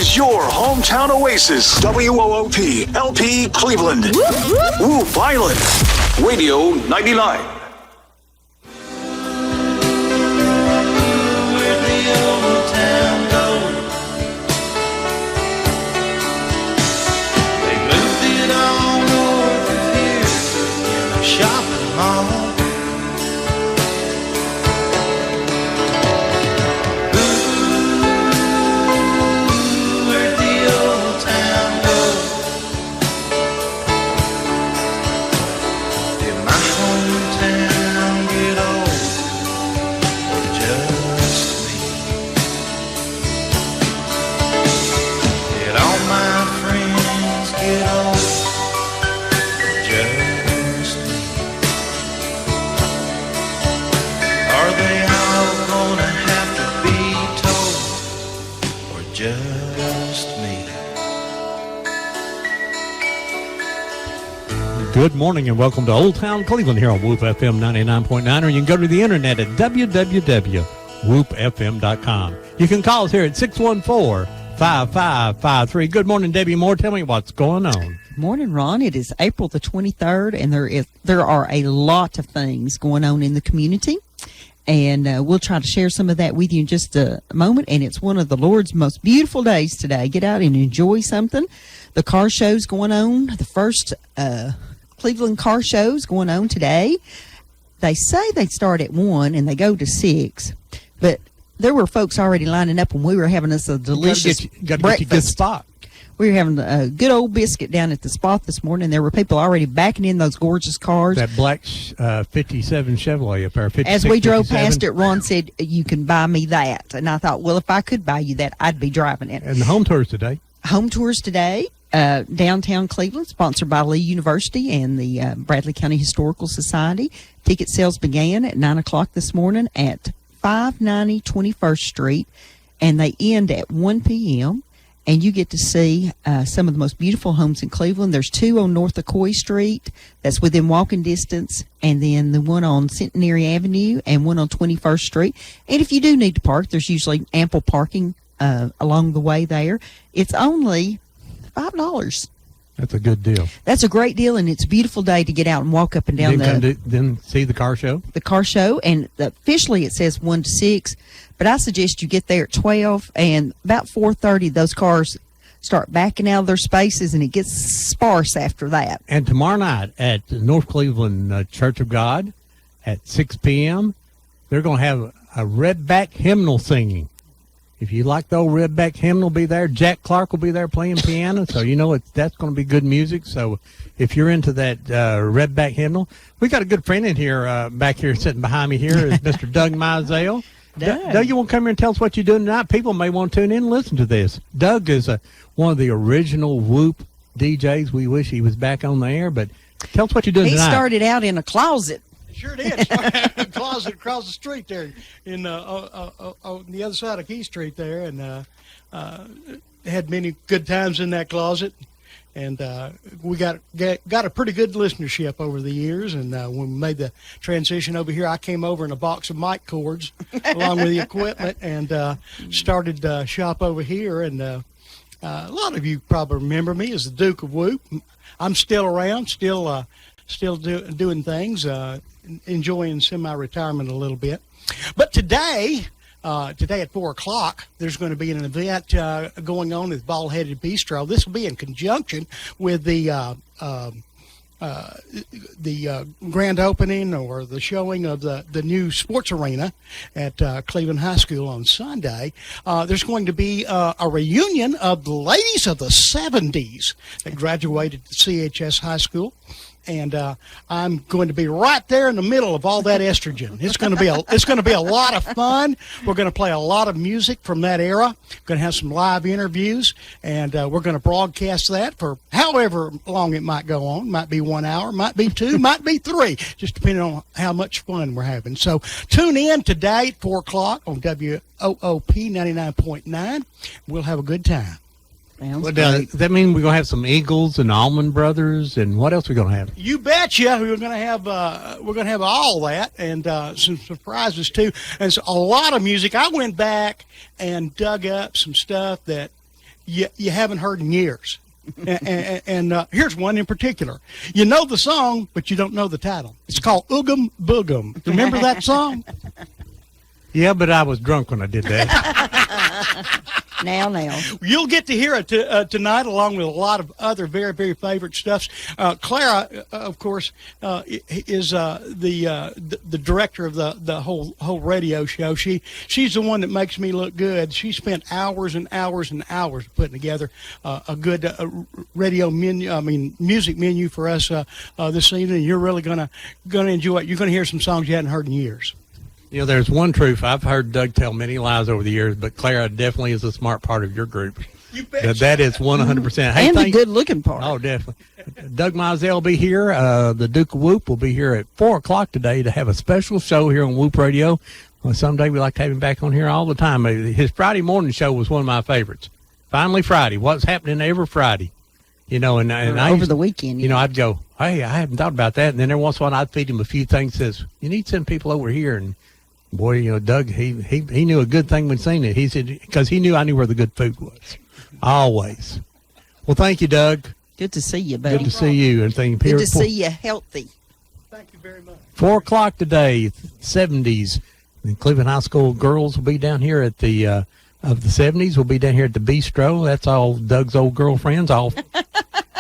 is your hometown oasis. WOOP LP Cleveland. Whoop Island. Radio 99. Shopping mall. Ooh, where'd the old town go? Did my hometown get old, or just me? Did all my friends get old, or just me? Are they all gonna have to be told, or just me? Good morning and welcome to Old Town Cleveland here on Whoop FM 99.9, or you can go to the internet at www.whoopfm.com. You can call us here at 614-5553. Good morning, Debbie Moore. Tell me what's going on. Morning, Ron. It is April the 23rd, and there are a lot of things going on in the community, and we'll try to share some of that with you in just a moment. And it's one of the Lord's most beautiful days today. Get out and enjoy something. The car show's going on. The first Cleveland car show's going on today. They say they start at 1 and they go to 6, but there were folks already lining up when we were having us a delicious Got to breakfast. get you a good spot. We were having a good old biscuit down at the spot this morning. There were people already backing in those gorgeous cars. That black 57 Chevrolet up there. 56, As we drove 57. past it, Ron said, "You can buy me that." And I thought, well, if I could buy you that, I'd be driving it. And the home tours today. Home tours today, downtown Cleveland, sponsored by Lee University and the Bradley County Historical Society. Ticket sales began at 9 o'clock this morning at 590 21st Street, and they end at 1 p.m., and you get to see some of the most beautiful homes in Cleveland. There's 2 on North Ocoee Street that's within walking distance, and then the one on Centenary Avenue and one on 21st Street. And if you do need to park, there's usually ample parking along the way there. It's only $5. That's a good deal. That's a great deal, and it's a beautiful day to get out and walk up and down Then see the car show. the car show. And officially it says 1 to 6, but I suggest you get there at 12, and about 4:30 those cars start backing out of their spaces, and it gets sparse after that. And tomorrow night at the North Cleveland Church of God at 6 p.m., they're going to have a redback hymnal singing. If you like the old redback hymnal, be there. Jack Clark will be there playing piano, so you know that's going to be good music. So if you're into that redback hymnal, we got a good friend in here, back here sitting behind me here is Mr. Doug Mizell. Doug, you want to come here and tell us what you're doing tonight? People may want to tune in and listen to this. Doug is one of the original Whoop DJs. We wish he was back on the air, but tell us what you're doing He tonight. started out in a closet. Sure did. A closet across the street there, on the other side of Key Street there, and had many good times in that closet. And we got a pretty good listenership over the years. And when we made the transition over here, I came over in a box of mic cords along with the equipment and started shop over here. And a lot of you probably remember me as the Duke of Whoop. I'm still around, still doing things, enjoying semi-retirement a little bit. But today at 4 o'clock, there's going to be an event going on with Bald-Headed Bistro. This will be in conjunction with the grand opening or the showing of the new sports arena at Cleveland High School on Sunday. There's going to be a reunion of the ladies of the 70s that graduated CHS High School. And I'm going to be right there in the middle of all that estrogen. It's going to be a lot of fun. We're going to play a lot of music from that era. Going to have some live interviews, and we're going to broadcast that for however long it might go on. Might be 1 hour, might be 2, might be 3, just depending on how much fun we're having. So tune in today at 4 o'clock on WOOP 99.9. We'll have a good time. Well, does that mean we're going to have some Eagles and Allman Brothers, and what else are we going to have? You betcha. We're going to have all that, and some surprises too. And so a lot of music. I went back and dug up some stuff that, you haven't heard in years. And here's one in particular. You know the song, but you don't know the title. It's called Oogum Boogum. Remember that song? Yeah, but I was drunk when I did that. Now. You'll get to hear it tonight, along with a lot of other very, very favorite stuffs. Clara, of course, is the director of the whole radio show. She's the one that makes me look good. She spent hours and hours and hours putting together a good radio menu. I mean, music menu for us this evening. You're really gonna enjoy it. You're gonna hear some songs you hadn't heard in years. You know, there's one truth. I've heard Doug tell many lies over the years, but Clara definitely is a smart part of your group. You bet. That is 100%. Hey, And the good-looking part. Oh, definitely. Doug Mizell will be here. The Duke of Whoop will be here at 4 o'clock today to have a special show here on Whoop Radio. Well, someday we like to have him back on here all the time. His Friday morning show was one of my favorites. Finally Friday. What's happening every Friday? You know, and I Over used- the weekend. You know, I'd go, hey, I haven't thought about that. And then every once in a while I'd feed him a few things. Says, you need to send people over here. And boy, you know, Doug, he knew a good thing when seen it. He said, because he knew I knew where the good food was. Always. Well, thank you, Doug. Good to see you, buddy. Good to see you. And thank you. Good to see you healthy. Thank you very much. 4 o'clock today, 70s. The Cleveland High School girls will be down here at the, of the 70s, will be down here at the Bistro. That's all Doug's old girlfriends, all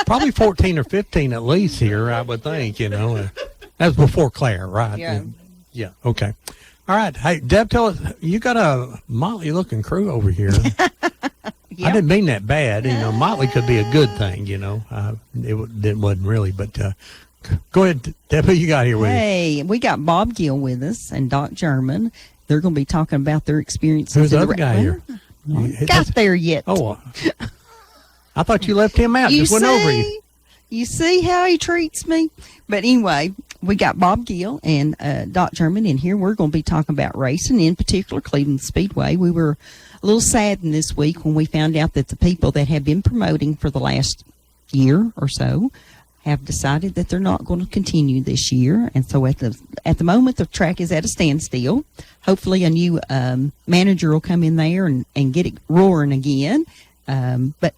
probably 14 or 15 at least here, I would think, you know. That was before Claire, right? Yeah. Yeah, okay. All right. Hey, Deb, tell us, you got a motley-looking crew over here. I didn't mean that bad. You know, motley could be a good thing, you know. It wasn't really, but go ahead, Deb, who you got here with you? Hey, we got Bob Gill with us and Doc German. They're going to be talking about their experiences. Who's the in other guy here? Got there yet. Oh, I thought you left him out. You Just went over you. You see how he treats me? But anyway, we got Bob Gill and Doc German in here. We're going to be talking about racing, in particular Cleveland Speedway. We were a little saddened this week when we found out that the people that have been promoting for the last year or so have decided that they're not going to continue this year. And so at the moment, the track is at a standstill. Hopefully a new manager will come in there and get it roaring again. But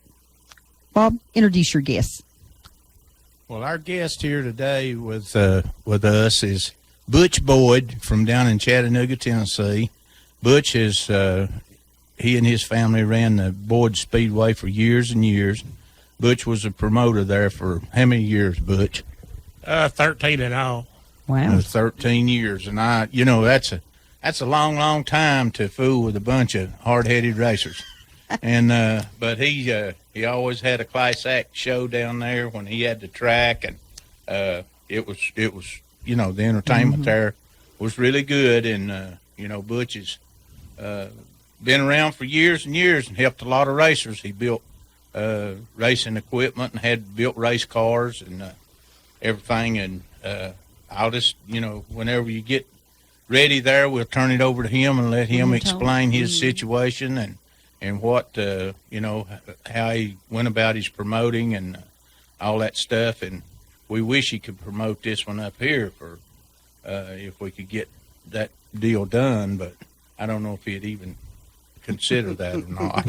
Bob, introduce your guests. Well, our guest here today with us is Butch Boyd from down in Chattanooga, Tennessee. Butch is he and his family ran the Boyd Speedway for years and years. Butch was a promoter there for how many years, Butch? 13 in all. Wow. 13 years, and that's a long time to fool with a bunch of hard-headed racers. And but he always had a class act show down there when he had the track, and it was the entertainment there was really good. And Butch has been around for years and years and helped a lot of racers. He built racing equipment and had built race cars and everything. And I'll just whenever you get ready there, we'll turn it over to him and let him explain his situation and what how he went about his promoting and all that stuff. And we wish he could promote this one up here for if we could get that deal done, but I don't know if he'd even consider that or not.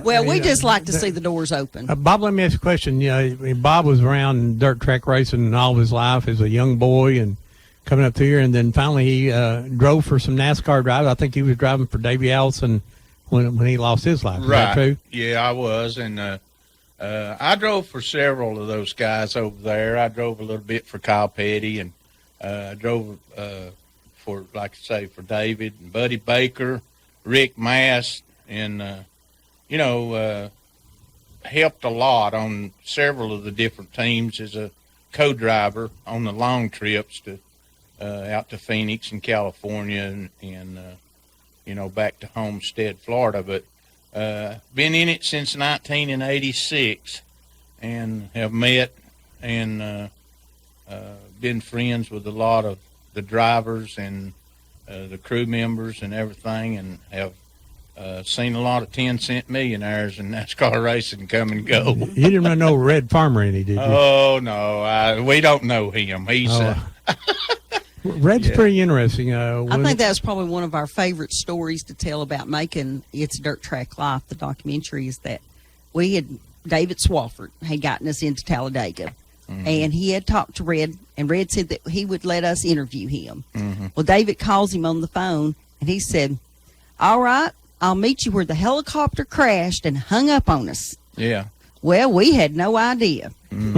Well, we just like to see the doors open. Bob, let me ask you a question. Bob was around dirt track racing all of his life as a young boy and coming up here, and then finally he drove for some NASCAR drivers. I think he was driving for Davey Allison when he lost his life. Is that true? Yeah, I was, and I drove for several of those guys over there. I drove a little bit for Kyle Petty, and I drove for, like I say, for David and Buddy Baker, Rick Mast, and helped a lot on several of the different teams as a co-driver on the long trips to out to Phoenix and California and back to Homestead, Florida. But been in it since 1986 and have met and been friends with a lot of the drivers and the crew members and everything, and have seen a lot of 10-cent millionaires in NASCAR racing come and go. You didn't know Red Farmer any, did you? Oh, no, we don't know him. He's Red's pretty interesting. I think that was probably one of our favorite stories to tell about making It's Dirt Track Life, the documentary, is that David Swafford had gotten us into Talladega. And he had talked to Red, and Red said that he would let us interview him. Well, David calls him on the phone, and he said, all right, I'll meet you where the helicopter crashed and hung up on us. Yeah. Well, we had no idea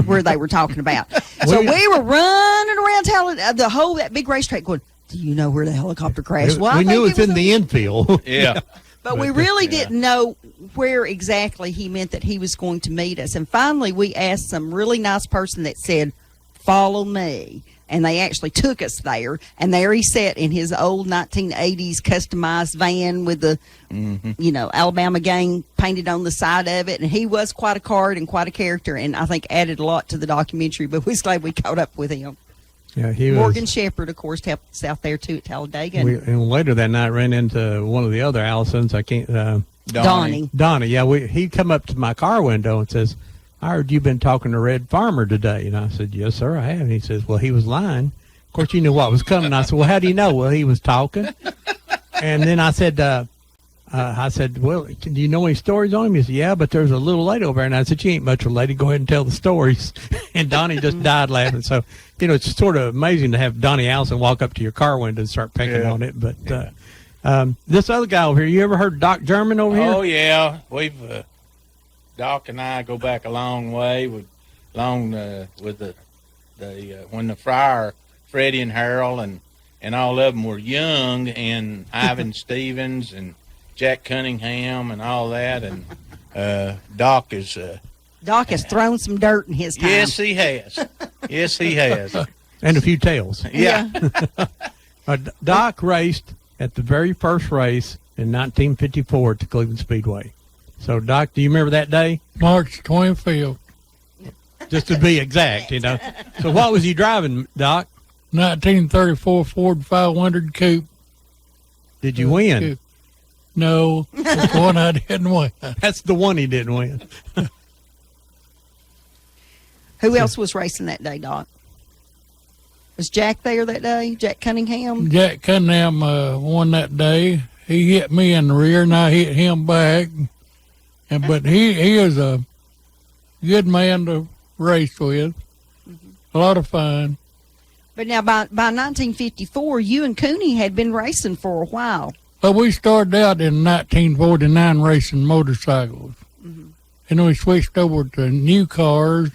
where they were talking about. So we were running around that big racetrack going, do you know where the helicopter crashed? Well, we I knew think it's in the infield. Yeah. But we really didn't know where exactly he meant that he was going to meet us. And finally, we asked some really nice person that said, follow me. And they actually took us there. And there he sat in his old 1980s customized van with the, Alabama gang painted on the side of it. And he was quite a card and quite a character, and I think added a lot to the documentary. But we're glad we caught up with him. Yeah, he Morgan was. Shepherd, of course, helped us out there, too, at Talladega. And later that night, ran into one of the other Allisons. I can't. Donnie. Donnie, yeah, he come up to my car window and says, I heard you've been talking to Red Farmer today. And I said, yes, sir, I have. And he says, well, he was lying. Of course, you knew what was coming. I said, well, how do you know? Well, he was talking. And then I said, well, do you know any stories on him? He said, yeah, but there's a little lady over there. And I said, you ain't much of a lady. Go ahead and tell the stories. And Donnie just died laughing. So, it's sort of amazing to have Donnie Allison walk up to your car window and start picking on it. But this other guy over here, you ever heard of Doc German over here? Oh, yeah. We've, Doc and I go back a long way with the when the Friar, Freddie and Harold and all of them were young, and Ivan Stevens and Jack Cunningham and all that. And Doc has thrown some dirt in his time. Yes, he has. Yes, he has. And a few tails. Yeah. Doc raced at the very first race in 1954 at the Cleveland Speedway. So, Doc, do you remember that day? March 25th, Just to be exact, So what was he driving, Doc? 1934 Ford 500 Coupe. Did you win? Coupe. No, it's one I didn't win. That's the one he didn't win. Who else was racing that day, Doc? Was Jack there that day? Jack Cunningham? Jack Cunningham won that day. He hit me in the rear, and I hit him back. But he is a good man to race with. A lot of fun. But now, by 1954, you and Cooney had been racing for a while. But we started out in 1949 racing motorcycles. And we switched over to new cars.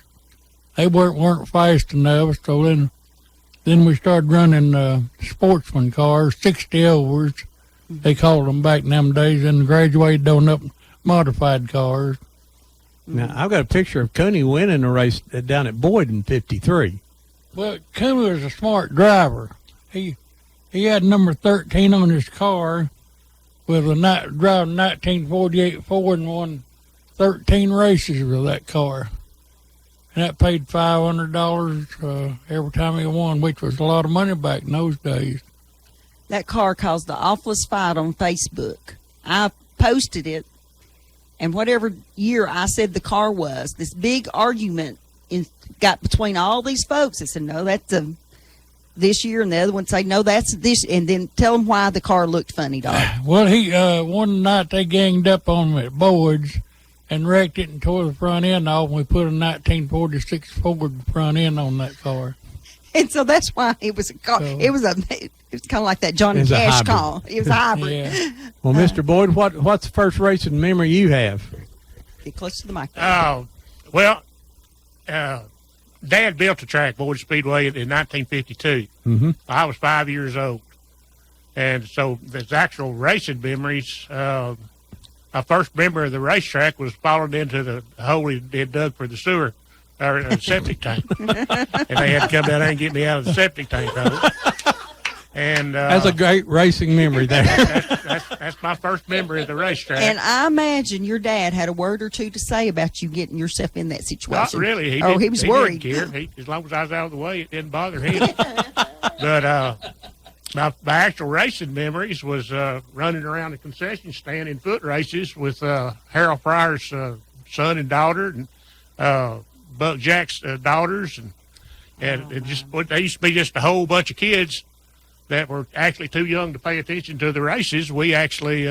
They weren't fast enough, so then we started running sportsman cars, 60 overs. They called them back in them days, and graduated on up modified cars. Now, I've got a picture of Cooney winning a race down at Boyd in 53. Well, Cooney was a smart driver. He had number 13 on his car with driving 1948 Ford and won 13 races with that car. And that paid $500 every time he won, which was a lot of money back in those days. That car caused the awfulest fight on Facebook. I posted it, and whatever year I said the car was, this big argument got between all these folks. They said, no, that's this year, and the other one say, no, that's this, and then tell them why the car looked funny, Doc. Well, one night they ganged up on him at Boyd's and wrecked it and tore the front end off, and we put a 1946 Ford front end on that car. And so that's why it was a car. So- It was kind of like that Johnny It was a Cash hybrid. car. It was a hybrid. Yeah. Well, Mr. Boyd, what's the first racing memory you have? Get close to the microphone. Well, Dad built the track, Boyd Speedway, in 1952. Mm-hmm. I was 5 years old. And so there's actual racing memories. My first memory of the racetrack was falling into the hole he had dug for the sewer, or septic tank. And they had to come down there and get me out of the septic tank hole. And That's a great racing memory there. that's my first memory of the racetrack. And I imagine your dad had a word or two to say about you getting yourself in that Not situation. really. He was worried. Didn't care. As long as I was out of the way, it didn't bother him. But my actual racing memories was running around the concession stand in foot races with Harold Fryer's son and daughter, and Buck Jack's daughters, and it just they used to be just a whole bunch of kids that were actually too young to pay attention to the races, we actually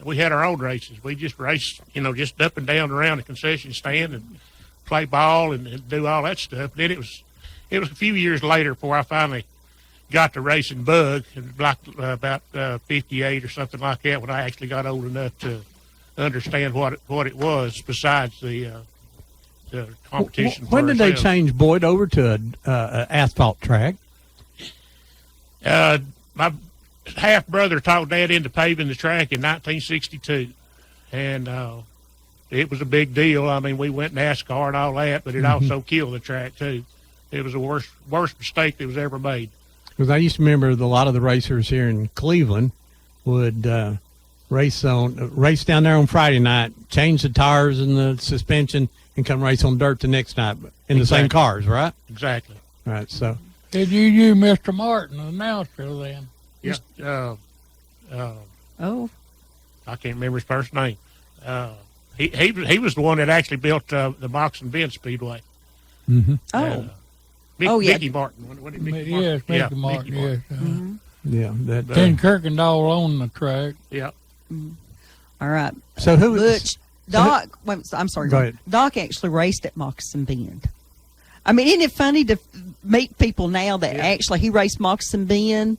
we had our own races. We just raced, just up and down around the concession stand and play ball and do all that stuff. Then it was a few years later before I finally got the racing bug, and like about 58 or something like that, when I actually got old enough to understand what it was besides the competition. When did they change Boyd over to a asphalt track? My half brother talked Dad into paving the track in 1962, and it was a big deal. I mean, we went NASCAR and all that, but it also killed the track too. It was the worst mistake that was ever made. Because I used to remember a lot of the racers here in Cleveland would race down there on Friday night, change the tires and the suspension, and come race on dirt the next night in the same cars, right? Exactly. Right. So. Did you use Mr. Martin, the announcer, then? Yeah. Oh, I can't remember his first name. He was the one that actually built the Moxon Bend Speedway. Mm-hmm. oh, Oh, yeah. Mickey Martin. What did Mickey Yes, Martin? Mickey Martin, yes. Yeah. That. Ken Kirkendall on the track. Yeah. all right. So who? Butch, Doc, wait, I'm sorry. Go ahead. Doc actually raced at Moccasin Bend. I mean, isn't it funny to meet people now that actually he raced Moccasin Bend,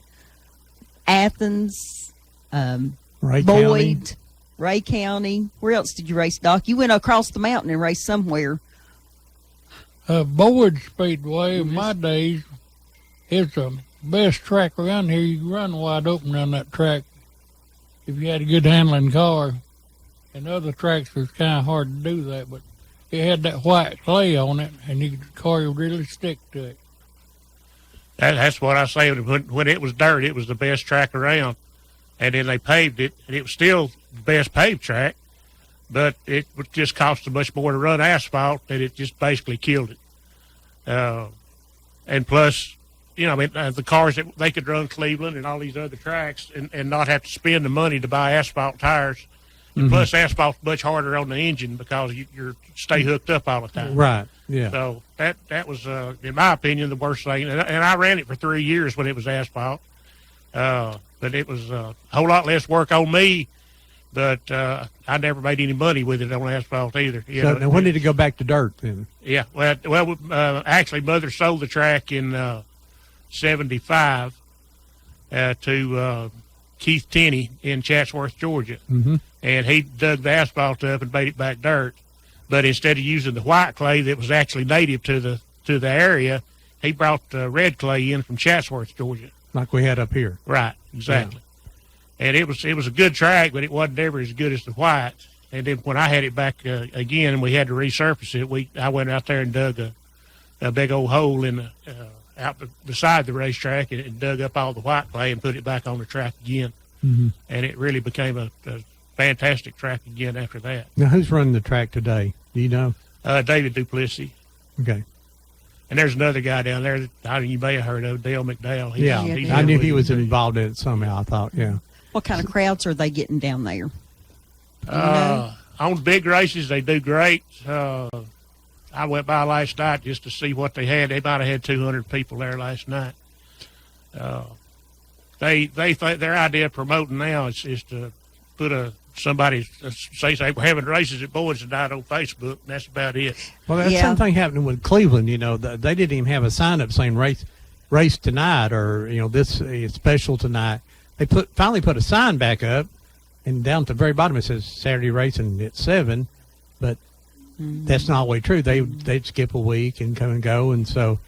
Ray Athens, County. Boyd, Ray County. Where else did you race, Doc? You went across the mountain and raced somewhere. Boyd Speedway, in my days, it's the best track around here. You can run wide open on that track if you had a good handling car. And other tracks was kind of hard to do that, but it had that white clay on it, and the car would really stick to it. That's what I say. When it was dirt, it was the best track around. And then they paved it, and it was still the best paved track, but it would just cost so much more to run asphalt that it just basically killed it. And plus, the cars that they could run Cleveland and all these other tracks and not have to spend the money to buy asphalt tires. And plus, asphalt's much harder on the engine because you're stay hooked up all the time. Right. Yeah. So that was, in my opinion, the worst thing. And I ran it for 3 years when it was asphalt. But it was a whole lot less work on me. But I never made any money with it on asphalt either. So now when did it go back to dirt then? Yeah. Well, actually, Mother sold the track in 75 to Keith Tenney in Chatsworth, Georgia. Mm-hmm. And he dug the asphalt up and made it back dirt. But instead of using the white clay that was actually native to the area, he brought red clay in from Chatsworth, Georgia. Like we had up here. Right, exactly. Yeah. And it was a good track, but it wasn't ever as good as the white. And then when I had it back again and we had to resurface it, I went out there and dug a big old hole in out beside the racetrack and dug up all the white clay and put it back on the track again. Mm-hmm. And it really became a fantastic track again after that. Now who's running the track today? Do you know? David Duplessis. Okay. And there's another guy down there that you may have heard of, Dale McDowell. He's I knew he was involved in it somehow. I thought, yeah. What kind of crowds are they getting down there? On big races, they do great. I went by last night just to see what they had. They might have had 200 people there last night. They think their idea of promoting now is to put somebody say we're having races at Boyd's tonight on Facebook, and that's about it. Well, that's something happening with Cleveland. They didn't even have a sign up saying race tonight or this is special tonight. They finally put a sign back up, and down at the very bottom it says Saturday racing at 7, but that's not always true. They'd skip a week and come and go, and so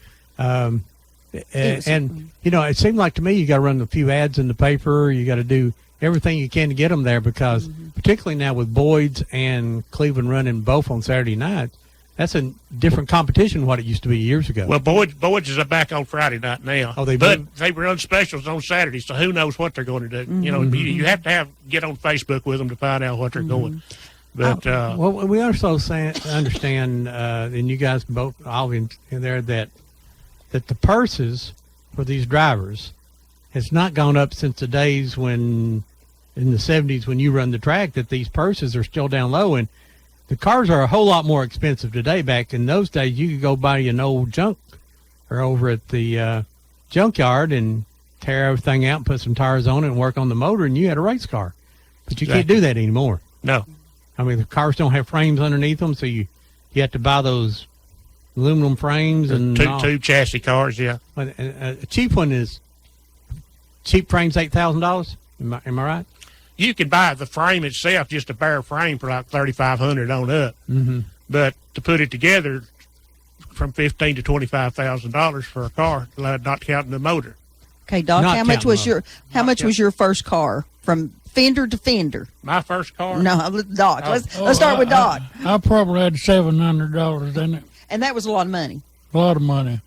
it seemed like to me you got to run a few ads in the paper. You got to do everything you can to get them there because particularly now with Boyd's and Cleveland running both on Saturday nights, that's a different competition than what it used to be years ago. Well, Boyd's is back on Friday night now. Oh, they run specials on Saturday, so who knows what they're going to do? You have to get on Facebook with them to find out what they're going. But well, we also understand, and you guys both all in there that the purses for these drivers has not gone up since the days when, in the 70s, when you run the track, that these purses are still down low. And the cars are a whole lot more expensive today. Back in those days, you could go buy an old junk or over at the junkyard and tear everything out and put some tires on it and work on the motor, and you had a race car. But you can't Exactly. do that anymore. No. I mean, the cars don't have frames underneath them, so you have to buy those aluminum frames and all. Two chassis cars, yeah. But a cheap one is cheap frames $8,000. Am I right? You can buy the frame itself, just a bare frame, for like $3,500 on up. Mm-hmm. But to put it together, from $15,000 to $25,000 for a car, not counting the motor. Okay, Doc, Not how much counting was the- how much was your first car from fender to fender? My first car. No, Doc. Oh. Let's start with Doc. I probably had $700 in it. And that was a lot of money. A lot of money.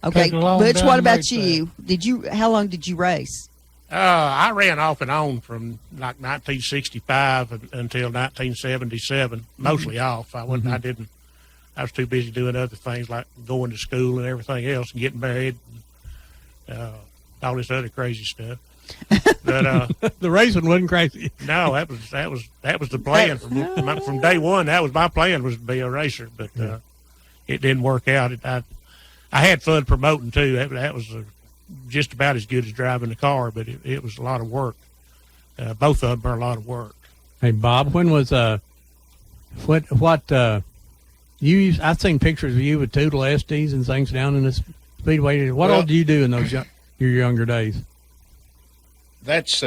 Okay, Take a long Butch, time what to about make you? How long did you race? I ran off and on from like 1965 until 1977, mostly off. I was too busy doing other things like going to school and everything else and getting married and all this other crazy stuff. But The racing wasn't crazy. no, that was the plan from day one. That was my plan, was to be a racer, but it didn't work out. I had fun promoting too. That was just about as good as driving the car, but it was a lot of work. Both of them are a lot of work. Hey, Bob, when was I've seen pictures of you with Toodle Estes and things down in the speedway. What all did you do in those your younger days? That's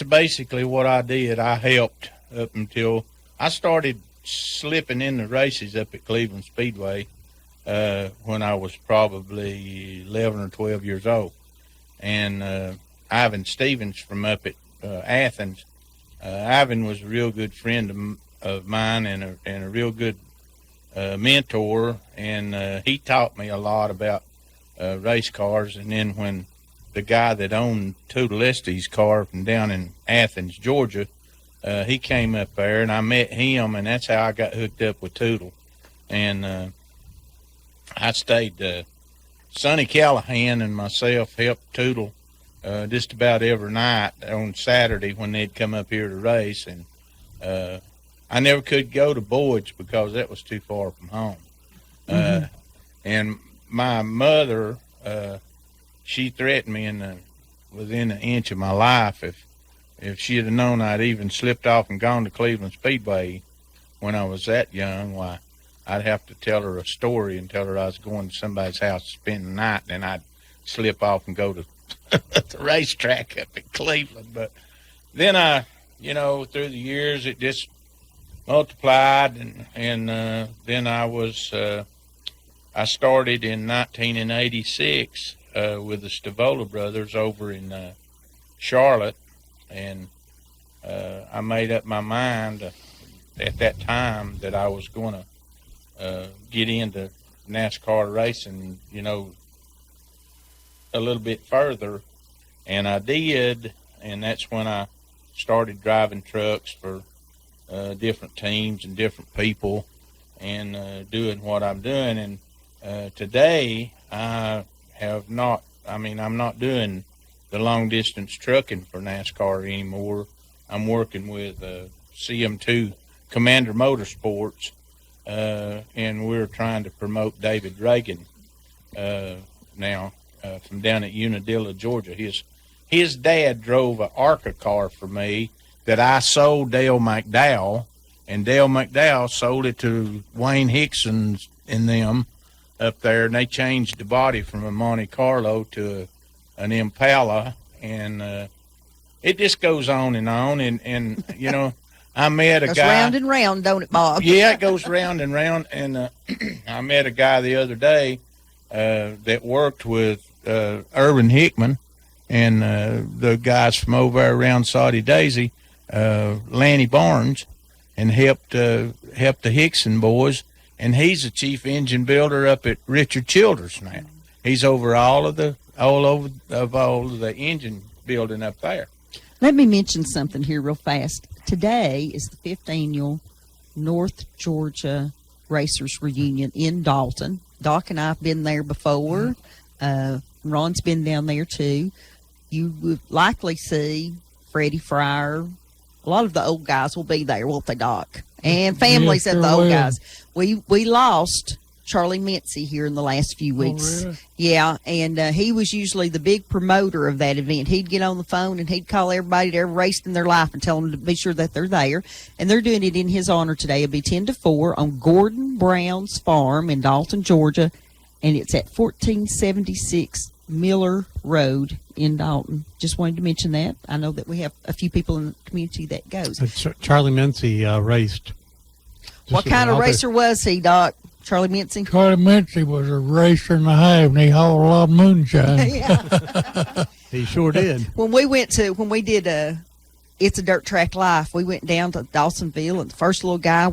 basically what I did. I helped up until I started slipping in the races up at Cleveland Speedway when I was probably 11 or 12 years old. And Ivan Stevens from up at Athens, Ivan was a real good friend of mine and a real good mentor, and he taught me a lot about race cars. And then when the guy that owned Toodle Estes' car from down in Athens, Georgia, he came up there, and I met him, and that's how I got hooked up with Toodle. And I stayed. Sonny Callahan and myself helped Toodle just about every night on Saturday when they'd come up here to race. And I never could go to Boyd's because that was too far from home. And my mother, she threatened me within an inch of my life if she had known I'd even slipped off and gone to Cleveland Speedway when I was that young. Why, I'd have to tell her a story and tell her I was going to somebody's house to spend the night, and I'd slip off and go to the racetrack up in Cleveland. But then through the years, it just multiplied, and then I started in 1986 with the Stavola brothers over in Charlotte, and I made up my mind at that time that I was going to get into NASCAR racing, a little bit further, and I did, and that's when I started driving trucks for different teams and different people, and doing what I'm doing. And today I'm not doing the long distance trucking for NASCAR anymore. I'm working with CM2 Commander Motorsports, and we're trying to promote David Reagan now from down at Unadilla, Georgia. His dad drove an ARCA car for me that I sold Dale McDowell, and Dale McDowell sold it to Wayne Hickson and them up there, and they changed the body from a Monte Carlo to an Impala, and it just goes on, and I met a Goes guy. round and round, don't it, Bob? Yeah, it goes round and round, and I met a guy the other day that worked with Irvin Hickman and the guys from over there around Saudi Daisy, Lanny Barnes, and helped the Hickson boys, and he's the chief engine builder up at Richard Childers now. He's over all of the engine building up there. Let me mention something here real fast. Today is the 5th annual North Georgia Racers Reunion in Dalton. Doc and I have been there before. Ron's been down there too. You would likely see Freddie Fryer. A lot of the old guys will be there, won't they, Doc? And families Yes, of the sure old will. guys. We lost Charlie Mincy here in the last few weeks. really? Yeah, and he was usually the big promoter of that event. He'd get on the phone and he'd call everybody that ever raced in their life and tell them to be sure that they're there. And they're doing it in his honor today. It'll be 10 to 4 on Gordon Brown's farm in Dalton, Georgia, and it's at 1476 Miller Road in Dalton. Just wanted to mention that. I know that we have a few people in the community that goes. Charlie Mincy raced. What kind of racer was he, Doc? Charlie Mincy? Charlie Mincy was a racer and a half, and he hauled a lot of moonshine. Yeah. He sure did. When we did It's a Dirt Track Life, we went down to Dawsonville, and the first little guy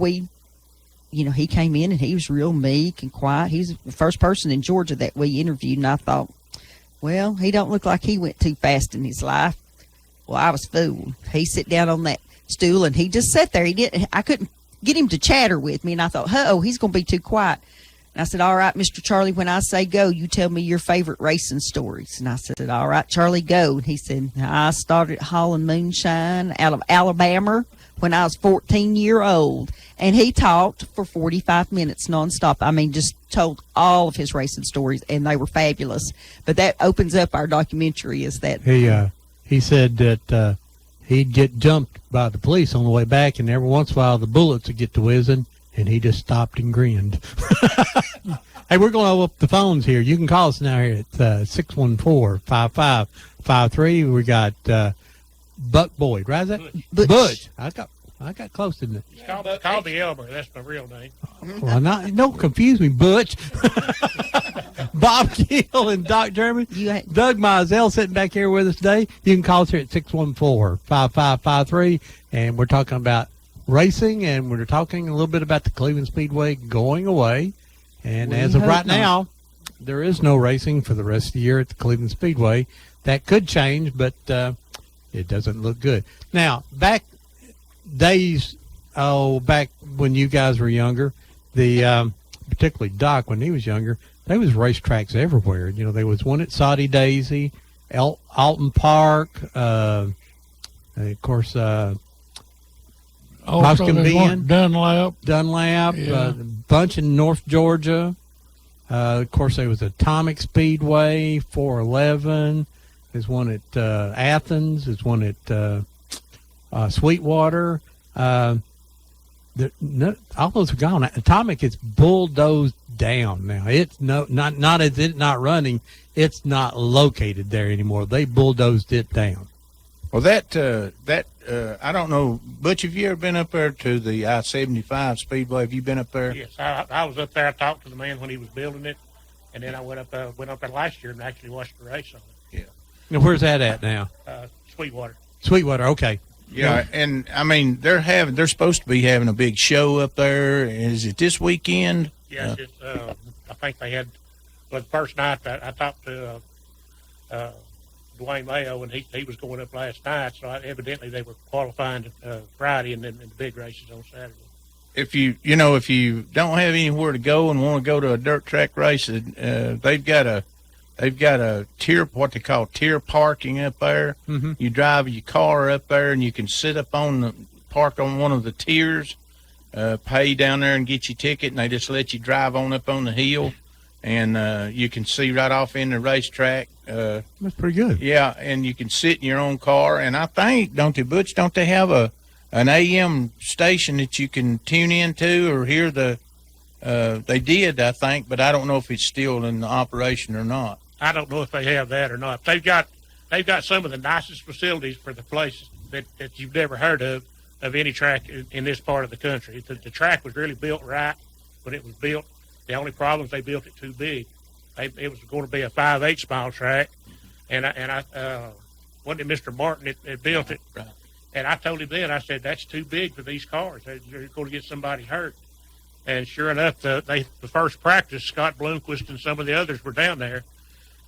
he came in and he was real meek and quiet. He's the first person in Georgia that we interviewed, and I thought, well, he don't look like he went too fast in his life. Well, I was fooled. He sit down on that stool and he just sat there. I couldn't get him to chatter with me, and I thought, he's going to be too quiet. And I said, all right, Mr. Charlie, when I say go, you tell me your favorite racing stories. And I said, all right, Charlie, go. And he said, I started hauling moonshine out of Alabama when I was 14-year-old. And he talked for 45 minutes nonstop. I mean, just told all of his racing stories, and they were fabulous. But that opens up our documentary, is that He said that he'd get jumped by the police on the way back, and every once in a while the bullets would get to whizzing, and he just stopped and grinned. Hey, we're going to open up the phones here. You can call us now here at 614-5553. We got Buck Boyd, right? Is that Butch. I got close to it. Call me Elmer. That's my real name. Well, don't confuse me, Butch. Bob Gill and Doc German. Doug Mizell sitting back here with us today. You can call us here at 614-5553, and we're talking about racing, and we're talking a little bit about the Cleveland Speedway going away. And as of right now, there is no racing for the rest of the year at the Cleveland Speedway. That could change, but it doesn't look good. Now, back when you guys were younger, particularly Doc, when he was younger, there was racetracks everywhere. There was one at Saudi Daisy, Alton Park, of course, Also, Moscow there's one Dunlap, Yeah. a bunch in North Georgia. Of course, there was Atomic Speedway, 411. There's one at Athens. There's one at Sweetwater. All those are gone. Atomic is bulldozed down now. It's not as it not running. It's not located there anymore. They bulldozed it down. Well, I don't know, Butch, have you ever been up there to the I-75 Speedway? Have you been up there? Yes, I was up there. I talked to the man when he was building it, and then I went up there last year and actually watched the race on it. Yeah. Now, where's that at now? Sweetwater. Sweetwater. Okay. Yeah, and I mean they're supposed to be having a big show up there. Is it this weekend? Yes, I think they had. Well, the first night I talked to Dwayne Mayo, and he was going up last night. So evidently they were qualifying Friday, and then the big races on Saturday. If you don't have anywhere to go and want to go to a dirt track race, they've got a tier, what they call tier parking up there. Mm-hmm. You drive your car up there, and you can sit up park on one of the tiers, pay down there and get your ticket, and they just let you drive on up on the hill, and you can see right off in the racetrack. That's pretty good. Yeah, and you can sit in your own car, and I think, don't they, Butch, don't they have an AM station that you can tune into or hear they did, I think, but I don't know if it's still in operation or not. I don't know if they have that or not. They've got some of the nicest facilities for the places that you've never heard of any track in this part of the country. The track was really built right when it was built. The only problem is they built it too big. It was going to be a 5/8 mile track, and I wasn't it Mr. Martin that built it. Right. And I told him then, I said, that's too big for these cars. You're going to get somebody hurt. And sure enough, the first practice, Scott Bloomquist and some of the others were down there,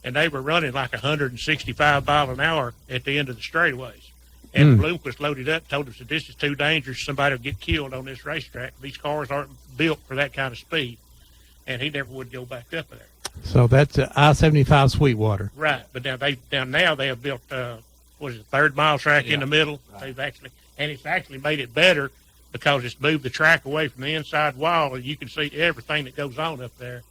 and they were running like 165 miles an hour at the end of the straightaways. And Bloomquist loaded up, told us that this is too dangerous. Somebody will get killed on this racetrack. These cars aren't built for that kind of speed. And he never would go back up there. So that's I-75 Sweetwater. Right, but now they have built third mile track in the middle. Right. It's actually made it better because it's moved the track away from the inside wall, and you can see everything that goes on up there.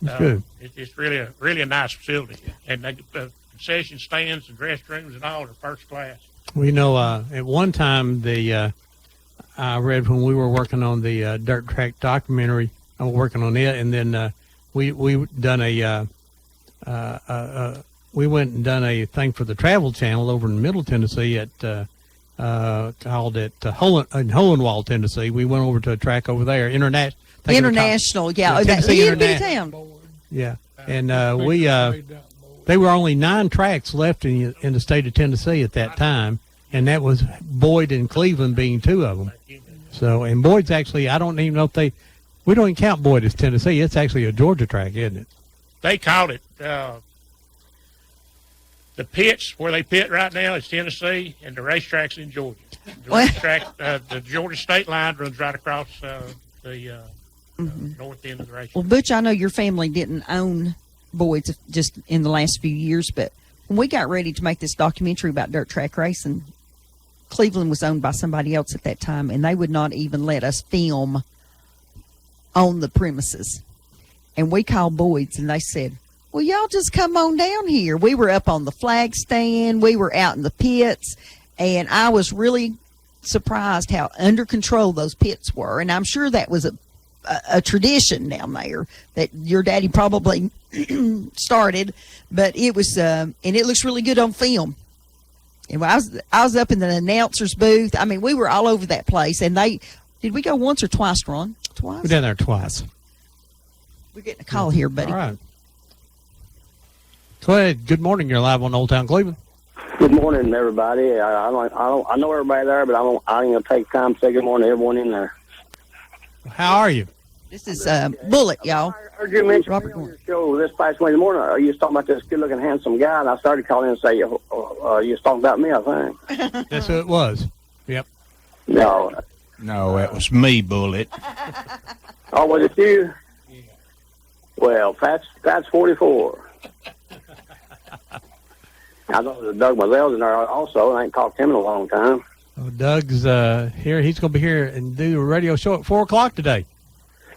That's good. It's really a nice facility, and the concession stands and restrooms and all are first class. Well, you know, at one time, I read when we were working on the dirt track documentary, I was working on it, and then we done we went and done a thing for the Travel Channel over in Middle Tennessee at called it in Hohenwald, Tennessee. We went over to a track over there, International, yeah. Tennessee Little bitty International. town. Yeah, and they were only 9 tracks left in the state of Tennessee at that time, and that was Boyd and Cleveland being 2 of them. So, and Boyd's actually, I don't even know if we don't even count Boyd as Tennessee. It's actually a Georgia track, isn't it? They called it the pits where they pit right now is Tennessee, and the racetrack's in Georgia. The racetrack, the Georgia state line runs right across the north end of the racetrack. Well, Butch, I know your family didn't own Boyd's just in the last few years, but when we got ready to make this documentary about dirt track racing, Cleveland was owned by somebody else at that time, and they would not even let us film on the premises. And we called Boyd's, and they said, well, y'all just come on down here. We were up on the flag stand. We were out in the pits, and I was really surprised how under control those pits were. And I'm sure that was a tradition down there that your daddy probably started, but it was, and it looks really good on film. And I was up in the announcer's booth. I mean, we were all over that place. And did we go once or twice, Ron? Twice? We've been there twice. We're getting a call here, buddy. All right. Go ahead. Good morning. You're live on Old Town Cleveland. Good morning, everybody. I know everybody there, but I ain't gonna take time to say good morning to everyone in there. How are you? This is Bullet, y'all. I heard you mention Robert on your show this past Wednesday morning. You was talking about this good-looking, handsome guy, and I started calling and say you was talking about me. I think. That's who it was. Yep. No, No, that was me, Bullet. oh, was it you? Yeah. Well, that's 44. I know Doug Mazel's in there also. I ain't talked to him in a long time. Well, Doug's here. He's going to be here and do a radio show at 4 o'clock today.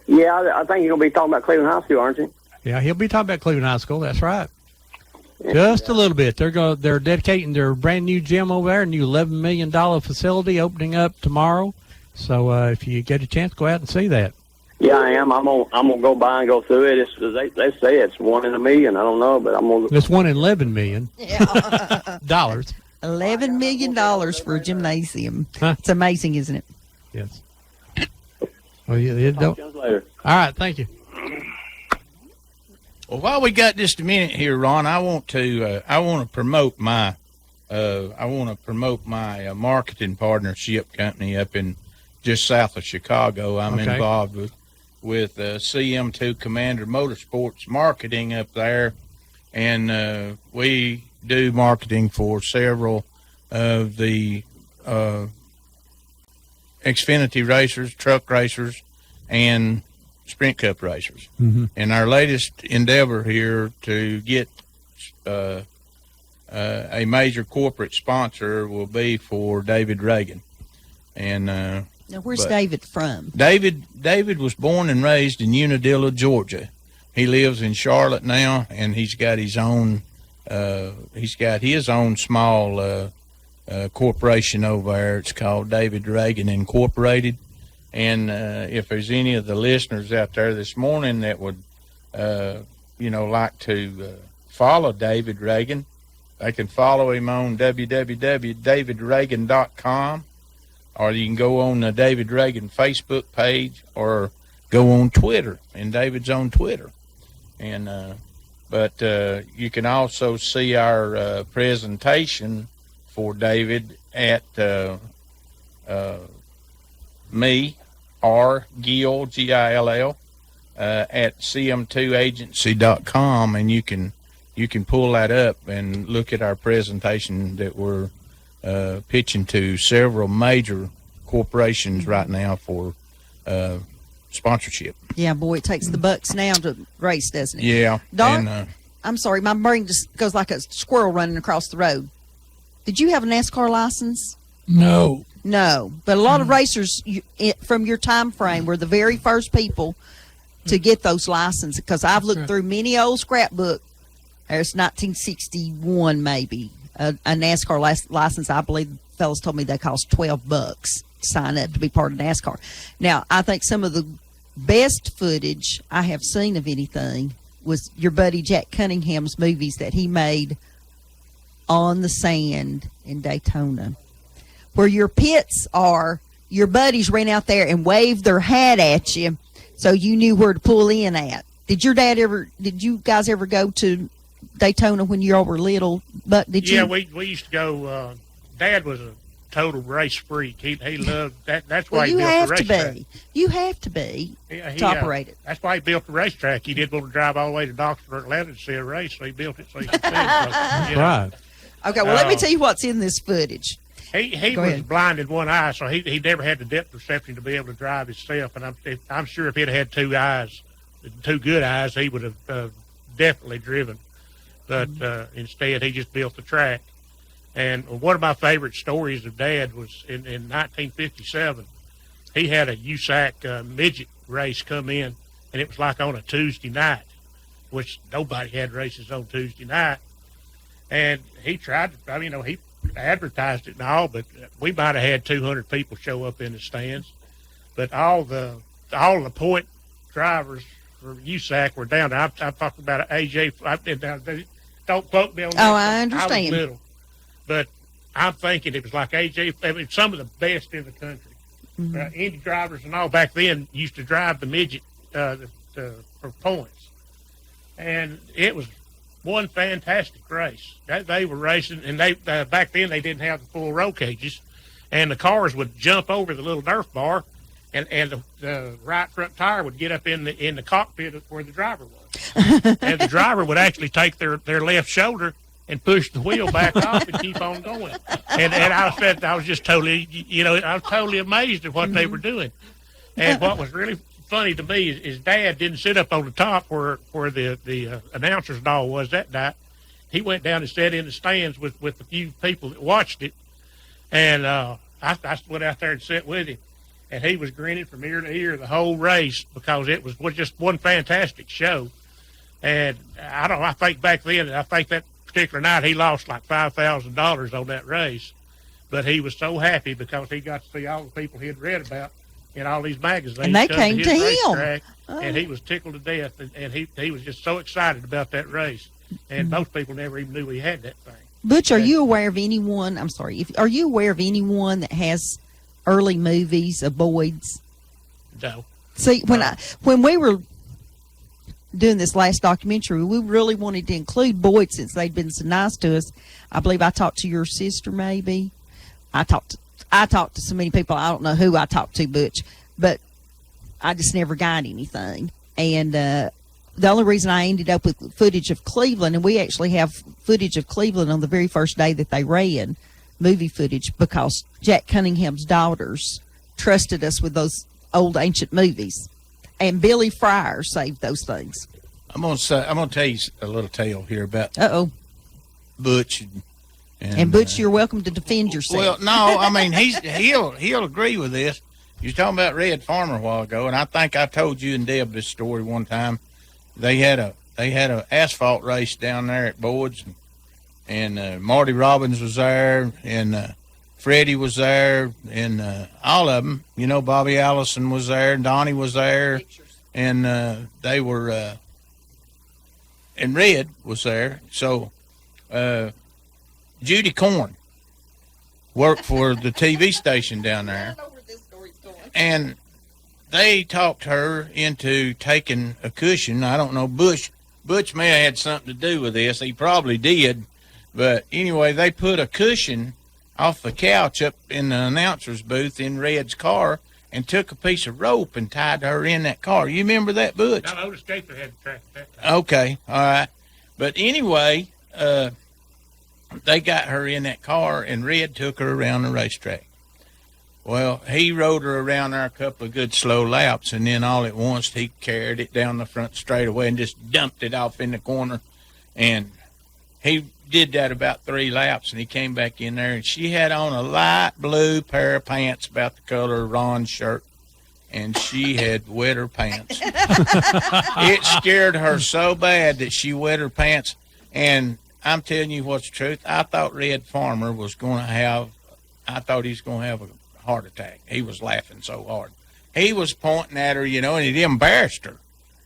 Yeah, I think you're going to be talking about Cleveland High School, aren't you? Yeah, he'll be talking about Cleveland High School. That's right. Just a little bit. They're dedicating their brand new gym over there, a new $11 million facility opening up tomorrow. So if you get a chance, go out and see that. Yeah, I am. I'm gonna go by and go through it. They say it's 1 in a million. I don't know, but I'm gonna. It's $1 in $11 million. Dollars. $11 million for a gymnasium. Huh? It's amazing, isn't it? Yes. Well, you don't. Talk to you later. All right. Thank you. Well, while we got just a minute here, Ron, I want to promote my marketing partnership company up in just south of Chicago. I'm Okay. involved with CM2 Commander Motorsports Marketing up there, and we do marketing for several of the Xfinity racers, truck racers, and Sprint Cup racers. Mm-hmm. And our latest endeavor here to get a major corporate sponsor will be for David Reagan. And Now, where's But- David from? David was born and raised in Unadilla, Georgia. He lives in Charlotte now, and he's got his own small corporation over there. It's called David Reagan Incorporated. And if there's any of the listeners out there this morning that would, like to follow David Reagan, they can follow him on www.davidreagan.com, or you can go on the David Reagan Facebook page, or go on Twitter, and David's on Twitter. And but you can also see our presentation for David at me, R. Gill, Gill, at cm2agency.com, and you can pull that up and look at our presentation that we're pitching to several major corporations right now for sponsorship. Yeah, boy, it takes the bucks now to race, doesn't it? Yeah. Doc, And, I'm sorry, my brain just goes like a squirrel running across the road. Did you have a NASCAR license? No. No, but a lot of racers from your time frame were the very first people to get those licenses. Because I've looked through many old scrapbook. There's 1961 maybe a NASCAR license. I believe the fellas told me they cost $12 to sign up to be part of NASCAR. Now I think some of the best footage I have seen of anything was your buddy Jack Cunningham's movies that he made on the sand in Daytona, where your pits are, your buddies ran out there and waved their hat at you so you knew where to pull in at. Did you guys ever go to Daytona when you all were little? But did you? Yeah, we used to go. Dad was a total race freak. He loved that. That's why Well, he you built have the to racetrack. be. You have to be to operate it. That's why he built the racetrack. He didn't want to drive all the way to Knoxville or Atlanta to see a race, so he built it so he could see it. That's right. Okay, well, let me tell you what's in this footage. He Go was ahead. blind in one eye, so he never had the depth perception to be able to drive himself. And I'm sure if he'd had two eyes, two good eyes, he would have definitely driven. But instead, he just built the track. And one of my favorite stories of Dad was in 1957. He had a USAC midget race come in, and it was like on a Tuesday night, which nobody had races on Tuesday night. And he tried to, he advertised it and all, but we might have had 200 people show up in the stands. But all the point drivers for USAC were down there. I'm talking about AJ. Don't quote me on that. I understand. I was little. But I'm thinking it was like AJ, some of the best in the country. Indy drivers and all back then used to drive the midget for points. And it was one fantastic race. They were racing, and they back then they didn't have the full roll cages, and the cars would jump over the little Nerf bar, and the right front tire would get up in the cockpit where the driver was, and the driver would actually take their left shoulder and push the wheel back off and keep on going. And I was just totally, I was totally amazed at what they were doing. And what was really funny to me is Dad didn't sit up on the top where the announcers and all was that night. He went down and sat in the stands with a few people that watched it. And I went out there and sat with him. And he was grinning from ear to ear the whole race because it was just one fantastic show. And I think back then, that particular night he lost like $5,000 on that race. But he was so happy because he got to see all the people he had read about in all these magazines. And they came his to him. racetrack, And he was tickled to death. And he was just so excited about that race. And most people never even knew he had that thing. Butch, are you aware of anyone? I'm sorry. Are you aware of anyone that has early movies of Boyd's? No. See, when we were doing this last documentary, we really wanted to include Boyd since they'd been so nice to us. I believe I talked to your sister, maybe. I talked to so many people. I don't know who I talked to, Butch, but I just never got anything. And the only reason I ended up with footage of Cleveland, and we actually have footage of Cleveland on the very first day that they ran, movie footage, because Jack Cunningham's daughters trusted us with those old ancient movies. And Billy Fryer saved those things. I'm gonna tell you a little tale here about Butch. And Butch, you're welcome to defend yourself. Well, no, I mean he'll agree with this. You was talking about Red Farmer a while ago, and I think I told you and Deb this story one time. They had a asphalt race down there at Boyd's, and Marty Robbins was there, and Freddie was there, and all of them. Bobby Allison was there, and Donnie was there, and they were, and Red was there. So Judy Corn worked for the TV station down there, and they talked her into taking a cushion. I don't know, Butch may have had something to do with this. He probably did. But anyway, they put a cushion off the couch up in the announcer's booth in Red's car and took a piece of rope and tied her in that car. You remember that, Butch? No, Otis Gaither had the track at that time. Okay, all right. But anyway, they got her in that car, and Red took her around the racetrack. Well, he rode her around there a couple of good slow laps, and then all at once he carried it down the front straightaway and just dumped it off in the corner. And he did that about 3 laps, and he came back in there, and she had on a light blue pair of pants about the color of Ron's shirt, and she had wet her pants. It scared her so bad that she wet her pants, and I'm telling you what's the truth. I thought Red Farmer was going to have, I thought he was going to have a heart attack. He was laughing so hard. He was pointing at her, you know, and it embarrassed her.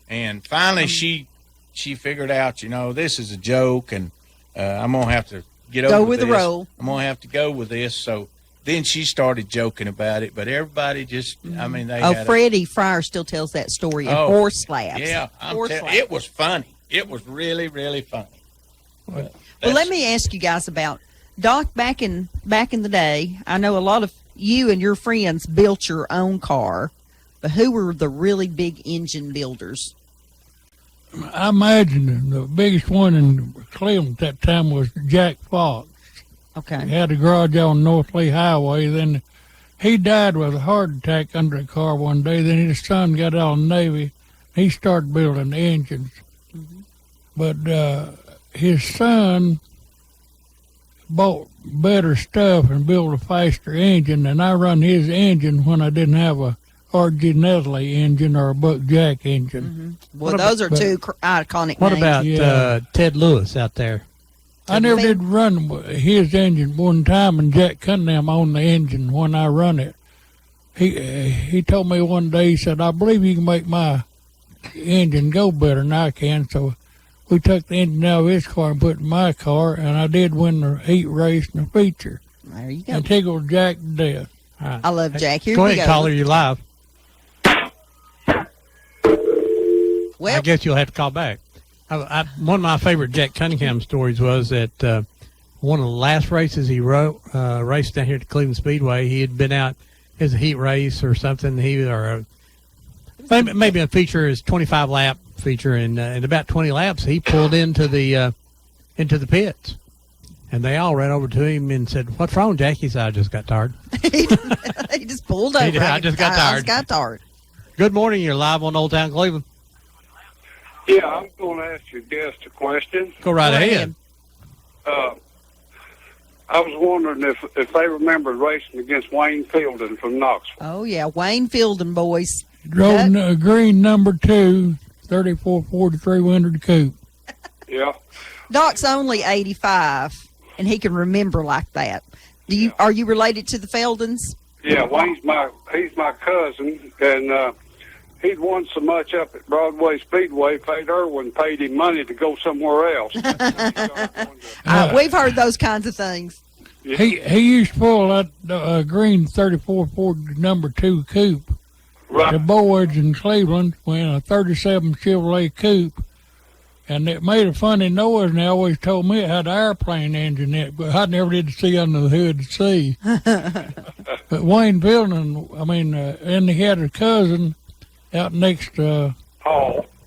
And finally she figured out, you know, this is a joke, and I'm going to have to get over Go with this. the role. I'm going to have to go with this. So then she started joking about it, but everybody just, I mean, they Oh, had Freddie Fryer still tells that story in Oh, horse slaps. Yeah, Horse slaps. it was funny. It was really, really funny. Well, let me ask you guys about Doc. Back in the day, I know a lot of you and your friends built your own car, but who were the really big engine builders? I imagine the biggest one in Cleveland at that time was Jack Fox. He Okay. had a garage on North Lee Highway. Then he died with a heart attack under a car one day. Then his son got out of the Navy. He started building the engines. But his son bought better stuff and built a faster engine, and I run his engine when I didn't have a R.G. Nedley engine or a Buck Jack engine. Well, What those are about- two iconic What names. about Yeah. Ted Lewis out there? I never did run his engine one time, and Jack Cunningham owned the engine when I run it. He told me one day, he said, I believe you can make my engine go better than I can. So we took the engine out of his car and put it in my car, and I did win the heat race and the feature. There you go. And tickled Jack to death. All right. I love Jack. Here Go we ahead, go. caller. You live. Well, I guess you'll have to call back. One of my favorite Jack Cunningham stories was that one of the last races he raced down here at the Cleveland Speedway. He had been out as a heat race or something. Maybe a feature, his 25 lap feature, and in about 20 laps he pulled into the pits, and they all ran over to him and said, "What's wrong, Jack?" He said, "I just got tired." he just pulled over. He did. I just got I tired. just got tired. Good morning. You're live on Old Town Cleveland. Yeah, I'm going to ask your guest a question. Go right Go ahead. ahead. I was wondering if they remembered racing against Wayne Fielding from Knoxville. Oh yeah, Wayne Fielding, boys. Drove a green number 2, 3443 Windward Coupe. Yeah. Doc's only 85, and he can remember like that. Are you related to the Feldons? Yeah, he's my cousin, and he'd won so much up at Broadway Speedway, Fate Irwin paid him money to go somewhere else. We've heard those kinds of things. He used to pull that green 3440 number 2 coupe. The Right. boys in Cleveland went a 37 Chevrolet coupe, and it made a funny noise, and they always told me it had an airplane engine in it, but I never did see under the hood to see. But Wayne Fielding, and he had a cousin out next to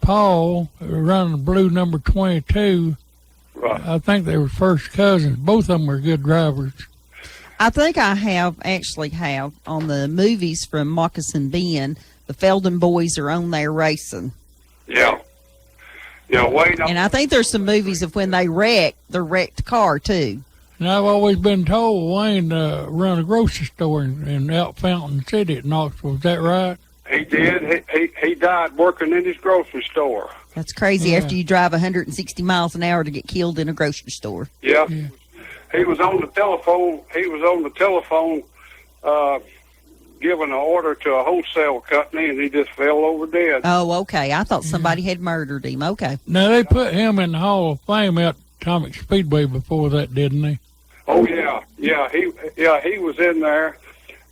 Paul running a blue number 22. Right. I think they were first cousins. Both of them were good drivers. I think I actually have on the movies from Moccasin Ben, the Feldon boys are on there racing. Yeah. Yeah, Wayne. And I think there's some movies of when they wrecked the wrecked car, too. And I've always been told Wayne run a grocery store in out Fountain City at Knoxville. Is that right? He did. He died working in his grocery store. That's crazy Yeah. after you drive 160 miles an hour to get killed in a grocery store. Yeah. Yeah. He was on the telephone. Giving an order to a wholesale company, and he just fell over dead. Oh, okay. I thought somebody had murdered him. Okay. Now, they put him in the Hall of Fame at Atomic Speedway before that, didn't they? Oh yeah. He was in there,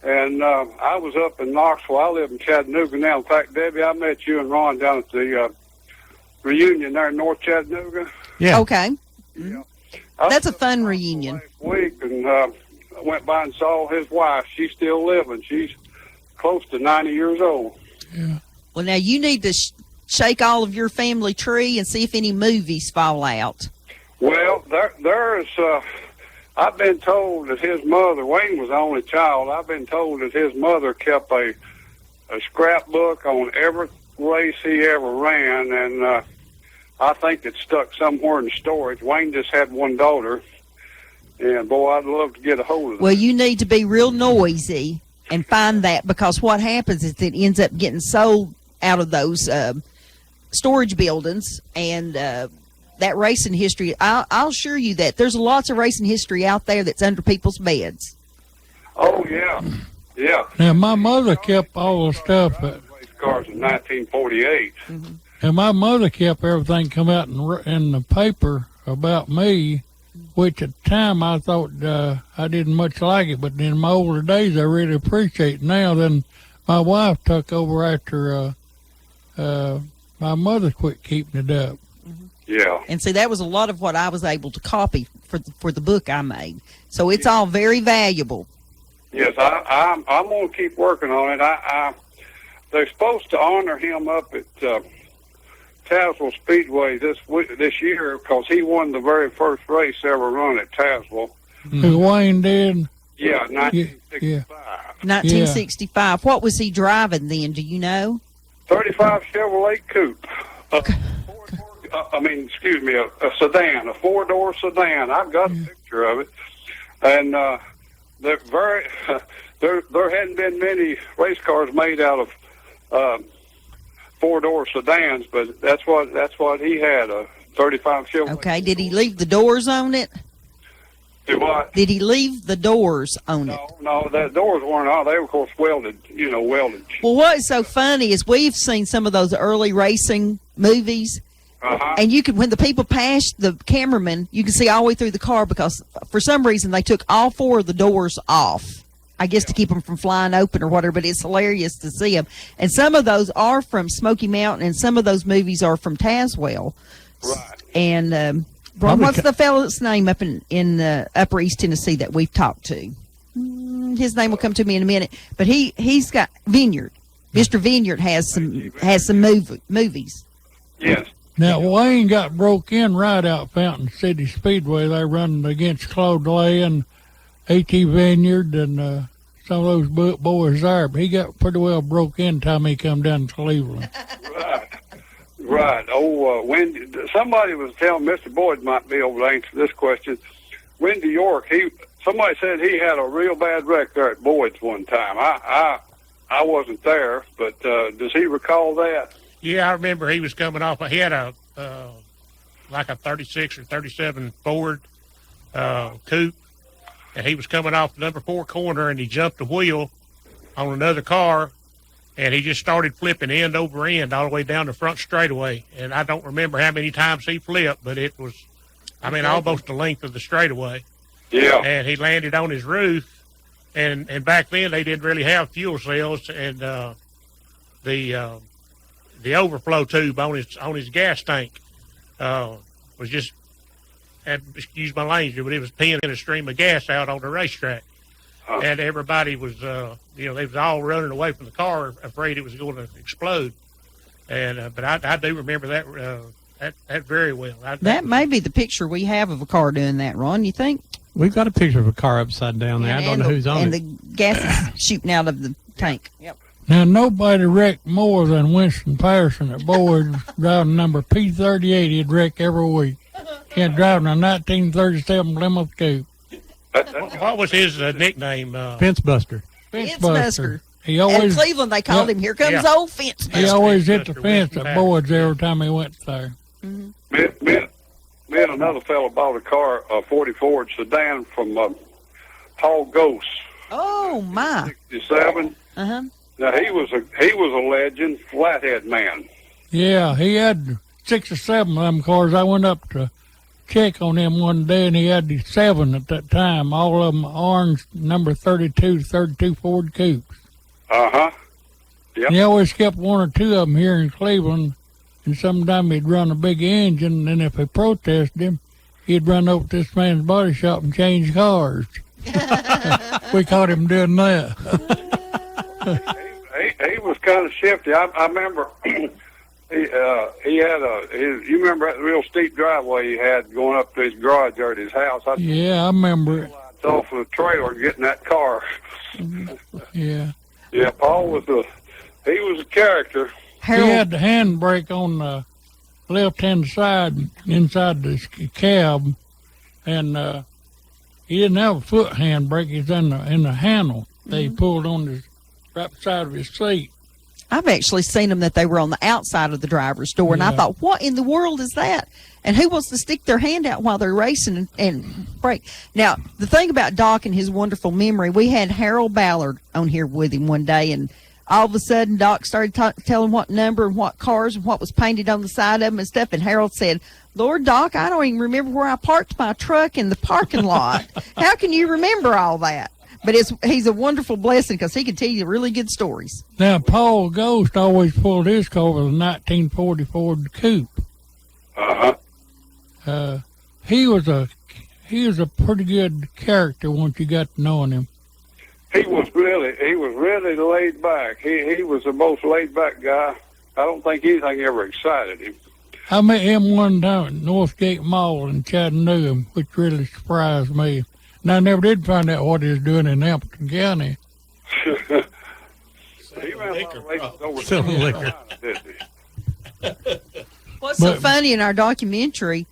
and I was up in Knoxville. I live in Chattanooga now. In fact, Debbie, I met you and Ron down at the reunion there in North Chattanooga. Yeah. Okay. That's a fun I was reunion. Last week, and I went by and saw his wife. She's still living. She's close to 90 years old. Yeah. Well, now you need to shake all of your family tree and see if any movies fall out. Well, there's. I've been told that his mother, Wayne was the only child. I've been told that his mother kept a scrapbook on every race he ever ran, and I think it's stuck somewhere in storage. Wayne just had one daughter, and boy, I'd love to get a hold of it. Well, you need to be real noisy and find that, because what happens is it ends up getting sold out of those storage buildings, and that racing history, I'll assure you that there's lots of racing history out there that's under people's beds. Oh, yeah. Yeah. Now, my mother kept all the stuff, Race cars in 1948. and my mother kept everything come out in the paper about me, which at the time I thought I didn't much like it, but in my older days I really appreciate it now. Then my wife took over after my mother quit keeping it up. Yeah. And see, that was a lot of what I was able to copy for the book I made. So it's all very valuable. Yes, I'm going to keep working on it. They're supposed to honor him up at Tazewell Speedway this year because he won the very first race ever run at Tazewell. Who Wayne did? Yeah, 1965. Yeah. 1965. What was he driving then? Do you know? 35 Chevrolet Coupe. A sedan, a four-door sedan. I've got a picture of it, and they're very. There hadn't been many race cars made out of four-door sedans, but that's what he had, a 35 Chevrolet. Okay. Did he leave the doors on it? Do what? Did he leave the doors on it? No, the doors weren't on. They were, of course, welded. Welded. Well, what is so funny is we've seen some of those early racing movies, and you can, when the people pass the cameraman, you can see all the way through the car because for some reason they took all four of the doors off. I guess to keep them from flying open or whatever, but it's hilarious to see them. And some of those are from Smoky Mountain, and some of those movies are from Tazewell. Right. And what's the fellow's name up in Upper East Tennessee that we've talked to? His name will come to me in a minute. But he's got Vineyard. Mr. Vineyard has some movies. Yes. Now, Wayne got broke in right out Fountain City Speedway. They running against Claude Lay and A.T. Vineyard and some of those boys there. But he got pretty well broke in time he come down to Cleveland. Right. Wendy, somebody was telling Mr. Boyd might be able to answer this question. Wendy York, somebody said he had a real bad wreck there at Boyd's one time. I wasn't there, but does he recall that? Yeah, I remember he was coming off. He had a like a 36 or 37 Ford coupe, and he was coming off the number 4 corner, and he jumped a wheel on another car, and he just started flipping end over end all the way down the front straightaway. And I don't remember how many times he flipped, but it was, almost the length of the straightaway. Yeah. And he landed on his roof, and back then they didn't really have fuel cells, and the overflow tube on his gas tank was just, excuse my language, but it was peeing a stream of gas out on the racetrack. And everybody was, they was all running away from the car, afraid it was going to explode. And but I do remember that very well. That may be the picture we have of a car doing that, Ron. You think? We've got a picture of a car upside down there. I don't know who's on and it. And the gas is shooting out of the tank. Yep. Now, nobody wrecked more than Winston Patterson at Boyd driving number P38. He'd wreck every week. He had driving a 1937 Plymouth Coupe. What was his nickname? Fence Buster. Fence Buster. He always, in Cleveland, they called him, here comes old Fence Buster. He always hit the fence at Boyd's every time he went there. Mm-hmm. Me and another fellow bought a car, a 40 Ford sedan from Paul Ghost. Oh, my. 67. Uh-huh. Now, he was a legend, flathead man. Yeah, he had 6 or 7 of them cars. I went up to check on him one day, and he had 7 at that time, all of them orange number 32 Ford Coupes. Uh-huh. Yep. And he always kept 1 or 2 of them here in Cleveland, and sometime he'd run a big engine, and if they protested him, he'd run over to this man's body shop and change cars. We caught him doing that. He was kind of shifty. I remember he had you remember that real steep driveway he had going up to his garage there at his house? Yeah, I remember it. Off of the trailer getting that car. Yeah. Yeah, Paul was he was a character. He had the handbrake on left-hand side inside the cab, and he didn't have a foot handbrake. He's in the handle. They pulled on the right side of his seat. I've actually seen them that they were on the outside of the driver's door, and I Yeah. thought, what in the world is that? And who wants to stick their hand out while they're racing and brake? Now, the thing about Doc and his wonderful memory, we had Harold Ballard on here with him one day, and all of a sudden Doc started telling what number and what cars and what was painted on the side of them and stuff, and Harold said, Lord, Doc, I don't even remember where I parked my truck in the parking lot. How can you remember all that? But he's a wonderful blessing because he can tell you really good stories. Now, Paul Ghost always pulled his car with a 1940 Ford Coupe. He was a pretty good character once you got to knowing him. He was really laid back. He was the most laid back guy. I don't think anything ever excited him. I met him one time at Northgate Mall in Chattanooga, which really surprised me. And I never did find out what he was doing in Hamilton County. He ran a lot of races over Selling liquor. didn't he? What's so But- funny in our documentary,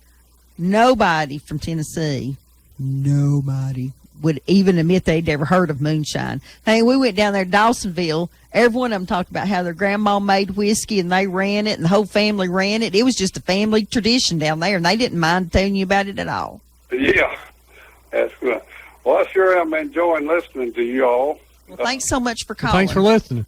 nobody from Tennessee, nobody would even admit they'd ever heard of moonshine. Hey, we went down there to Dawsonville. Every one of them talked about how their grandma made whiskey and they ran it and the whole family ran it. It was just a family tradition down there, and they didn't mind telling you about it at all. Yeah, that's good. Well, I sure am enjoying listening to you all. Well, thanks so much for Well, calling. thanks for listening.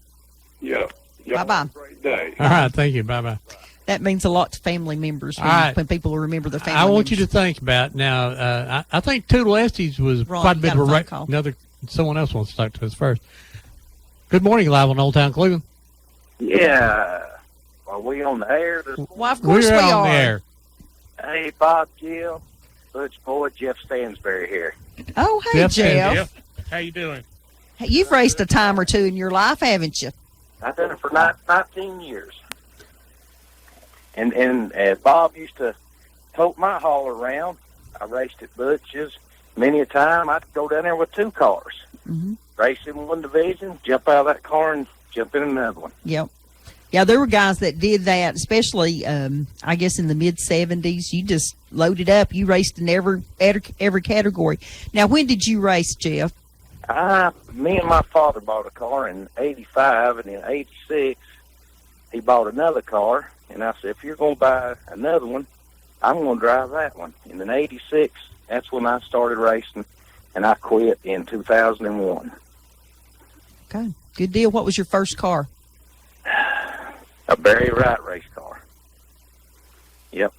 Yeah. Bye-bye. Have a great day. All right, thank you. Bye-bye. That means a lot to family members when, All right. when people remember their family I want you members. to think about now. I think Toodle Estes was Ron, quite a bit got a of phone call. someone else wants to talk to us first. Good morning, live on Old Town Cleveland. Yeah. Are we on the air this morning? Well, of course We're we on are. the air. Hey, Bob, Jill, Butch Boy, Jeff Stansberry here. Oh, hey, Jeff Jeff. and Jeff, how you doing? Hey, you've raced a time or two in your life, haven't you? I've done it for 19 years. And Bob used to tote my haul around. I raced at Butch's many a time. I'd go down there with two cars. Mhm. Race in one division, jump out of that car and jump in another one. Yep. Yeah, there were guys that did that, especially, I guess, in the mid-'70s. You just loaded up. You raced in every category. Now, when did you race, Jeff? Me and my father bought a car in 85, and in 86, he bought another car. And I said, if you're going to buy another one, I'm going to drive that one. And in 86, that's when I started racing, and I quit in 2001. Okay, good deal. What was your first car? A Barry Wright race car. Yep.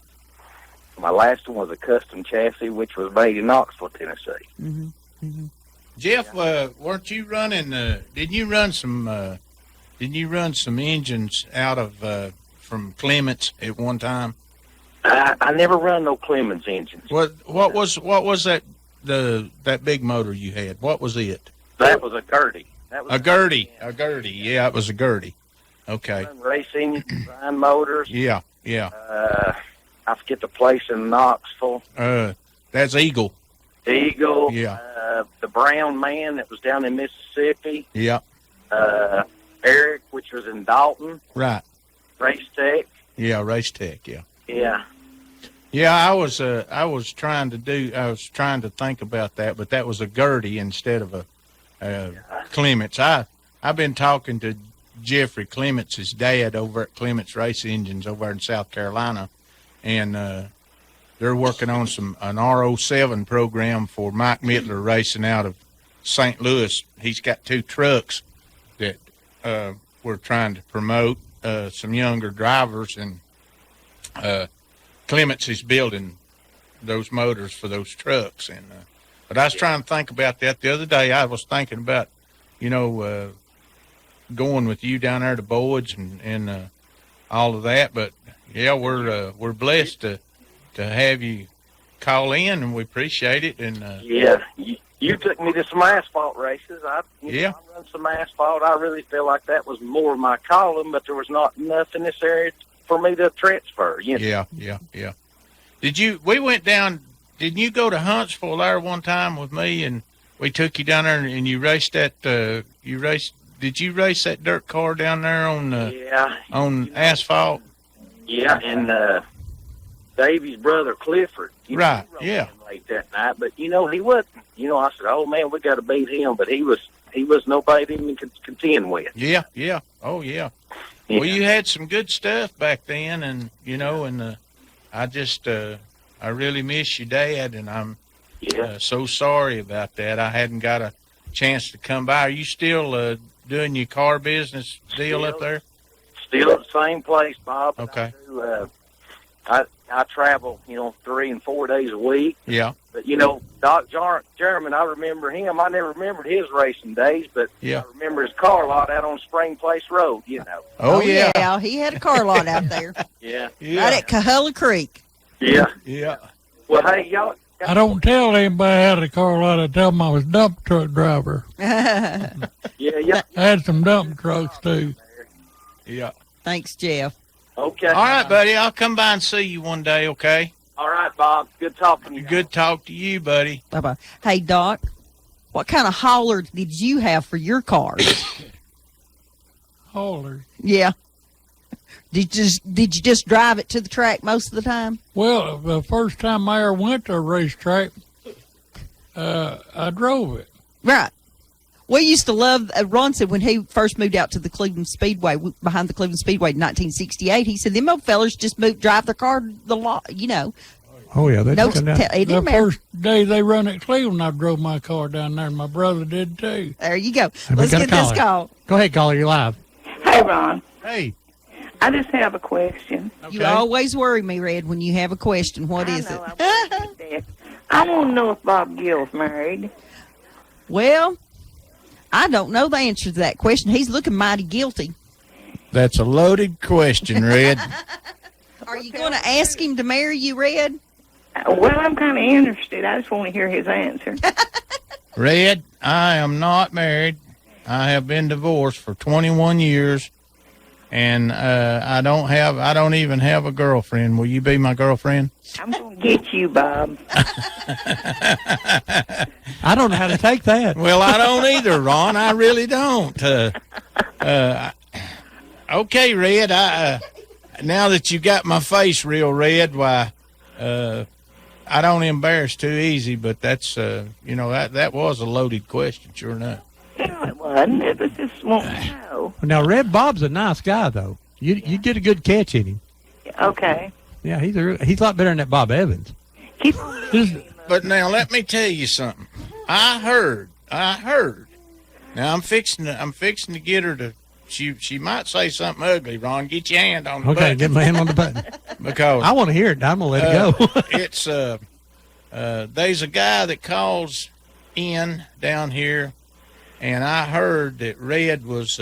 My last one was a custom chassis, which was made in Knoxville, Tennessee. Jeff, weren't you running? Didn't you run some engines out of from Clements at one time? I never run no Clemens engines. What was that big motor you had? What was it? That was a Gertie. That was A Gertie. Yeah, it was a Gertie. Okay. racing, design motors. Yeah. I forget the place in Knoxville. That's Eagle. Eagle. Yeah. The Brown Man that was down in Mississippi. Yeah. Eric, which was in Dalton. Right. Race Tech. Yeah, Race Tech. Yeah. Yeah. Yeah, I was trying to think about that, but that was a Gertie instead of a Clements. I've been talking to Jeffrey Clements' dad over at Clements Race Engines over in South Carolina, and they're working on an RO7 program for Mike Mittler racing out of St. Louis. He's got two trucks that we're trying to promote, some younger drivers, and Clements is building those motors for those trucks. And but I was trying to think about that the other day. I was thinking about, going with you down there to Boyd's and all of that. But yeah, we're blessed to have you call in, and we appreciate it. And Yeah. You took me to some asphalt races. I run some asphalt. I really feel like that was more of my calling, but there was not enough in this area for me to transfer. Yeah. We went down, didn't you go to Huntsville there one time with me, and we took you down there and you raced that, did you race that dirt car down there on asphalt? Yeah, and Davy's brother Clifford. You know, Right, he rode yeah. him late that night, but he wasn't. I said, "Oh man, we got to beat him," but he was nobody to even contend with. Yeah, yeah. Oh, yeah. Well, you had some good stuff back then, and I just I really miss your dad, and I'm so sorry about that. I hadn't got a chance to come by. Are you still doing your car business deal up there? Still at the same place, Bob. Okay. I travel, 3 and 4 days a week. Yeah. But Doc German, I remember him. I never remembered his racing days, but Yeah. I remember his car lot out on Spring Place Road. Oh, yeah. He had a car lot out there. Yeah. Right at Cahulla Creek. Yeah. Yeah. Well, hey, y'all. I don't tell anybody I had a car lot. I tell them I was a dump truck driver. Yeah. I had some dump trucks too. Yeah. Thanks, Jeff. Okay. All right, buddy. I'll come by and see you one day, okay? All right, Bob. Good talking to you. Good talk to you, buddy. Bye-bye. Hey, Doc, what kind of hauler did you have for your cars? Hauler. Yeah. Did you just drive it to the track most of the time? Well, the first time I ever went to a racetrack, I drove it. Right. We used to love, Ron said when he first moved out to the Cleveland Speedway, behind the Cleveland Speedway in 1968, he said, them old fellas just drive their car the lot, Oh, yeah. They No, took it down. it The didn't matter. first day they run at Cleveland, I drove my car down there, and my brother did too. There you go. we Let's got a get this caller. call. Go ahead, caller. You're live. Hey, Ron. Hey. I just have a question. You always worry me, Red, when you have a question. What is it? I want to know if Bob Gill's married. Well, I don't know the answer to that question. He's looking mighty guilty. That's a loaded question, Red. Are you going to ask him to marry you, Red? Well, I'm kind of interested. I just want to hear his answer. Red, I am not married. I have been divorced for 21 years, and I don't even have a girlfriend. Will you be my girlfriend? I'm going to get you, Bob. I don't know how to take that. Well, I don't either, Ron. I really don't. Okay, Red. Now that you got my face real red, why, I don't embarrass too easy. But that's, that was a loaded question, sure enough. No, it wasn't. It was just wanting to know. Now, Red Bob's a nice guy, though. You did a good catch in him. Okay. Yeah, he's a lot better than that Bob Evans. Keep on. But now let me tell you something. I heard. Now I'm fixing to get her to. She might say something ugly, Ron. Get your hand on the Okay, button. get my hand on the button. Because I want to hear it. I'm gonna let it go. it's there's a guy that calls in down here, and I heard that Red was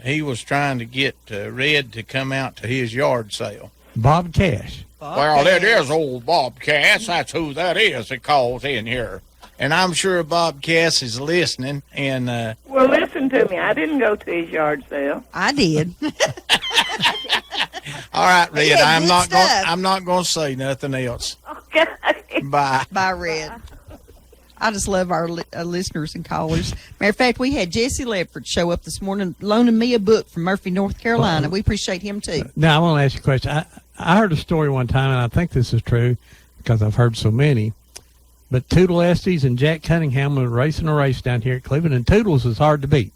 he was trying to get Red to come out to his yard sale. Bob Cash. Well, it is old Bob Cass. That's who that is that calls in here. And I'm sure Bob Cass is listening. And Well, listen to me. I didn't go to his yard sale. I did. all right, Red, had I'm good not going. stuff. I'm not going to say nothing else. Okay. Bye. Bye, Red. I just love our listeners and callers. Matter of fact, we had Jesse Ledford show up this morning loaning me a book from Murphy, North Carolina. We appreciate him, too. Now, I want to ask you a question. I heard a story one time, and I think this is true because I've heard so many. But Toodle Estes and Jack Cunningham were racing a race down here at Cleveland, and Toodles was hard to beat.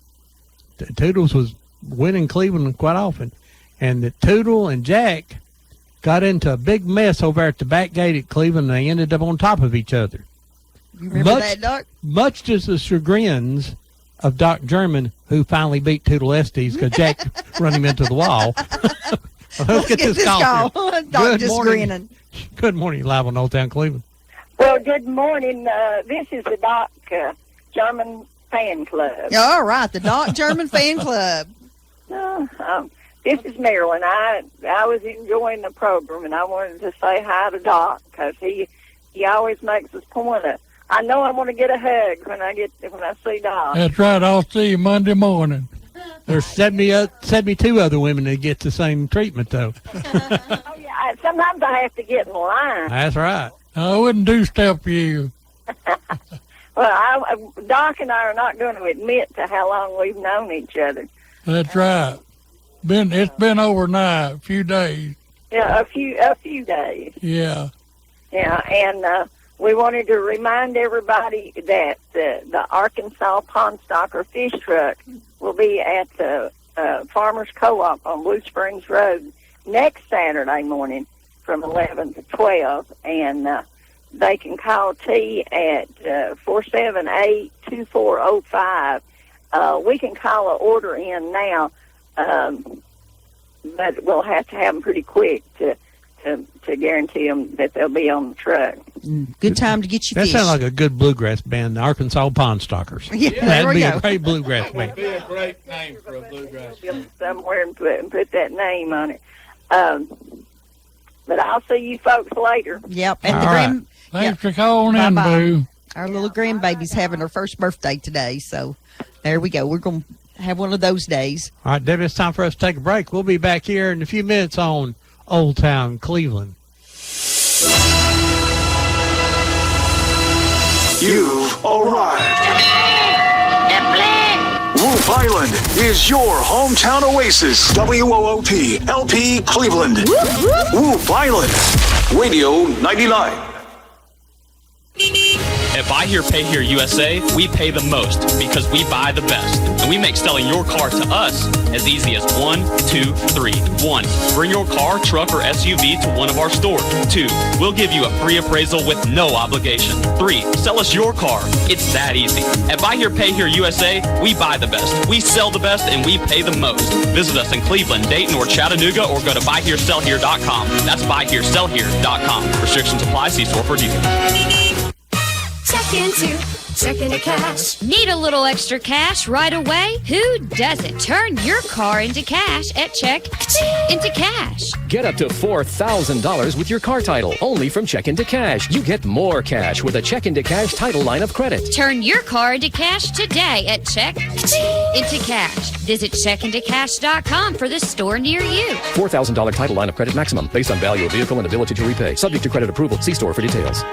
Toodles was winning Cleveland quite often. And that Toodle and Jack got into a big mess over at the back gate at Cleveland, and they ended up on top of each other. You remember that, Doc? Much to the chagrins of Doc German, who finally beat Toodle Estes because Jack run him into the wall. Let's get this call. Doc Good just morning. grinning. Good morning, live on Old Town Cleveland. Well, good morning. This is the Doc German fan club. All right, the Doc German fan club. This is Marilyn. I was enjoying the program, and I wanted to say hi to Doc because he always makes us point of. I know I'm going to get a hug when I see Doc. That's right. I'll see you Monday morning. There's 72 other women that get the same treatment, though. Oh yeah. Sometimes I have to get in line. That's right. I wouldn't do stuff for you. Well, Doc and I are not going to admit to how long we've known each other. That's right. It's been overnight, a few days. Yeah, a few days. Yeah. Yeah, and we wanted to remind everybody that the Arkansas Pond Stalker Fish Truck will be at the Farmers Co-op on Blue Springs Road next Saturday morning from 11 to 12, and they can call T at 478-2405. We can call an order in now, but we'll have to have them pretty quick to guarantee them that they'll be on the truck. Good time to get your That fish. sounds like a good bluegrass band, the Arkansas Pond Stalkers. Yeah, there That'd we be go. a great bluegrass band. Be a great name for a bluegrass. Somewhere and put that name on it. But I'll see you folks later. Yep. And the All right. Thanks for calling in, Bye-bye. Boo. Our little grandbaby's having her first birthday today, so there we go. We're going to have one of those days. All right, Debbie, it's time for us to take a break. We'll be back here in a few minutes on Old Town Cleveland. You've arrived. Wolf Island is your hometown oasis. WOOP LP Cleveland. Wolf Island. Radio 99. At Buy Here, Pay Here USA, we pay the most because we buy the best. And we make selling your car to us as easy as 1, 2, 3. 1. Bring your car, truck, or SUV to one of our stores. 2. We'll give you a free appraisal with no obligation. 3. Sell us your car. It's that easy. At Buy Here, Pay Here USA, we buy the best. We sell the best and we pay the most. Visit us in Cleveland, Dayton, or Chattanooga, or go to buyheresellhere.com. That's buyheresellhere.com. Restrictions apply. See store for details. Check into cash. Need a little extra cash right away? Who doesn't? Turn your car into cash at Check into Cash. Get up to $4,000 with your car title, only from Check into Cash. You get more cash with a Check into Cash title line of credit. Turn your car into cash today at Check into Cash. Visit checkintocash.com for the store near you. $4,000 title line of credit maximum, based on value of vehicle and ability to repay. Subject to credit approval. See store for details.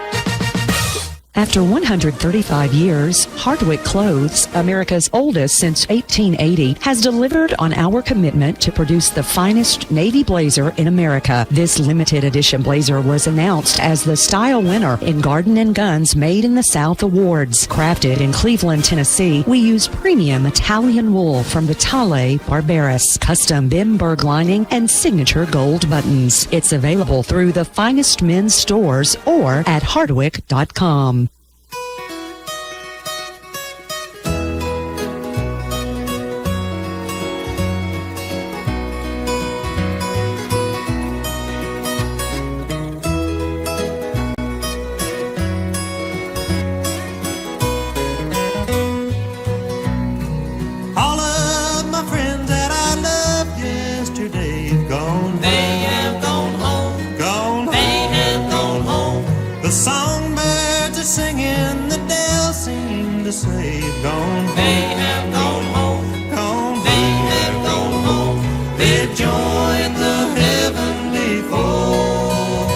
After 135 years, Hardwick Clothes, America's oldest since 1880, has delivered on our commitment to produce the finest navy blazer in America. This limited edition blazer was announced as the style winner in Garden & Guns Made in the South Awards. Crafted in Cleveland, Tennessee, we use premium Italian wool from Vitale Barberis, custom Bimberg lining, and signature gold buttons. It's available through the finest men's stores or at hardwick.com. All of my friends that I loved yesterday have gone. They have gone home. Gone. They have gone home. The songbirds are singing. The dell seem to say gone. They have gone home. Gone. They have gone home. They've joined the heavenly fold.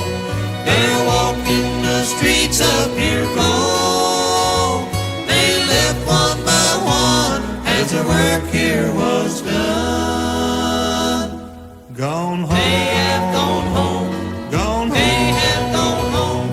They're walking the streets up here cold. They left one by one as the work here was done. Gone home. They have gone home. Gone home. They have gone home.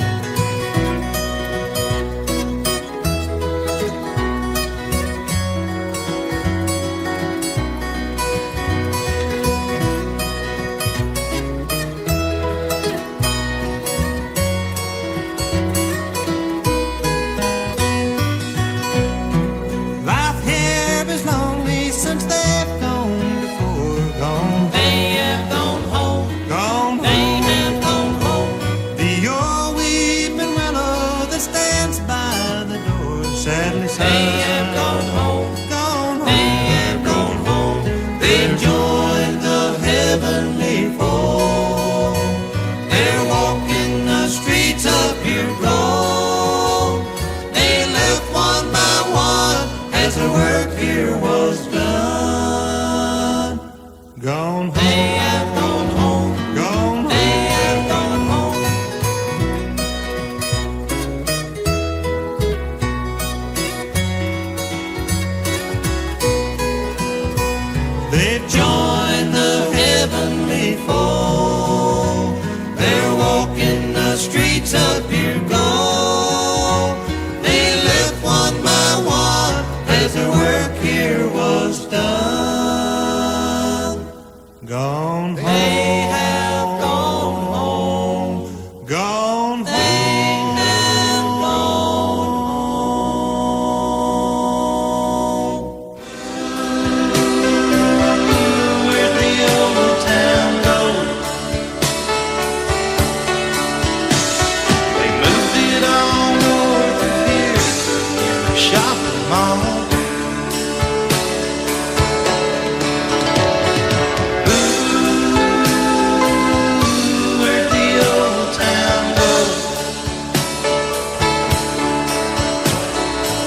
Life here is lonely since they've gone before. Gone. They have gone home. Gone. They have gone home. The old weeping willow that stands by the door sadly sighs. They have gone home. Gone home. They have gone home. They've joined the heavenly fold. They're walking the streets up here gold. They left one by one as the work here was done. Gone home. They have gone home. Gone. They have gone home. They've joined the heavenly fold. Mama. Ooh, where'd the old town go?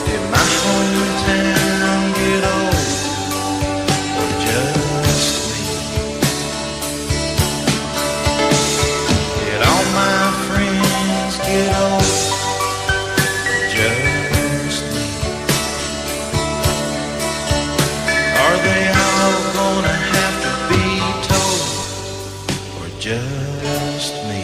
Did my hometown get old, or just me? Did all my friends get old, or just me? Are they all gonna have to be told, or just me?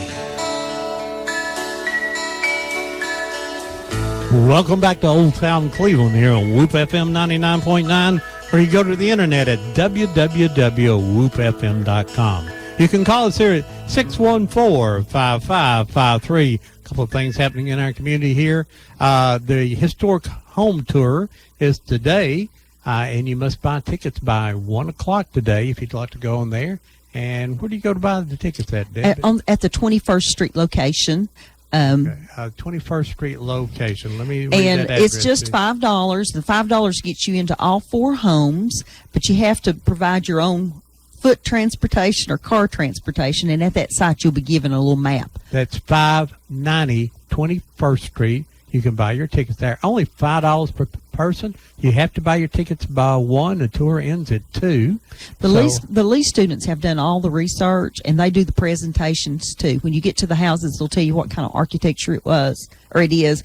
Welcome back to Old Town Cleveland here on Whoop FM 99.9, or you go to the internet at www.whoopfm.com. You can call us here at 614-5553. A couple of things happening in our community here. The historic home tour is today, and you must buy tickets by 1 o'clock today if you'd like to go on there. And where do you go to buy the tickets at, Deb? At the 21st Street location. 21st Street location. Let me read And that it's address just to you. $5. The $5 gets you into all 4 homes, but you have to provide your own foot transportation or car transportation. And at that site, you'll be given a little map. That's 590 21st Street. You can buy your tickets there. Only $5 per person. You have to buy your tickets by 1. The tour ends at 2. The Lee students have done all the research, and they do the presentations too. When you get to the houses, they'll tell you what kind of architecture it was, or it is,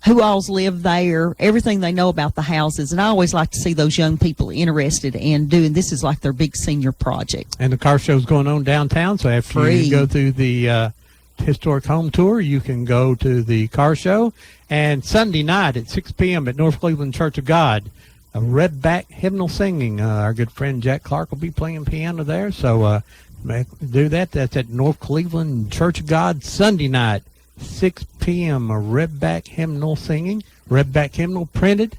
who all's live there, everything they know about the houses. And I always like to see those young people interested in doing this. Is like their big senior project. And the car show's going on downtown, so after Free. you go through the historic home tour, you can go to the car show. And Sunday night at 6 p.m. at North Cleveland Church of God, a Redback hymnal singing. Our good friend Jack Clark will be playing piano there, so do that. That's at North Cleveland Church of God Sunday night, 6 p.m. A Redback hymnal singing. Redback hymnal printed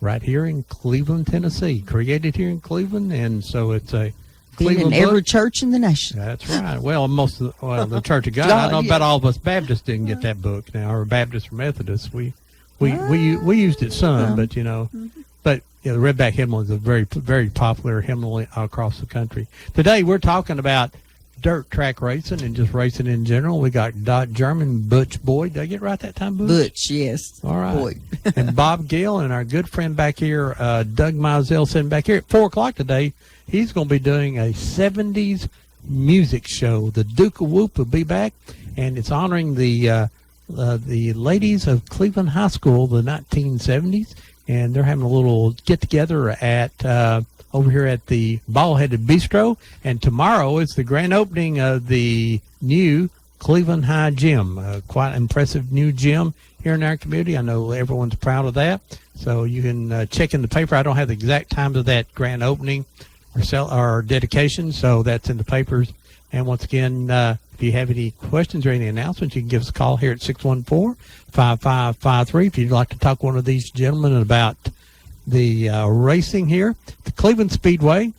right here in Cleveland, Tennessee. Created here in Cleveland, and so it's a Being in Cleveland every book. church in the nation. That's right. Well, most of the Church of God. I know about all of us Baptists didn't get that book now, or Baptists or Methodists. We used it some, but but the Redback hymnal is a very, very popular hymnal across the country. Today we're talking about dirt track racing and just racing in general. We got Dot German, Butch Boyd. Did I get it right that time, Butch? Butch, yes. All right. Boyd. And Bob Gill and our good friend back here, Doug Mizell, sitting back here at 4 o'clock today. He's going to be doing a 70s music show. The Duke of Whoop will be back, and it's honoring the ladies of Cleveland High School, the 1970s, and they're having a little get-together at over here at the Ball-Headed Bistro. And tomorrow is the grand opening of the new Cleveland High Gym, quite impressive new gym here in our community. I know everyone's proud of that. So you can check in the paper. I don't have the exact times of that grand opening or dedication, so that's in the papers. And once again, if you have any questions or any announcements, you can give us a call here at 614-5553 if you'd like to talk to one of these gentlemen about the racing here. The Cleveland Speedway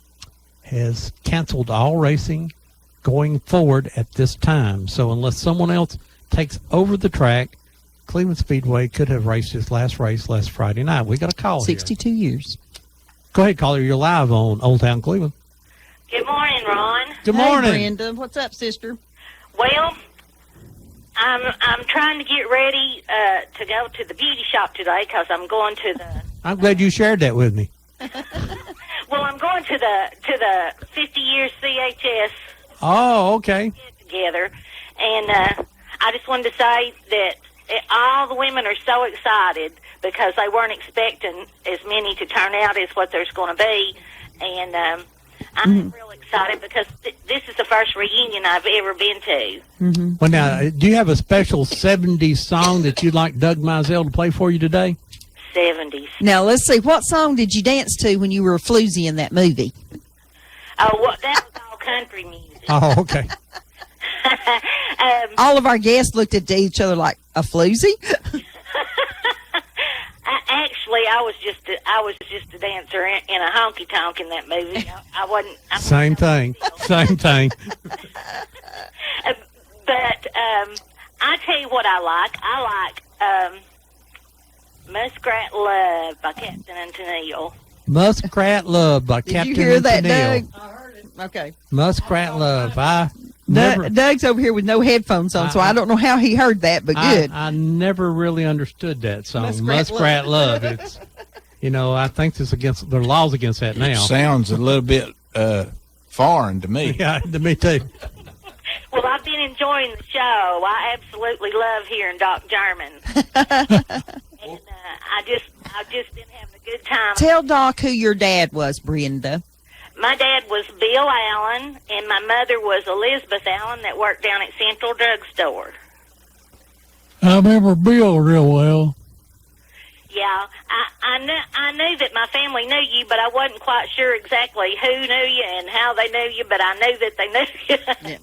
has canceled all racing going forward at this time. So unless someone else takes over the track, Cleveland Speedway could have raced its last race last Friday night. We got a call 62 years. Go ahead, caller. You're live on Old Town Cleveland. Good morning, Ron. Good morning. Hey, Brenda. What's up, sister? Well, I'm trying to get ready to go to the beauty shop today because I'm going to the. I'm glad you shared that with me. Well, I'm going to the 50 years CHS Oh, okay. get together, and I just wanted to say that all the women are so excited because they weren't expecting as many to turn out as what there's going to be, and I'm real excited because this is the first reunion I've ever been to. Well, now, do you have a special 70s song that you'd like Doug Mizell to play for you today? 70s. Now, let's see. What song did you dance to when you were a floozy in that movie? Oh, well, that was all country music. Oh, okay. All of our guests looked at each other like, a floozy? Actually, I was just a dancer in a honky tonk in that movie. I wasn't. Same thing. Same thing. But I tell you what I like. I like Muskrat Love by Captain and Tennille. Muskrat Love by Did Captain you hear and that, Tennille. Doug? I heard it. Okay. Muskrat Love. I never, Doug's over here with no headphones on, so I don't know how he heard that, but good. I never really understood that song, Muskrat Muskrat Love. It's, I think it's against there are laws against that now. Sounds a little bit foreign to me. Yeah, to me too. Well, I've been enjoying the show. I absolutely love hearing Doc German. And I've just been having a good time. Tell Doc who your dad was, Brenda. My dad was Bill Allen, and my mother was Elizabeth Allen that worked down at Central Drugstore. I remember Bill real well. Yeah, I knew that my family knew you, but I wasn't quite sure exactly who knew you and how they knew you, but I knew that they knew you. Yeah.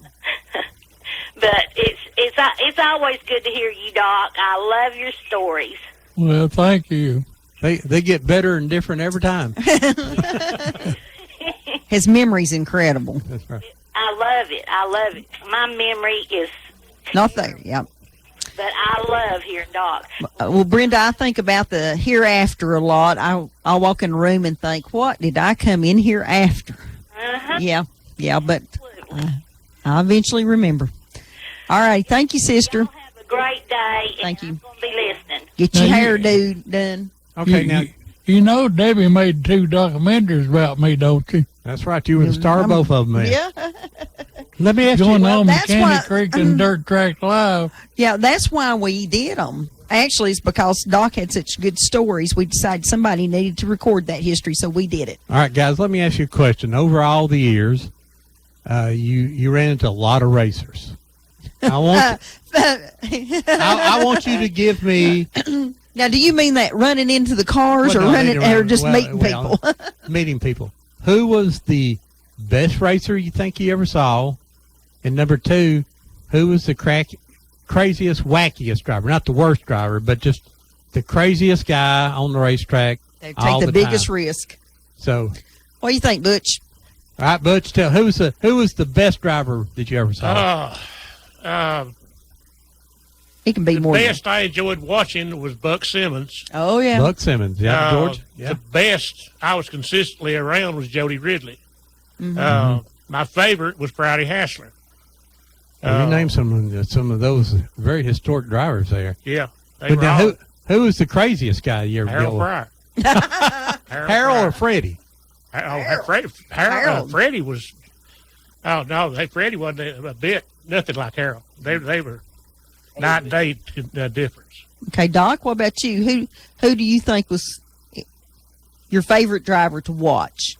But it's always good to hear you, Doc. I love your stories. Well, thank you. They get better and different every time. His memory's incredible. That's right. I love it. I love it. My memory is Not there, yeah. but I love hearing Doc. Well, Brenda, I think about the hereafter a lot. I'll walk in a room and think, what did I come in here after? Uh-huh. Yeah, but I'll eventually remember. All right, thank you, sister. Have a great day. Thank you. I'm going to be listening. Get your Now, hairdo done. Okay, now You know Debbie made 2 documentaries about me, don't you? that's right. You were the star of both of them. Man. Yeah. Let me ask you. Going on that's Mechanic why- Creek and Dirt Track Live. Yeah, that's why we did them. Actually, it's because Doc had such good stories. We decided somebody needed to record that history, so we did it. All right, guys. Let me ask you a question. Over all the years, you ran into a lot of racers. I want you to give me Now, do you mean that running into the cars Well, or no, running they or don't- just well, meeting well, people? meeting people. Who was the best racer you think you ever saw? And number 2, who was the craziest, wackiest driver? Not the worst driver, but just the craziest guy on the racetrack. They all take the biggest time. risk. So, What do you think, Butch? all right, Butch, tell who was the best driver that you ever saw? He can be The more. than- best I enjoyed watching was Buck Simmons. Oh yeah. Buck Simmons, yeah, George. Yeah. The best I was consistently around was Jody Ridley. Mhm. My favorite was Prouty Hassler. You named some of those very historic drivers there. Yeah. They But were now, all who was the craziest guy you ever dealt Harold with? Pryor. Harold or Freddie? Harold. Freddie was. Oh no, Freddie wasn't a bit nothing like Harold. They were night and day difference. Okay, Doc. What about you? Who do you think was your favorite driver to watch?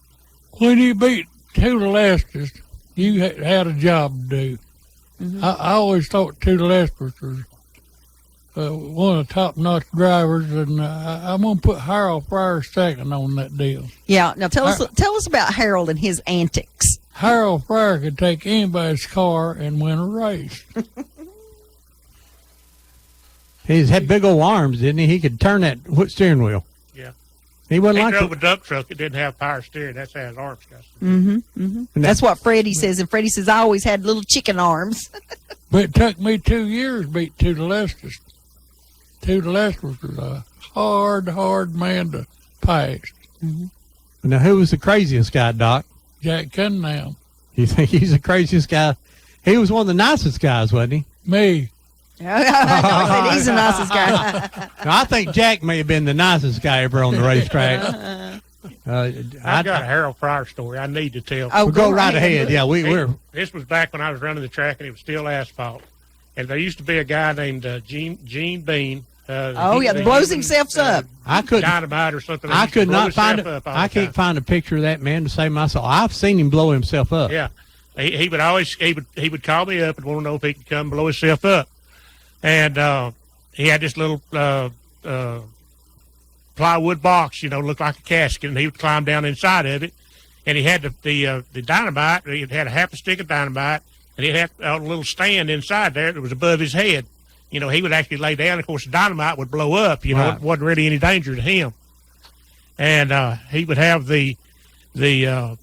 When you beat 2 Lesters, you had a job to do. Mm-hmm. I always thought 2 Lesters was one of the top-notch drivers, and I'm going to put Harold Fryer second on that deal. Yeah. Now tell us about Harold and his antics. Harold Fryer could take anybody's car and win a race. He had big old arms, didn't he? He could turn that steering wheel. Yeah. He wasn't He like drove a dump truck that didn't have power steering. That's how his arms got. Mm-hmm. Mm-hmm. That's what Freddie says, and Freddie says I always had little chicken arms. But it took me 2 years to beat 2 Lesters. 2 Lesters was a hard man to pass. Mm-hmm. Now, who was the craziest guy, Doc? Jack Cunningham. You think he's the craziest guy? He was one of the nicest guys, wasn't he? Me. He's the nicest guy. Now, I think Jack may have been the nicest guy ever on the racetrack. I've got a Harold Fryer story I need to tell. Oh, go right ahead. Yeah, we're. This was back when I was running the track and it was still asphalt. And there used to be a guy named Gene Bean. That blows himself up. I couldn't dynamite or something. I could not find it. it. I can't find a picture of that man to save myself. I've seen him blow himself up. Yeah, he would always he would call me up and want to know if he could come blow himself up. And he had this little plywood box, looked like a casket, and he would climb down inside of it. And he had the dynamite. He had a half a stick of dynamite, and he had a little stand inside there that was above his head. He would actually lay down. Of course, the dynamite would blow up. Right. It wasn't really any danger to him. And he would have the people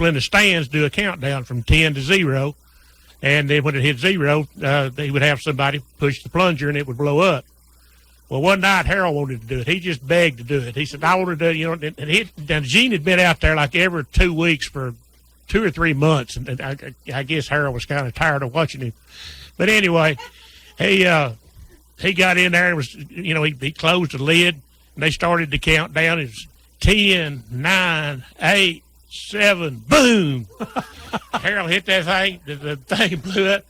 in the stands do a countdown from 10 to 0. And then when it hit 0, he would have somebody push the plunger and it would blow up. Well, one night Harold wanted to do it. He just begged to do it. He said, I want to do it, you know, and Gene had been out there like every 2 weeks for 2 or 3 months, and I guess Harold was kind of tired of watching him. But anyway, he got in there and was, you know, he closed the lid, and they started to count down. It was 10, 9, 8, 7, boom. Harold hit that thing, the thing blew up.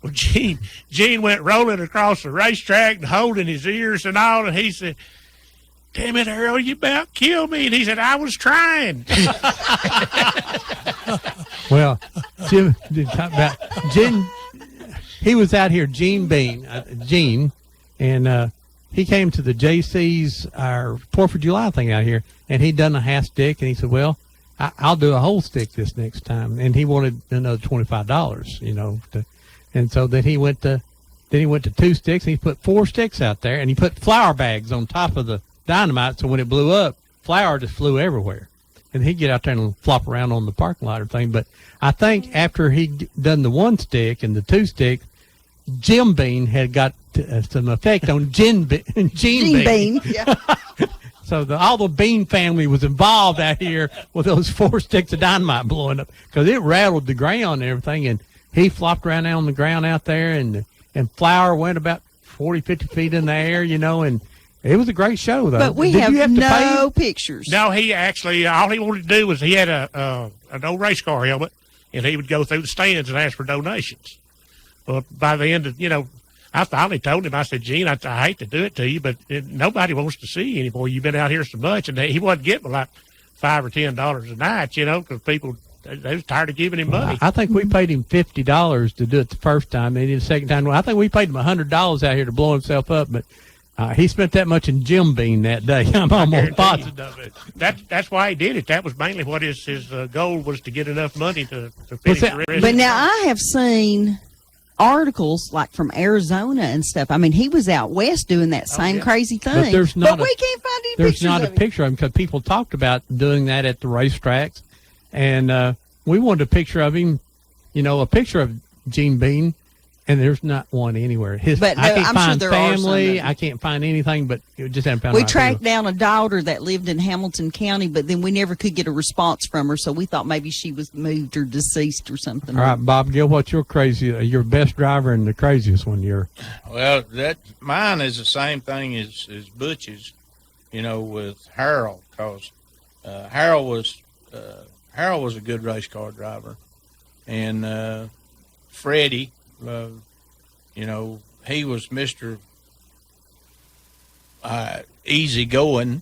Well, Gene went rolling across the racetrack and holding his ears and all, and he said, damn it, Harold, you about killed me. And he said, I was trying. Well, Jim did talk about Gene. He was out here, Gene Bean, and he came to the JC's our 4th of July thing out here, and he'd done a half stick, and he said, well, I'll do a whole stick this next time, and he wanted another $25, you know, and so then he went to 2 sticks, and he put 4 sticks out there, and he put flour bags on top of the dynamite, so when it blew up, flour just flew everywhere. And he'd get out there and flop around on the parking lot or thing. But I think after he'd done the 1 stick and the 2 stick, Jim Bean had got some effect on Gene Bean. Yeah. So all the Bean family was involved out here with those 4 sticks of dynamite blowing up, because it rattled the ground and everything. And he flopped around on the ground out there, and flour went about 40, 50 feet in the air, you know, and it was a great show, though. But we Did have you have to pay no him? pictures. No, he actually, all he wanted to do was he had an old race car helmet, and he would go through the stands and ask for donations. Well, by the end of, you know, I finally told him, I said, Gene, I hate to do it to you, but nobody wants to see you anymore. You've been out here so much. And he wasn't getting like $5 or $10 a night, you know, because people, they was tired of giving him money. I think we paid him $50 to do it the first time. And the second time, I think we paid him $100 out here to blow himself up. But he spent that much in Jim Bean that day. I'm almost positive of it. That's why he did it. That was mainly what his goal was, to get enough money to finish the race. But now I have seen articles like from Arizona and stuff. I mean, he was out west doing that same crazy thing. But we can't find any there's pictures not of a him. picture of him, because people talked about doing that at the racetracks. And we wanted a picture of him, you know, a picture of Gene Bean. And there's not one anywhere. But I can't I'm find sure there are some family. of them. I can't find anything, but you just haven't found. We right tracked there. down a daughter that lived in Hamilton County, but then we never could get a response from her, so we thought maybe she was moved or deceased or something. All right, Bob Gill, what's your your best driver and the craziest one? Well, mine is the same thing as Butch's, you know, with Harold, because Harold was a good race car driver, and Freddie, you know, he was Mr. Easy going,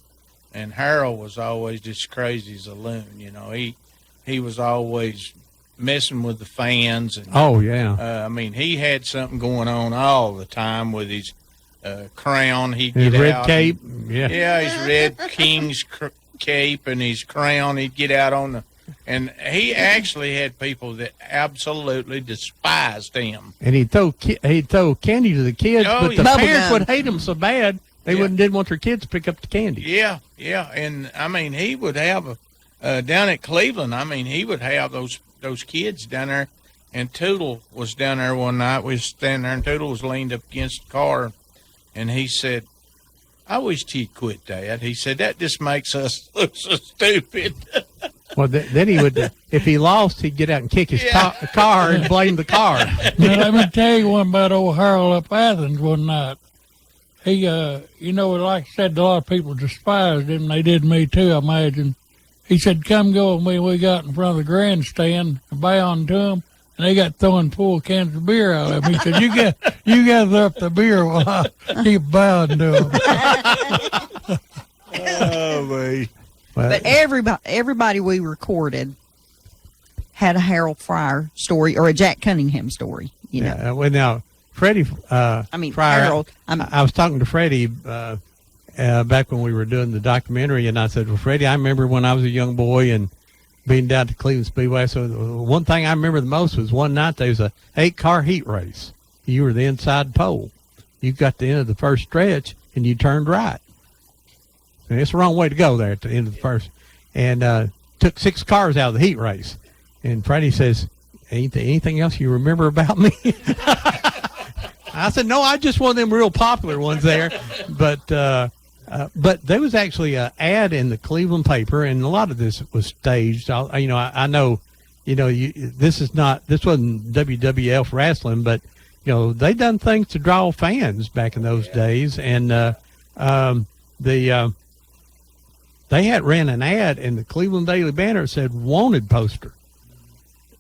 and Harold was always just crazy as a loon. You know, he was always messing with the fans. And, oh yeah. I mean, he had something going on all the time with his crown. He'd His get red out. cape. Yeah, his red king's cape and his crown. He'd get out on the. And he actually had people that absolutely despised him. And he'd throw candy to the kids, Oh, but the yeah. parents would hate him so bad they didn't want their kids to pick up the candy. Yeah, and I mean, he would have down at Cleveland. I mean, he would have those kids down there, and Tootle was down there one night. We was standing there, and Tootle was leaned up against the car, and he said, "I wish you'd quit, Dad." He said, "That just makes us look so stupid." Well, then he would, if he lost, he'd get out and kick his car and blame the car. Now, let me tell you one about old Harold up Athens one night. He, you know, like I said, a lot of people despised him. They did me too, I imagine. He said, come go with me. We got in front of the grandstand, bound to him, and they got throwing full cans of beer out of him. He said, you gather up the beer while I keep bowing to him. Oh, man. But everybody we recorded had a Harold Fryer story or a Jack Cunningham story. You know. Yeah, well, now Freddie. Fryer, Harold. I was talking to Freddie back when we were doing the documentary, and I said, "Well, Freddie, I remember when I was a young boy and being down to Cleveland Speedway. So one thing I remember the most was one night there was a 8-car heat race. You were the inside pole. You got to the end of the first stretch, and you turned right. And it's the wrong way to go there at the end of the first. And took 6 cars out of the heat race. And Freddie says, anything else you remember about me? I said, no, I just one of them real popular ones there. But there was actually an ad in the Cleveland paper, and a lot of this was staged. I know, this wasn't WWF wrestling, but, they done things to draw fans back in those days. And they had ran an ad in the Cleveland Daily Banner that said wanted poster.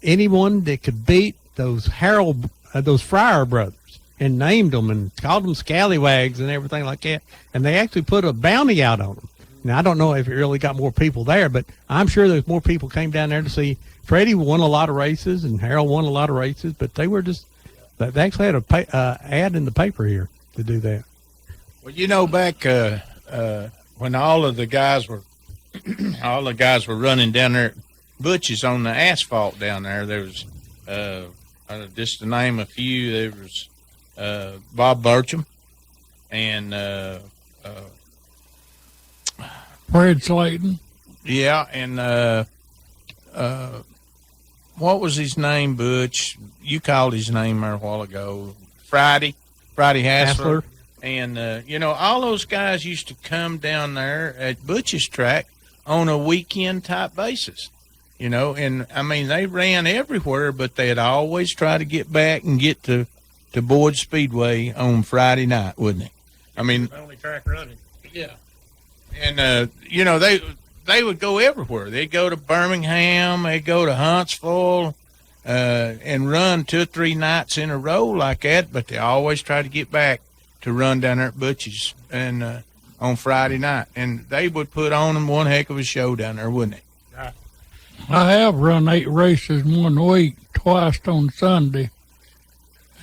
Anyone that could beat those Fryer brothers, and named them and called them scallywags and everything like that. And they actually put a bounty out on them. Now, I don't know if it really got more people there, but I'm sure there's more people came down there to see. Freddie won a lot of races and Harold won a lot of races, but they actually had a ad in the paper here to do that. Well, back when all the guys were running down there, Butch's on the asphalt down there. There was just to name a few. There was Bob Burcham and Fred Slayton. Yeah, and what was his name, Butch? You called his name there a while ago. Friday Hassler. And, all those guys used to come down there at Butch's track on a weekend type basis, and I mean, they ran everywhere, but they'd always try to get back and get to Boyd Speedway on Friday night, wouldn't they? I mean, Only track running. yeah. And, they would go everywhere. They'd go to Birmingham, they'd go to Huntsville, and run 2 or 3 nights in a row like that, but they always try to get back to run down there at Butch's and on Friday night. And they would put on them one heck of a show down there, wouldn't they? I have run 8 races in 1 week, twice on Sunday.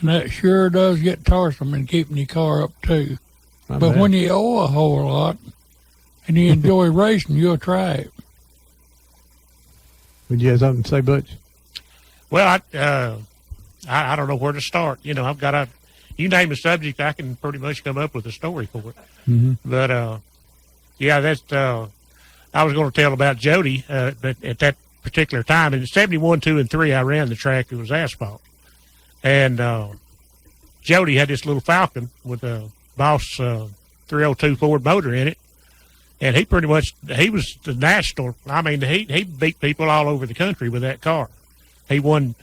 And that sure does get tiresome in keeping your car up, too. But when you owe a whole lot and you enjoy racing, you'll try it. Would you have something to say, Butch? Well, I don't know where to start. I've got you name a subject, I can pretty much come up with a story for it. Mm-hmm. But, that's, I was going to tell about Jody, but at that particular time, in 71, 2, and 3, I ran the track. It was asphalt. And Jody had this little Falcon with a Boss 302 Ford motor in it. And he was the national. I mean, he beat people all over the country with that car. He won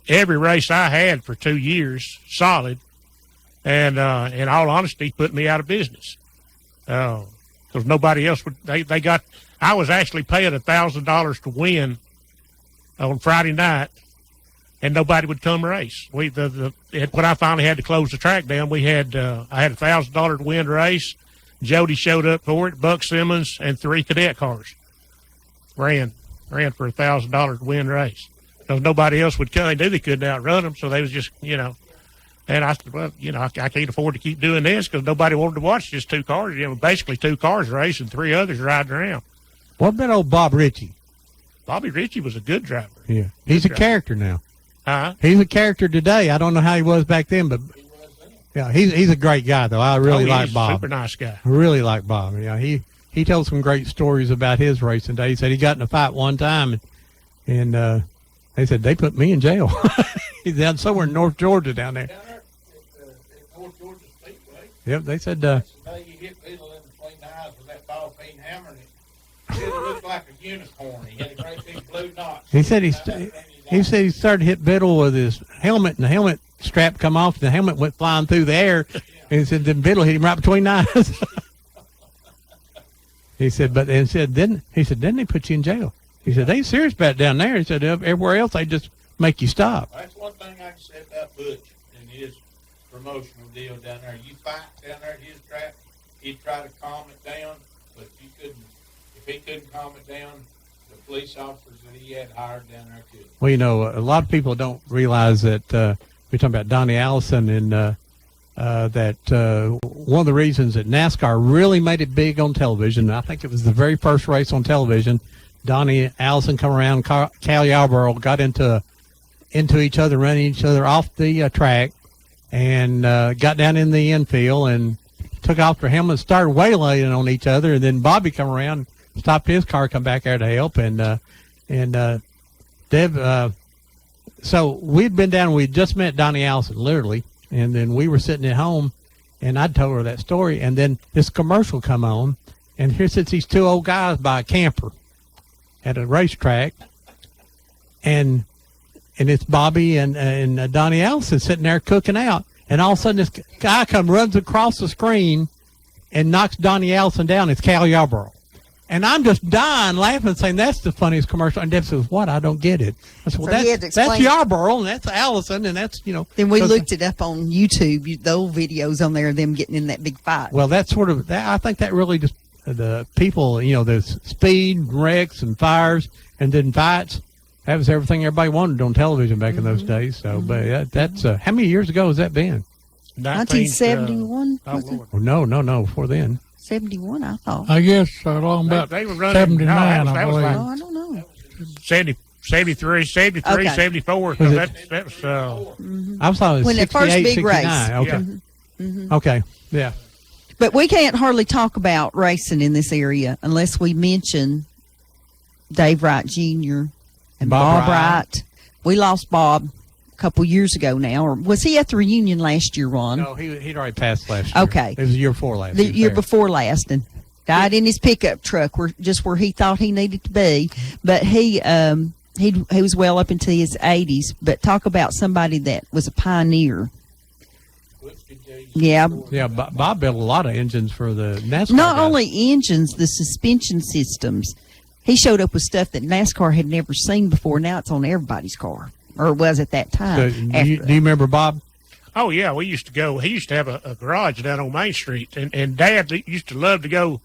every race I had for 2 years, solid. And in all honesty, put me out of business. Because nobody else would, I was actually paying $1,000 to win on Friday night, and nobody would come race. When I finally had to close the track down, I had $1,000 to win the race. Jody showed up for it, Buck Simmons, and 3 cadet cars. Ran for $1,000 to win the race. Because nobody else would come. They knew they couldn't outrun them, so they was just, And I said, well, I can't afford to keep doing this because nobody wanted to watch just 2 cars. Basically 2 cars race and 3 others riding around. What about old Bob Ritchie? Bobby Ritchie was a good driver. Yeah. He's a character now. Uh-huh. He's a character today. I don't know how he was back then, but yeah, he's a great guy, though. I really like Bob. Super nice guy. I really like Bob. Yeah, he told some great stories about his racing days. He said he got in a fight one time, and they said they put me in jail. He's down somewhere in North Georgia down there. North Georgia Speedway. Yep, they said. That's the day you hit Biddle in between the eyes with that ball peen hammer, and it looked like a unicorn. He had a great big blue knot. He said he started to hit Biddle with his helmet, and the helmet strap come off, and the helmet went flying through the air. And he said then Biddle hit him right between the eyes. He said, didn't they put you in jail? He said, they serious about it down there. He said, everywhere else, they just make you stop. That's one thing I can say about Butch and his promotional deal down there. You fight down there at his track, he'd try to calm it down, but if he couldn't calm it down, the police officers that he had hired down there could. Well, a lot of people don't realize that we're talking about Donnie Allison and that one of the reasons that NASCAR really made it big on television, I think it was the very first race on television, Donnie Allison come around, Cal Yarborough got into each other, running each other off the track, and got down in the infield and took off their helmets, started waylaying on each other, and then Bobby come around, stopped his car, come back there to help, and Deb. So we'd been down, we just met Donnie Allison, literally, And then we were sitting at home, and I told her that story. And then this commercial come on, and here sits these two old guys by a camper at a racetrack, and it's Bobby and Donnie Allison sitting there cooking out. And all of a sudden, this guy runs across the screen and knocks Donnie Allison down. It's Cal Yarborough. And I'm just dying laughing, saying, that's the funniest commercial. And Deb says, what? I don't get it. I said, well, So he had to that's explain- Yarborough, and that's Allison, and that's, Then we 'cause- looked it up on YouTube, the old videos on there of them getting in that big fight. Well, that's sort of, I think that really just, the people, there's speed, wrecks, and fires, and then fights. That was everything everybody wanted on television back in those days. So, but that's, how many years ago has that been? 1971? was it? Oh, no, before then. 71, I thought. I guess along about They were running. 79, that I was believe. Oh, I don't know. 73, 73, Okay. 74. Was So it- that was. I thought it was When the 68, first big race. 69. Okay. Yeah. Okay. Yeah. But we can't hardly talk about racing in this area unless we mention Dave Wright Jr. and Bob Bob Wright. We lost Bob a couple years ago now. Or was he at the reunion last year, Ron? No, he'd already passed last year. Okay. It was the year before last. The He was year there. before last, and died in his pickup truck, where he thought he needed to be. But he was well up into his 80s. But talk about somebody that was a pioneer. Yeah. Yeah, Bob built a lot of engines for the NASCAR. Not guys. only engines, the suspension systems. He showed up with stuff that NASCAR had never seen before. Now it's on everybody's car, or it was at that So, time. do you remember Bob? Oh yeah, we used to go. He used to have a garage down on Main Street, and Dad used to love to go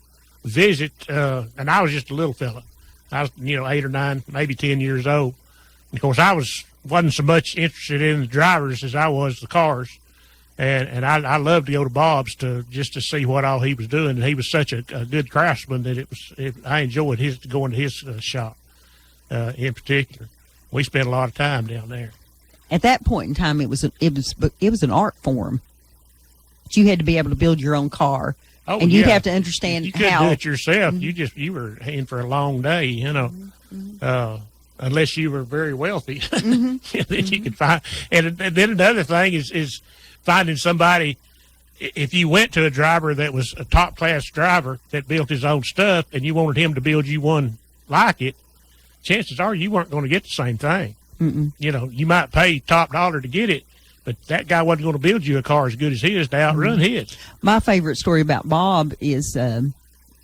visit. And I was just a little fella. I was 8 or 9, maybe 10 years old. And of course, I wasn't so much interested in the drivers as I was the cars. And I loved to go to Bob's just to see what all he was doing. And he was such a good craftsman that I enjoyed going to his shop in particular. We spent a lot of time down there. At that point in time, it was an art form. But you had to be able to build your own car, Oh, and you'd yeah. have to understand You couldn't how. do it yourself. You were in for a long day, unless you were very wealthy. Then you could find. And then another thing is finding somebody. If you went to a driver that was a top class driver that built his own stuff, and you wanted him to build you one like it, chances are you weren't going to get the same thing. Mm-mm. You might pay top dollar to get it, but that guy wasn't going to build you a car as good as his to outrun his. My favorite story about Bob is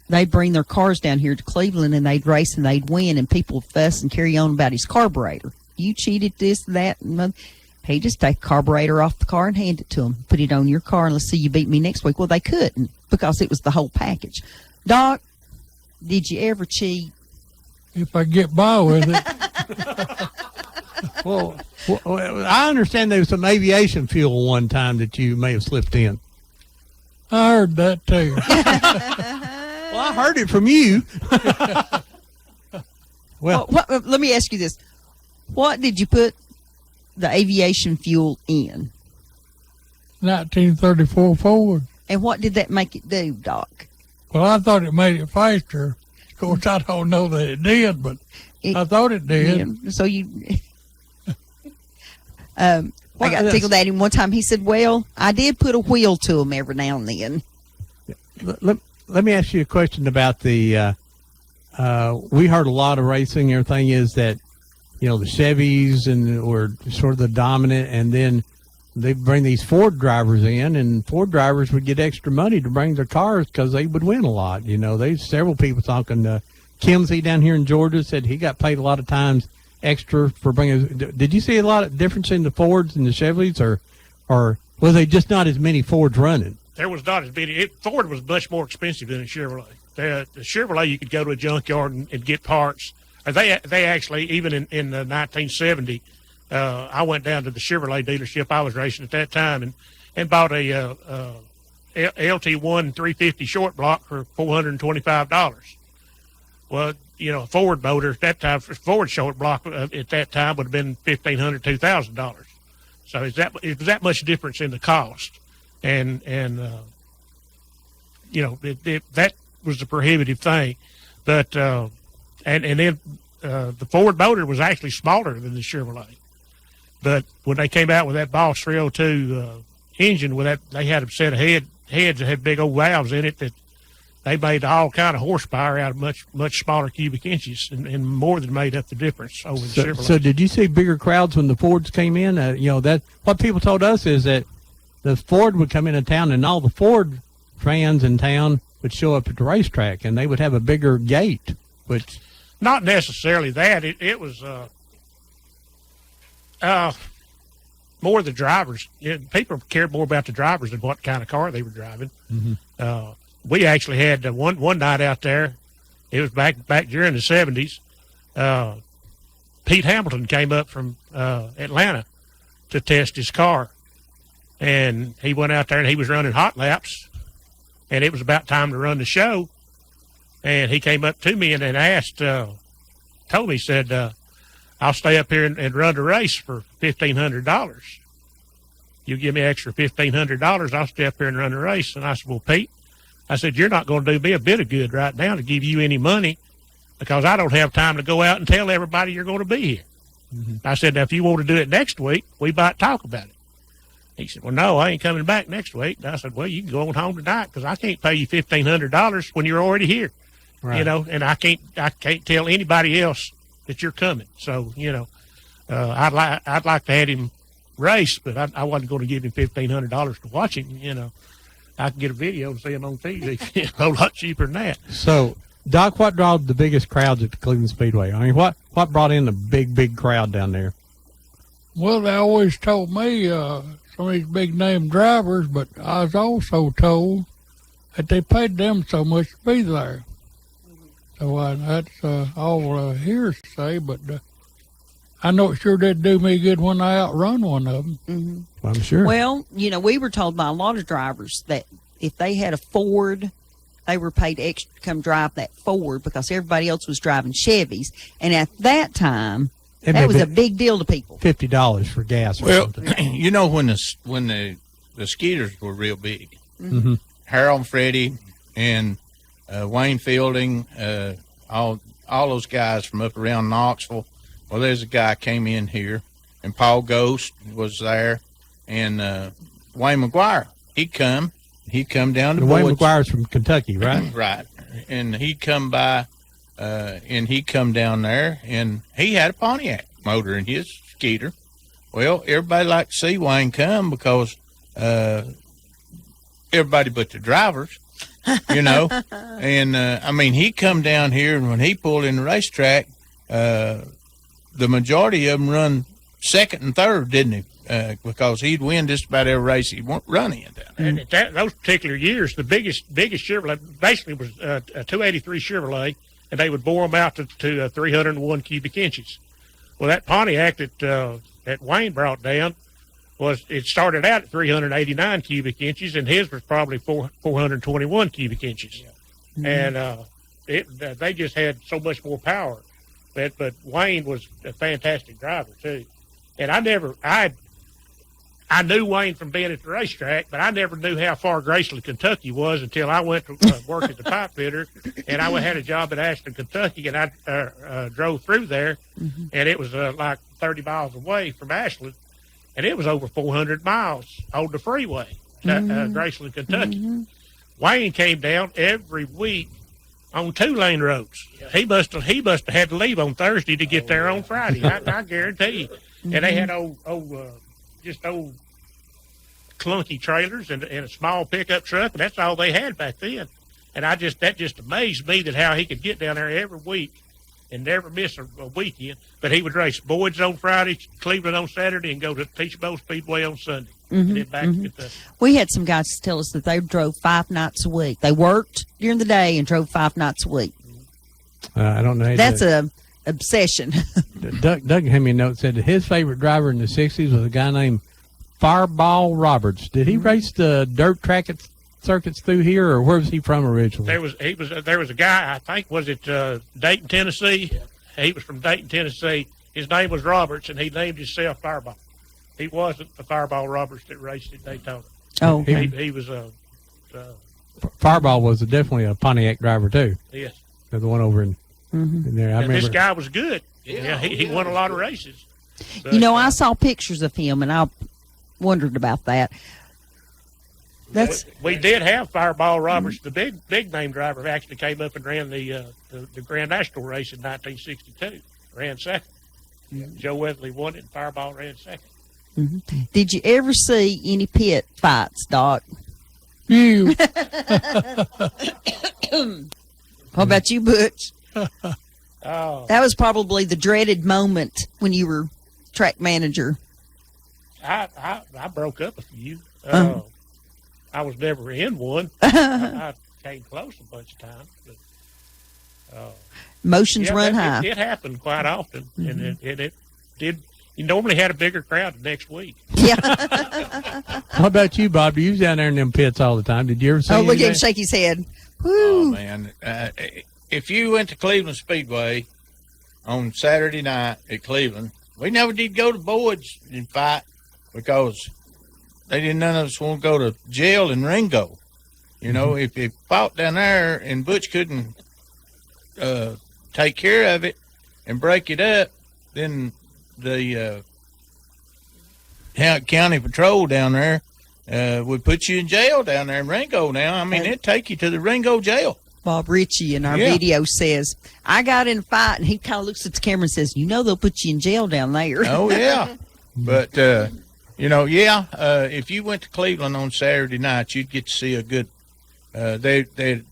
they'd bring their cars down here to Cleveland, and they'd race and they'd win, and people would fuss and carry on about his carburetor. You cheated this, that, and he'd just take the carburetor off the car and hand it to him. Put it on your car, and let's see you beat me next week. Well, they couldn't because it was the whole package. Doc, did you ever cheat? If I get by with it. Well, I understand there was some aviation fuel one time that you may have slipped in. I heard that too. Well, I heard it from you. Well, Let me ask you this. What did you put the aviation fuel in? 1934 Ford. And what did that make it do, Doc? Well, I thought it made it faster. Of course, I don't know that it did, but I thought it did. Yeah, so you... I got tickled at him one time. He said, well, I did put a wheel to him every now and then. let me ask you a question about the we heard a lot of racing. Everything is that, the Chevys were sort of the dominant, and then they bring these Ford drivers in, and Ford drivers would get extra money to bring their cars because they would win a lot. There's several people talking. Kimsey down here in Georgia said he got paid a lot of times extra for bringing. Did you see a lot of difference in the Fords and the Chevys, or was they just not as many Fords running? There was not as many. Ford was much more expensive than a Chevrolet. The Chevrolet, you could go to a junkyard and get parts. They actually, even in 1970, I went down to the Chevrolet dealership I was racing at that time and bought a LT1 350 short block for $425. Well, a Ford motor at that time, Ford short block at that time would have been $1,500, $2,000. So it was that much difference in the cost, and that was the prohibitive thing. But and then the Ford motor was actually smaller than the Chevrolet. But when they came out with that Boss 302 engine with that. They had a set of heads that had big old valves in it that they made all kind of horsepower out of much smaller cubic inches, and more than made up the difference over the Chevrolet. So did you see bigger crowds when the Fords came in? That what people told us is that the Ford would come into town, and all the Ford fans in town would show up at the racetrack, and they would have a bigger gate. Which, not necessarily that. It was more the drivers. People cared more about the drivers than what kind of car they were driving. Mm-hmm. We actually had one night out there. It was back during the 70s. Pete Hamilton came up from Atlanta to test his car, and he went out there and he was running hot laps, and it was about time to run the show. And he came up to me and asked, told me, said, "I'll stay up here and run the race for $1,500. You give me extra $1,500, I'll stay up here and run the race." And I said, "Well, Pete," I said, "you're not going to do me a bit of good right now to give you any money, because I don't have time to go out and tell everybody you're going to be here." Mm-hmm. I said, "Now, if you want to do it next week, we might talk about it." He said, "Well, no, I ain't coming back next week." And I said, "Well, you can go on home tonight, because I can't pay you $1,500 when you're already here." Right. You know, and I can't tell anybody else that you're coming. So, I'd like to have him race, but I wasn't going to give him $1,500 to watch him. I can get a video and see him on TV a whole lot cheaper than that. So, Doc, what drawed the biggest crowds at the Cleveland Speedway? I mean, what brought in the big crowd down there? Well, they always told me some of these big name drivers, but I was also told that they paid them so much to be there. So that's all hearsay, but I know it sure did do me good when I outrun one of them. Mm-hmm. Well, I'm sure. Well, we were told by a lot of drivers that if they had a Ford, they were paid extra to come drive that Ford, because everybody else was driving Chevys. And at that time, that was a big deal to people. $50 for gas or something. when the Skeeters were real big, Mm-hmm. Harold and Freddie and Wayne Fielding, all those guys from up around Knoxville. Well, there's a guy came in here, and Paul Ghost was there, and Wayne McGuire. He'd come down to Wayne Boyd's. McGuire's from Kentucky, right? Right. And he'd come by, and he'd come down there, and he had a Pontiac motor in his Skeeter. Well, everybody liked to see Wayne come, because everybody but the drivers, and I mean, he come down here, and when he pulled in the racetrack, the majority of them run second and third, didn't he? Because he'd win just about every race he run in down there. And at those particular years, the biggest Chevrolet basically was a 283 Chevrolet, and they would bore them out to 301 cubic inches. Well, that Pontiac that Wayne brought down it started out at 389 cubic inches, and his was probably 421 cubic inches. Mm-hmm. And they just had so much more power. But Wayne was a fantastic driver too. And I knew Wayne from being at the racetrack, but I never knew how far Graceland, Kentucky was until I went to work as a pipe fitter, and I had a job at Ashland, Kentucky, and I drove through there, mm-hmm. and it was like 30 miles away from Ashland, and it was over 400 miles on the freeway, Mm-hmm. Graceland, Kentucky. Mm-hmm. Wayne came down every week on 2-lane roads. He must have had to leave on Thursday to get there on Friday. I guarantee you. Mm-hmm. And they had old clunky trailers and a small pickup truck, and that's all they had back then. And that just amazed me that how he could get down there every week and never miss a weekend. But he would race Boyd's on Friday, Cleveland on Saturday, and go to Teachable Speedway on Sunday. Mm-hmm, and then back to Kentucky. We had some guys tell us that they drove 5 nights a week. They worked during the day and drove 5 nights a week. I don't know. That's a obsession. Doug handed me a note, said that his favorite driver in the 60s was a guy named Fireball Roberts. Did he race the dirt track circuits through here, or where was he from originally? There was a guy, I think, was it Dayton, Tennessee? Yeah. He was from Dayton, Tennessee. His name was Roberts, and he named himself Fireball. He wasn't the Fireball Roberts that raced at Daytona. Oh, okay. He was Fireball was definitely a Pontiac driver too. Yes, the one over in there. I remember this guy was good. Yeah, he won a lot of races. But, I saw pictures of him, and I wondered about that. We did have Fireball Roberts, the big name driver, actually came up and ran the Grand National race in 1962. Ran second. Joe Weatherly won it, and Fireball ran second. Mm-hmm. Did you ever see any pit fights, Doc? You. How about you, Butch? Oh, That was probably the dreaded moment when you were track manager. I broke up a few. Uh-huh. I was never in one. I came close a bunch of times, but Emotions run high. It happened quite often, and it did. You normally had a bigger crowd the next week. Yeah. How about you, Bob? You was down there in them pits all the time. Did you ever see Oh, look at him anything? shake his head. Oh Woo. man, if you went to Cleveland Speedway on Saturday night at Cleveland, we never did go to Boyd's and fight because none of us want to go to jail in Ringo. You know, if they fought down there and Butch couldn't take care of it and break it up, then the county patrol down there would put you in jail down there in Ringo now. I mean, it'd take you to the Ringo jail. Bob Ritchie in our video says, I got in a fight, and he kind of looks at the camera and says, you know they'll put you in jail down there. Oh, yeah. But, if you went to Cleveland on Saturday night, you'd get to see a good, they'd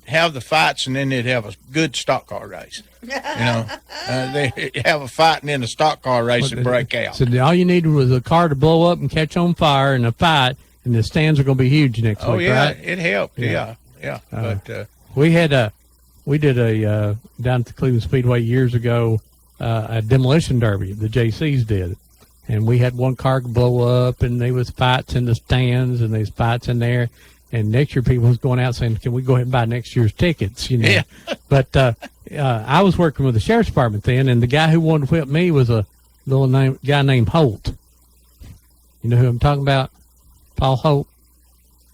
have the fights, and then they'd have a good stock car race. They have a fight and then a stock car race would break out. So all you needed was a car to blow up and catch on fire and a fight, and the stands are going to be huge next Oh, week, yeah, right? it helped. Yeah. But we did a down at the Cleveland Speedway years ago, a demolition derby. The JCs did, and we had one car blow up, and there was fights in the stands, and there's fights in there. And next year, people was going out saying, "Can we go ahead and buy next year's tickets?" You know. Yeah. But I was working with the sheriff's department then, and the guy who wanted to whip me was a guy named Holt. You know who I'm talking about? Paul Holt.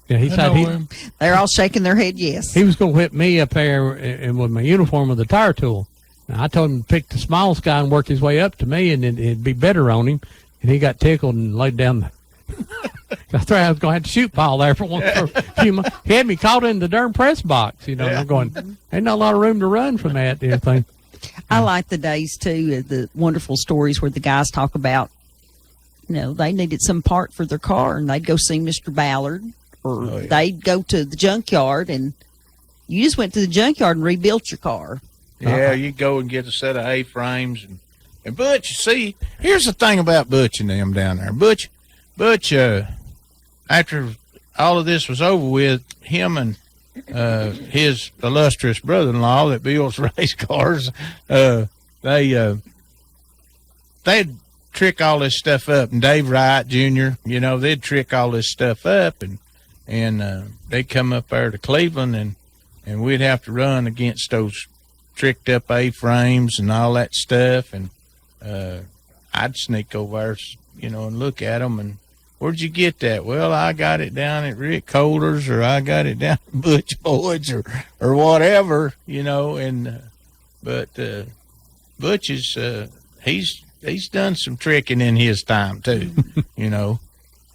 Yeah, he said They're all shaking their head yes. he was going to whip me up there and with my uniform with a tire tool. Now, I told him to pick the smallest guy and work his way up to me, and it'd be better on him. And he got tickled and laid down the. I thought I was going to have to shoot Paul there for a few months. He had me caught in the darn press box, you know. And I'm going, ain't not a lot of room to run from that damn thing. I like the days, too, the wonderful stories where the guys talk about, they needed some part for their car, and they'd go see Mr. Ballard, or they'd go to the junkyard, and you just went to the junkyard and rebuilt your car. Yeah, you go and get a set of A-frames. And Butch, see, here's the thing about Butch and them down there. Butch, after all of this was over with, him and his illustrious brother-in-law that builds race cars, they'd trick all this stuff up. And Dave Wright Jr., they'd trick all this stuff up, and they'd come up there to Cleveland, and we'd have to run against those tricked up A-frames and all that stuff, and I'd sneak over there, and look at them, and where'd you get that? Well, I got it down at Rick Holder's, or I got it down at Butch Boyd's, or whatever, but Butch is, he's done some tricking in his time too,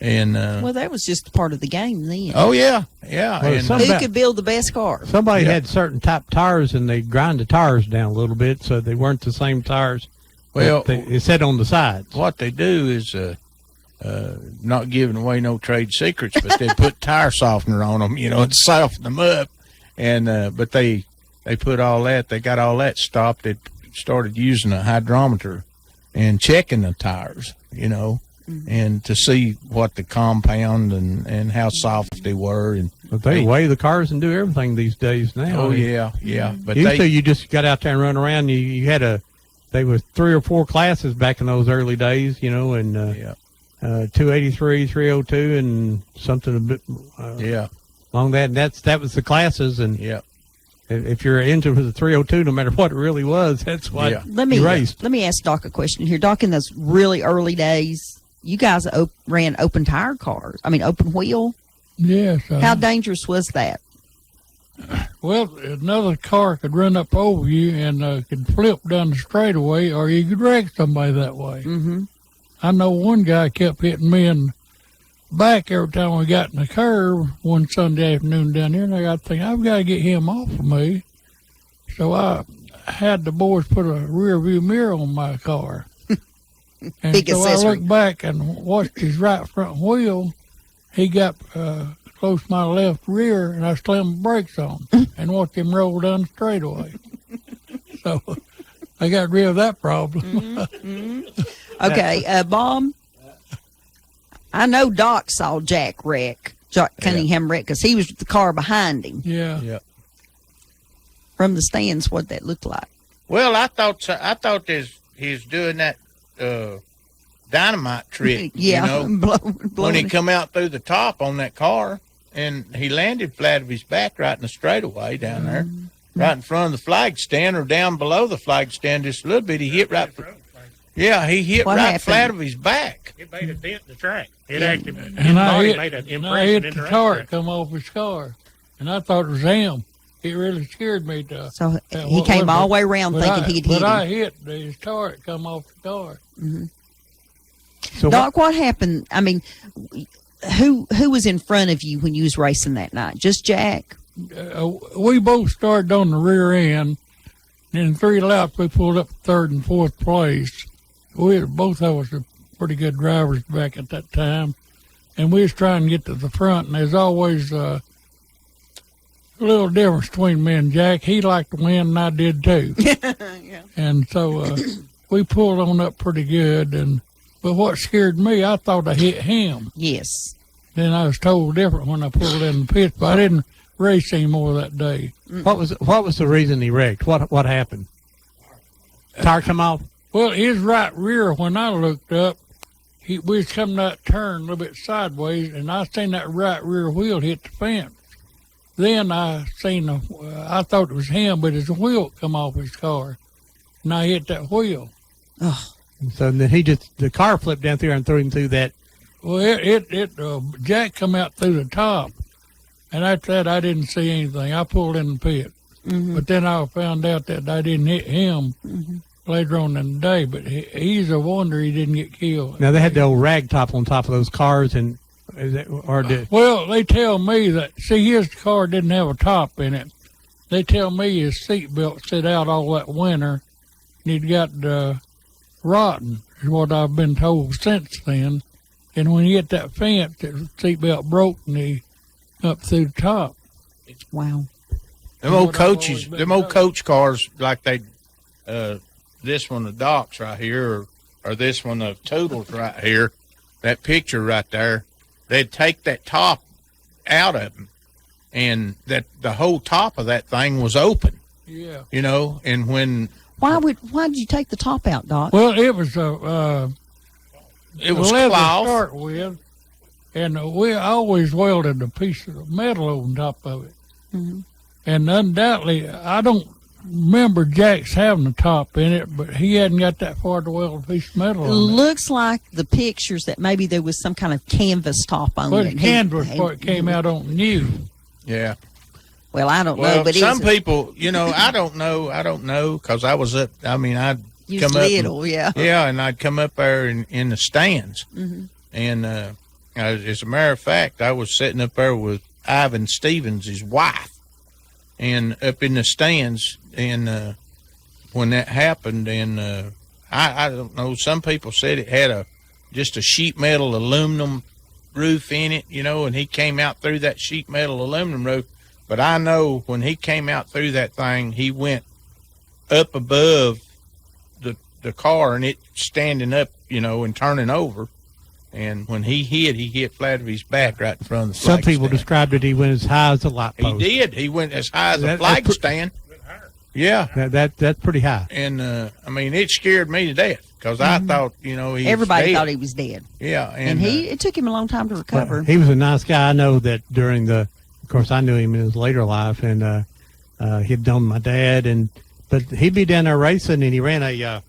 and well, that was just part of the game then. Oh yeah. Well, And, Who could build the best car? Somebody had certain type tires, and they grind the tires down a little bit so they weren't the same tires. Well, it said on the sides. What they do is not giving away no trade secrets, but they put tire softener on them, and soften them up. And but they put all that. They got all that stopped. They started using a hydrometer and checking the tires, and to see what the compound and how soft they were. And But they weigh the cars and do everything these days now. Oh yeah. But used to, you just got out there and run around. You had they were 3 or 4 classes back in those early days, and 283, 302, and something a bit along that. And that was the classes, and if you're into the 302, no matter what it really was, that's what you raced. Let me ask Doc a question here. Doc, in those really early days, you guys ran open tire cars. I mean, open wheel. Yes. How dangerous was that? Well, another car could run up over you and could flip down the straightaway, or you could wreck somebody that way. Mm-hmm. I know one guy kept hitting me in back every time we got in the curve one Sunday afternoon down there, and I got to think, I've got to get him off of me. So I had the boys put a rear view mirror on my car. And Big so accessory. I looked back and watched his right front wheel. He got close to my left rear, and I slammed the brakes on and watched him roll down the straightaway. So I got rid of that problem. Okay, Bob. I know Doc saw Jack Cunningham wreck, because he was with the car behind him. Yeah. Yeah. From the stands, what that looked like. Well, I thought he's doing that dynamite trick. Yeah, You know, when he come out through the top on that car, and he landed flat of his back right in the straightaway down there, right in front of the flag stand or down below the flag stand just a little bit. He hit right. Yeah, he hit What right happened? flat of his back. It made a dent in the track. It actually, his And I body hit, made an and impression I hit in the the tarp racetrack. come off his car, and I thought it was him. It really scared me. So he came all the way around thinking he'd hit But I him. hit his tarp come off the car. So Doc, what happened? I mean, who was in front of you when you was racing that night? Just Jack? We both started on the rear end, and in 3 laps we pulled up third and fourth place. Both of us were pretty good drivers back at that time, and we was trying to get to the front. And there's always a little difference between me and Jack. He liked to win, and I did too. And so we pulled on up pretty good. But what scared me, I thought I hit him. Yes. Then I was told different when I pulled in the pits, but I didn't race anymore that day. What was the reason he wrecked? What happened? Tire come off? Well, his right rear, when I looked up, we was coming that turn a little bit sideways, and I seen that right rear wheel hit the fence. Then I seen, I thought it was him, but his wheel come off his car, and I hit that wheel. So then the car flipped down through and threw him through that. Well, Jack come out through the top, and after that I didn't see anything. I pulled in the pit, but then I found out that I didn't hit him later on in the day. But he's a wonder he didn't get killed. Now they had the old rag top on top of those cars, and Well, they tell me that, see, his car didn't have a top in it. They tell me his seatbelt sit out all that winter, and he'd got rotten, is what I've been told since then. And when he hit that fence, the seatbelt broke, and he up through the top. Wow. Them old coaches, them old coach cars, like this one of Doc's right here, or this one of Toodles right here, that picture right there, they'd take that top out of them, and that the whole top of that thing was open. Yeah. You know, and when Why did you take the top out, Doc? Well, it was it was leather to cloth. start with, and we always welded a piece of metal on top of it. And undoubtedly, I don't remember Jack's having a top in it, but he hadn't got that far to weld a piece of metal on it. Looks like the pictures that maybe there was some kind of canvas top on But it. the canvas part came out on new. Yeah. Well, I don't Well, know, but some people, you know, I don't know, because I was up. I mean, I'd You come was up, little, yeah. yeah, and I'd come up there in the stands, Mhm. and as a matter of fact, I was sitting up there with Ivan Stevens, his wife, and up in the stands, and when that happened, and I don't know, some people said it had just a sheet metal aluminum roof in it, you know, and he came out through that sheet metal aluminum roof. But I know when he came out through that thing, he went up above the car, and it standing up, you know, and turning over. And when he hit flat of his back right in front of the some flag people stand. described it. He went as high as a light He post. did. He went as high as a That- flag that's stand. Yeah. That's pretty high. And I mean, it scared me to death, because I thought, you know, he Everybody was dead. thought he was dead. Yeah, And it took him a long time to recover. He was a nice guy. I know that during of course, I knew him in his later life, and he'd known my dad, but he'd be down there racing, and he ran a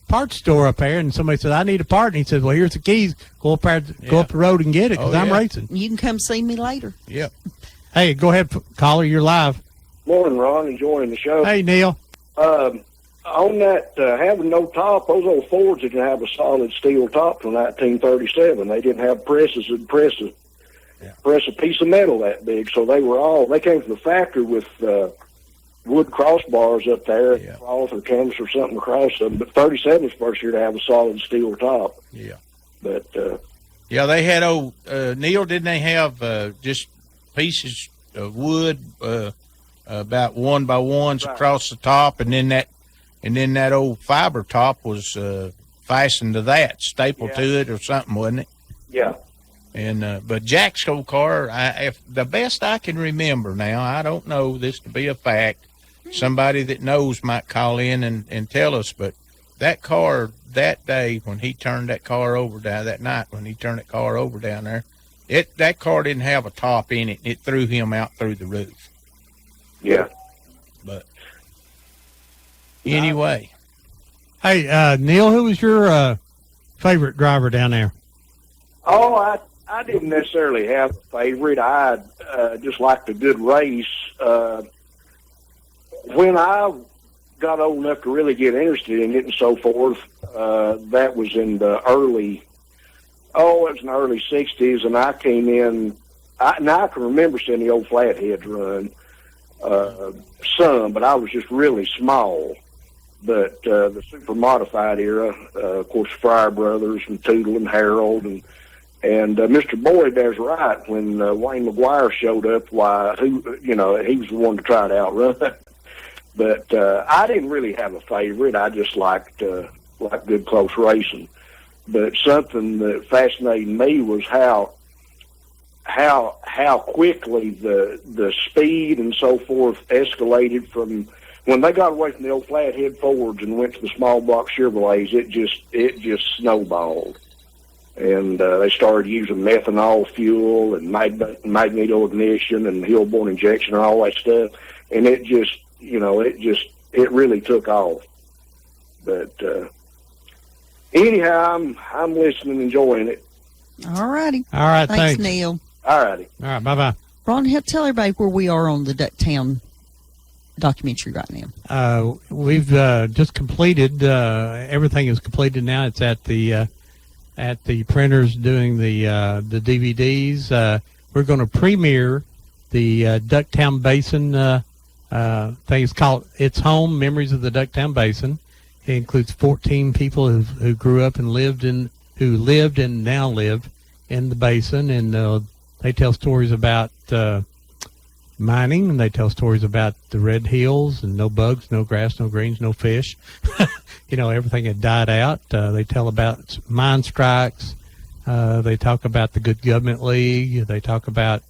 parts store up there, and somebody said, "I need a part," and he said, "Well, here's the keys. Go up there, go up the road and get it, because I'm racing." You can come see me later. Yep. Hey, go ahead, caller. You're live. Morning, Ron. Enjoying the show. Hey, Neil. I on that having no top, those old Fords didn't have a solid steel top till 1937. They didn't have presses and press a piece of metal that big. So they came from the factory with wood crossbars up there, cloth or canvas or something across them. But 37 was the first year to have a solid steel top. Yeah. But yeah, they had Neil. Didn't they have just pieces of wood about 1 by 1s across the top, and then that old fiber top was fastened to that, stapled to it or something, wasn't it? Yeah. And but Jack's old car, if the best I can remember now, I don't know this to be a fact. Somebody that knows might call in and tell us, but that car that day when he turned that car over down that night when he turned that car over down there, that car didn't have a top in it. It threw him out through the roof. Yeah. But anyway. Hey, Neil, who was your favorite driver down there? Oh, I didn't necessarily have a favorite. I just liked a good race. When I got old enough to really get interested in it and so forth, that was in the early 60s, and I came in. Now I can remember seeing the old Flatheads run some, but I was just really small. But the super modified era, of course, Fryer Brothers and Tootle and Harold and Mr. Boyd there's right. When Wayne McGuire showed up, he was the one to try to outrun. But I didn't really have a favorite. I just liked good close racing. But something that fascinated me was how quickly the speed and so forth escalated from when they got away from the old flathead Fords and went to the small block Chevrolets. It just snowballed, and they started using methanol fuel and magneto ignition and Hillborn injection and all that stuff, and it really took off. But anyhow, I'm listening and enjoying it. All righty. All right, thanks. Neil. All righty. All right, bye-bye. Ron, tell everybody where we are on the Ducktown documentary right now. We've just completed, everything is completed now. It's at the printers doing the DVDs. We're going to premiere the Ducktown Basin thing. It's called It's Home, Memories of the Ducktown Basin. It includes 14 people who grew up and who lived and now live in the basin, and they tell stories about mining, and they tell stories about the red hills and no bugs, no grass, no greens, no fish. Everything had died out. They tell about mine strikes. They talk about the Good Government League. They talk about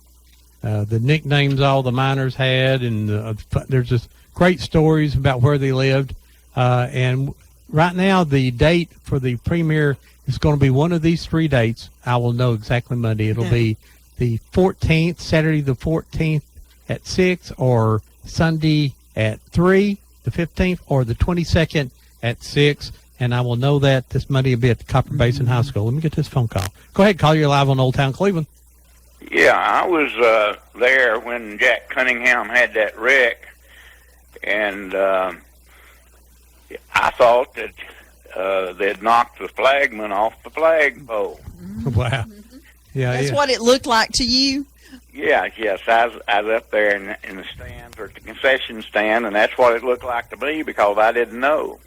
the nicknames all the miners had, and there's just great stories about where they lived. And right now, the date for the premiere is going to be one of these three dates. I will know exactly Monday. It'll be the 14th, Saturday the 14th at 6, or Sunday at 3, the 15th, or the 22nd at 6. And I will know that this Monday will be at the Copper Basin High School. Let me get this phone call. Go ahead, call. You're live on Old Town Cleveland. Yeah, I was there when Jack Cunningham had that wreck, and I thought that they'd knocked the flagman off the flagpole. Wow. Yeah, That's what it looked like to you? Yes. I was up there in the stands or the concession stand, and that's what it looked like to me because I didn't know.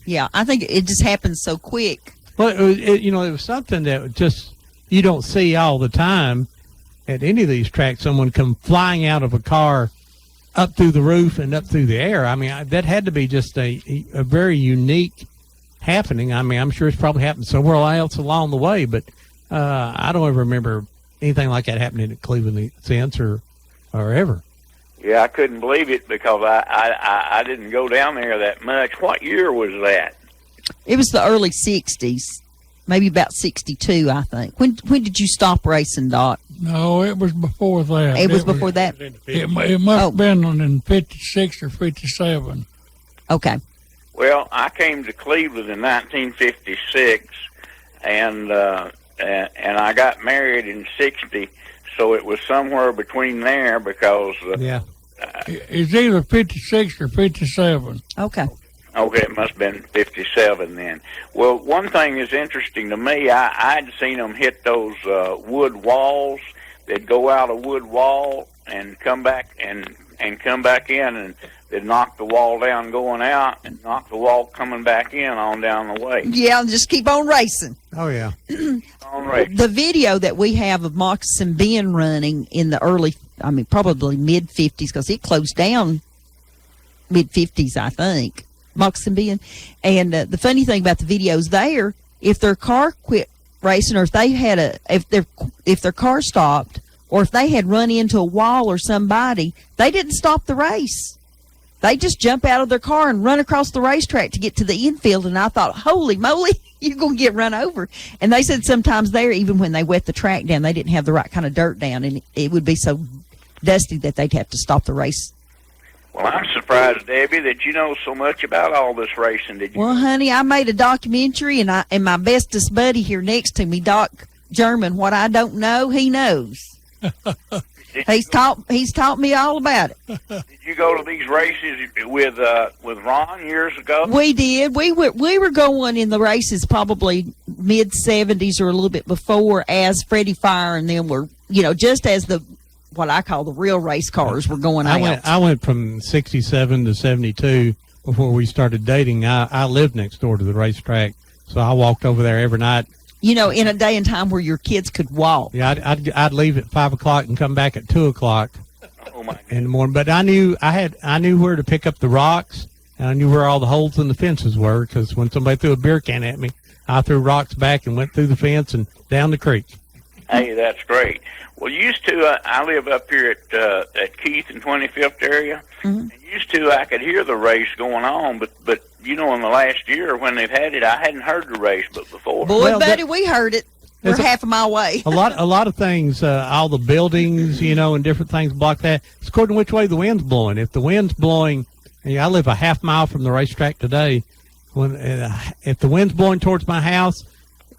Yeah, I think it just happened so quick. Well, it was something that just you don't see all the time at any of these tracks. Someone come flying out of a car up through the roof and up through the air. I mean, that had to be just a very unique happening. I mean, I'm sure it's probably happened somewhere else along the way, but I don't ever remember anything like that happening at Cleveland since or ever. Yeah, I couldn't believe it because I didn't go down there that much. What year was that? It was the early 60s, maybe about 62, I think. When did you stop racing, Doc? No, it was before that. It was before that? It must have been in 56 or 57. Okay. Well, I came to Cleveland in 1956, and I got married in 60, so it was somewhere between there because... It's either 56 or 57. Okay. Okay, it must have been 57 then. Well, one thing is interesting to me. I'd seen them hit those wood walls. They'd go out a wood wall and come back and come back in, and they'd knock the wall down going out and knock the wall coming back in on down the way. Yeah, and just keep on racing. Oh, yeah. On racing. The video that we have of Moccasin Ben running in the early, probably mid-50s, because it closed down mid-50s, I think, Moccasin Ben. And the funny thing about the videos there, if their car quit racing, or if they had if their car stopped, or if they had run into a wall or somebody, they didn't stop the race. They just jump out of their car and run across the racetrack to get to the infield. And I thought, holy moly, you're going to get run over. And they said sometimes there, even when they wet the track down, they didn't have the right kind of dirt down, and it would be so dusty that they'd have to stop the race. Well, I'm surprised, Debbie, that you know so much about all this racing. Did you? Well, honey, I made a documentary, and my bestest buddy here next to me, Doc German, what I don't know, he knows. He's taught me all about it. Did you go to these races with Ron years ago? We did. We were going in the races probably mid-70s or a little bit before, as Freddie Fire and them were, just as what I call the real race cars were going out. I went from 67 to 72 before we started dating. I lived next door to the racetrack, so I walked over there every night. In a day and time where your kids could walk. Yeah, I'd leave at 5 o'clock and come back at 2 o'clock in the morning. But I knew where to pick up the rocks, and I knew where all the holes in the fences were, because when somebody threw a beer can at me, I threw rocks back and went through the fence and down the creek. Hey, that's great. Well, used to, I live up here at Keith and 25th area. Mm-hmm. And used to, I could hear the race going on, but in the last year when they've had it, I hadn't heard the race but before. Boy, buddy, we heard it. We're half a mile away. a lot of things, all the buildings, and different things block that. It's according to which way the wind's blowing. If the wind's blowing, I live a half mile from the racetrack today. If the wind's blowing towards my house,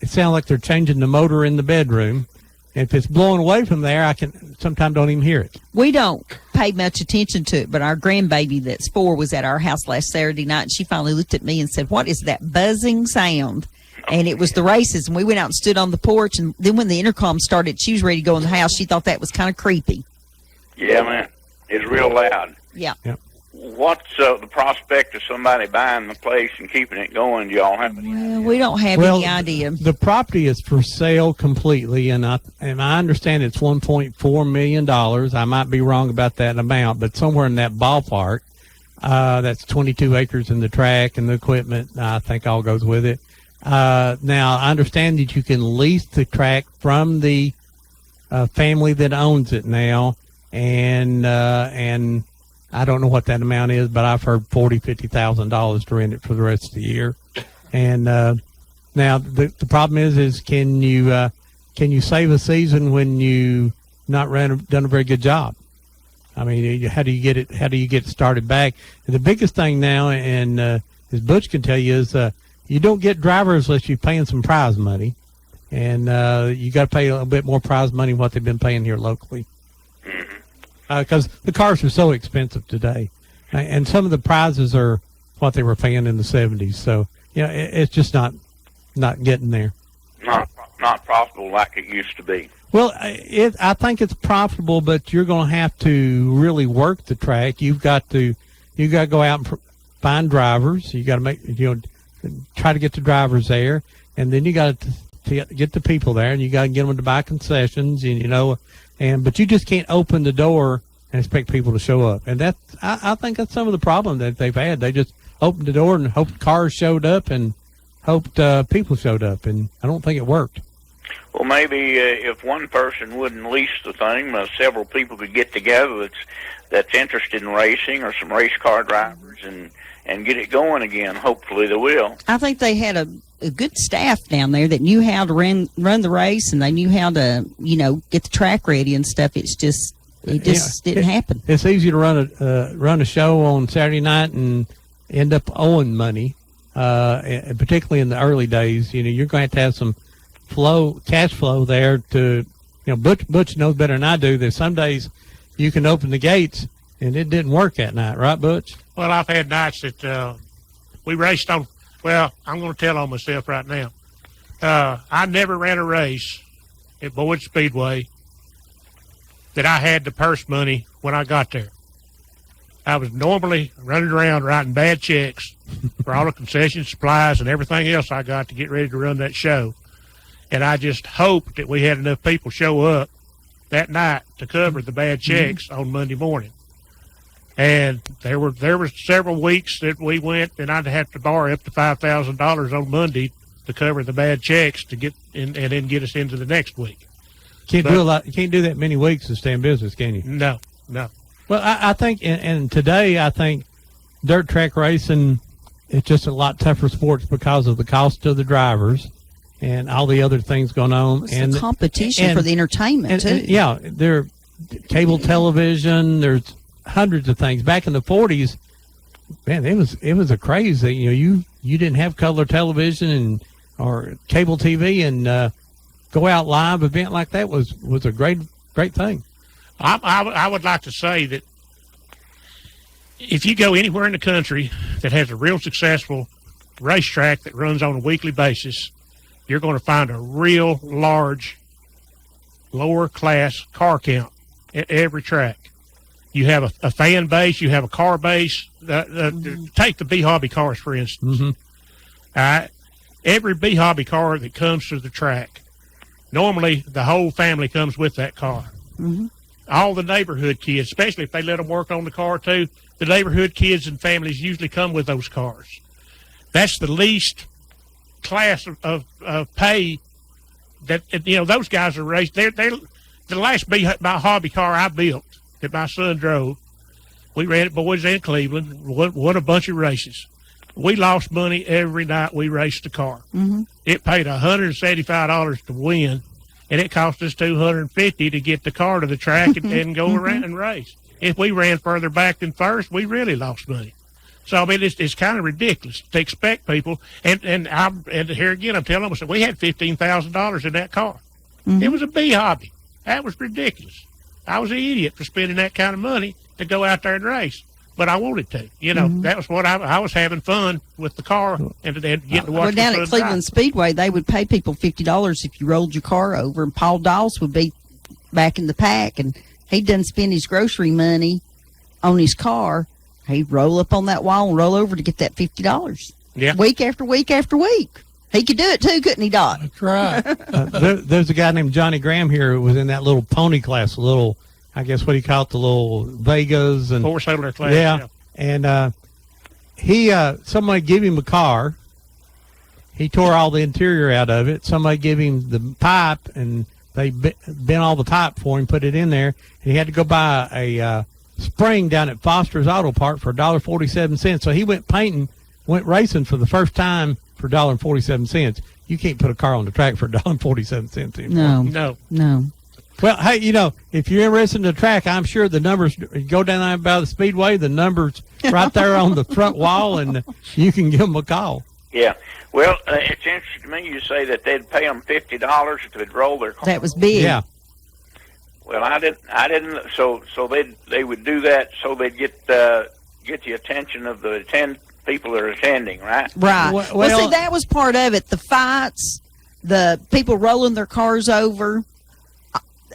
it sounds like they're changing the motor in the bedroom. If it's blowing away from there, I can sometimes don't even hear it. We don't pay much attention to it, but our grandbaby that's 4 was at our house last Saturday night, and she finally looked at me and said, "What is that buzzing sound?" And it was the races, and we went out and stood on the porch, and then when the intercom started, she was ready to go in the house. She thought that was kind of creepy. Yeah, man. It's real loud. Yeah. Yep. What's the prospect of somebody buying the place and keeping it going? Do y'all have any? Well, we don't have any idea. The property is for sale completely, and I understand it's $1.4 million. I might be wrong about that amount, but somewhere in that ballpark. That's 22 acres in the track and the equipment, I think, all goes with it. Now, I understand that you can lease the track from the family that owns it now, and I don't know what that amount is, but I've heard $50,000 to rent it for the rest of the year. And now the problem is can you save a season when you not done a very good job? I mean, how do you get it started back? And the biggest thing now, and as Butch can tell you, is you don't get drivers unless you're paying some prize money, and you got to pay a little bit more prize money than what they've been paying here locally. Because the cars are so expensive today, and some of the prizes are what they were paying in the 70s. So it's just not getting there. Not profitable like it used to be. Well, I think it's profitable, but you're going to have to really work the track. You got to go out and find drivers. You got to try to get the drivers there, and then you got to get the people there, and you got to get them to buy concessions, and but you just can't open the door and expect people to show up. And I think that's some of the problem that they've had. They just opened the door and hoped cars showed up and hoped people showed up, and I don't think it worked. Well, maybe if one person wouldn't lease the thing, several people could get together that's interested in racing, or some race car drivers, and get it going again. Hopefully they will. I think they had a good staff down there that knew how to run the race, and they knew how to, get the track ready and stuff. It just didn't happen. It's easy to run a show on Saturday night and end up owing money, particularly in the early days. You're going to have some cash flow there to, Butch knows better than I do. There's some days you can open the gates and it didn't work that night, right, Butch? Well, I've had nights that We raced on. Well, I'm going to tell on myself right now. I never ran a race at Boyd Speedway that I had the purse money when I got there. I was normally running around writing bad checks for all the concession supplies and everything else I got to get ready to run that show. And I just hoped that we had enough people show up that night to cover the bad checks on Monday morning. And there were several weeks that we went, and I'd have to borrow up to $5,000 on Monday to cover the bad checks to get in, and then get us into the next week. Can't do a lot. You can't do that many weeks to stay in business, can you? No. Well, I think, and today I think dirt track racing is just a lot tougher sports because of the cost of the drivers and all the other things going on. It's the competition for the entertainment too. Yeah, there, cable television. There's hundreds of things. Back in the 40s, man, it was a craze that you didn't have color television or cable TV, and go out live event like that was a great thing. I would like to say that if you go anywhere in the country that has a real successful racetrack that runs on a weekly basis, you're going to find a real large, lower class car count at every track. You have a fan base, you have a car base. Take the B-Hobby cars, for instance. Every B-Hobby car that comes to the track, normally the whole family comes with that car. All the neighborhood kids, especially if they let them work on the car too, the neighborhood kids and families usually come with those cars. That's the least class of pay that, those guys are raced. They're the last B-Hobby car I built that my son drove. We ran at Boys and Cleveland, won a bunch of races. We lost money every night we raced the car. It paid $175 to win, and it cost us $250 to get the car to the track and go around and race. If we ran further back than first, we really lost money. So I mean, it's kind of ridiculous to expect people. And here again, I'm telling them, we had $15,000 in that car. It was a B-Hobby. That was ridiculous. I was an idiot for spending that kind of money to go out there and race. But I wanted to, that was what I was having fun with the car and getting to watch Well, down the at sun Cleveland drive. Speedway, they would pay people $50 if you rolled your car over, and Paul Dawes would be back in the pack, and he doesn't spend his grocery money on his car. He'd roll up on that wall and roll over to get that $50. Yeah. Week after week after week. He could do it too, couldn't he, Doc? That's right. There's a guy named Johnny Graham here who was in that little pony class, I guess what he called the little Vegas and Four-cylinder class. Yeah, and somebody gave him a car. He tore all the interior out of it. Somebody gave him the pipe, and they bent all the pipe for him, put it in there. And he had to go buy a spring down at Foster's Auto Park for $1.47. So he went racing for the first time for $1.47. You can't put a car on the track for $1.47 anymore. No. Well, hey, if you're interested in the track, I'm sure the numbers, you go down there by the Speedway, the numbers right there on the front wall, and you can give them a call. Yeah. Well, it's interesting to me you say that they'd pay them $50 if they'd roll their car. That was big. Yeah. Well, I didn't. So they would do that so they'd get the attention of the people that are attending, right? Right. Well, See, that was part of it. The fights, the people rolling their cars over.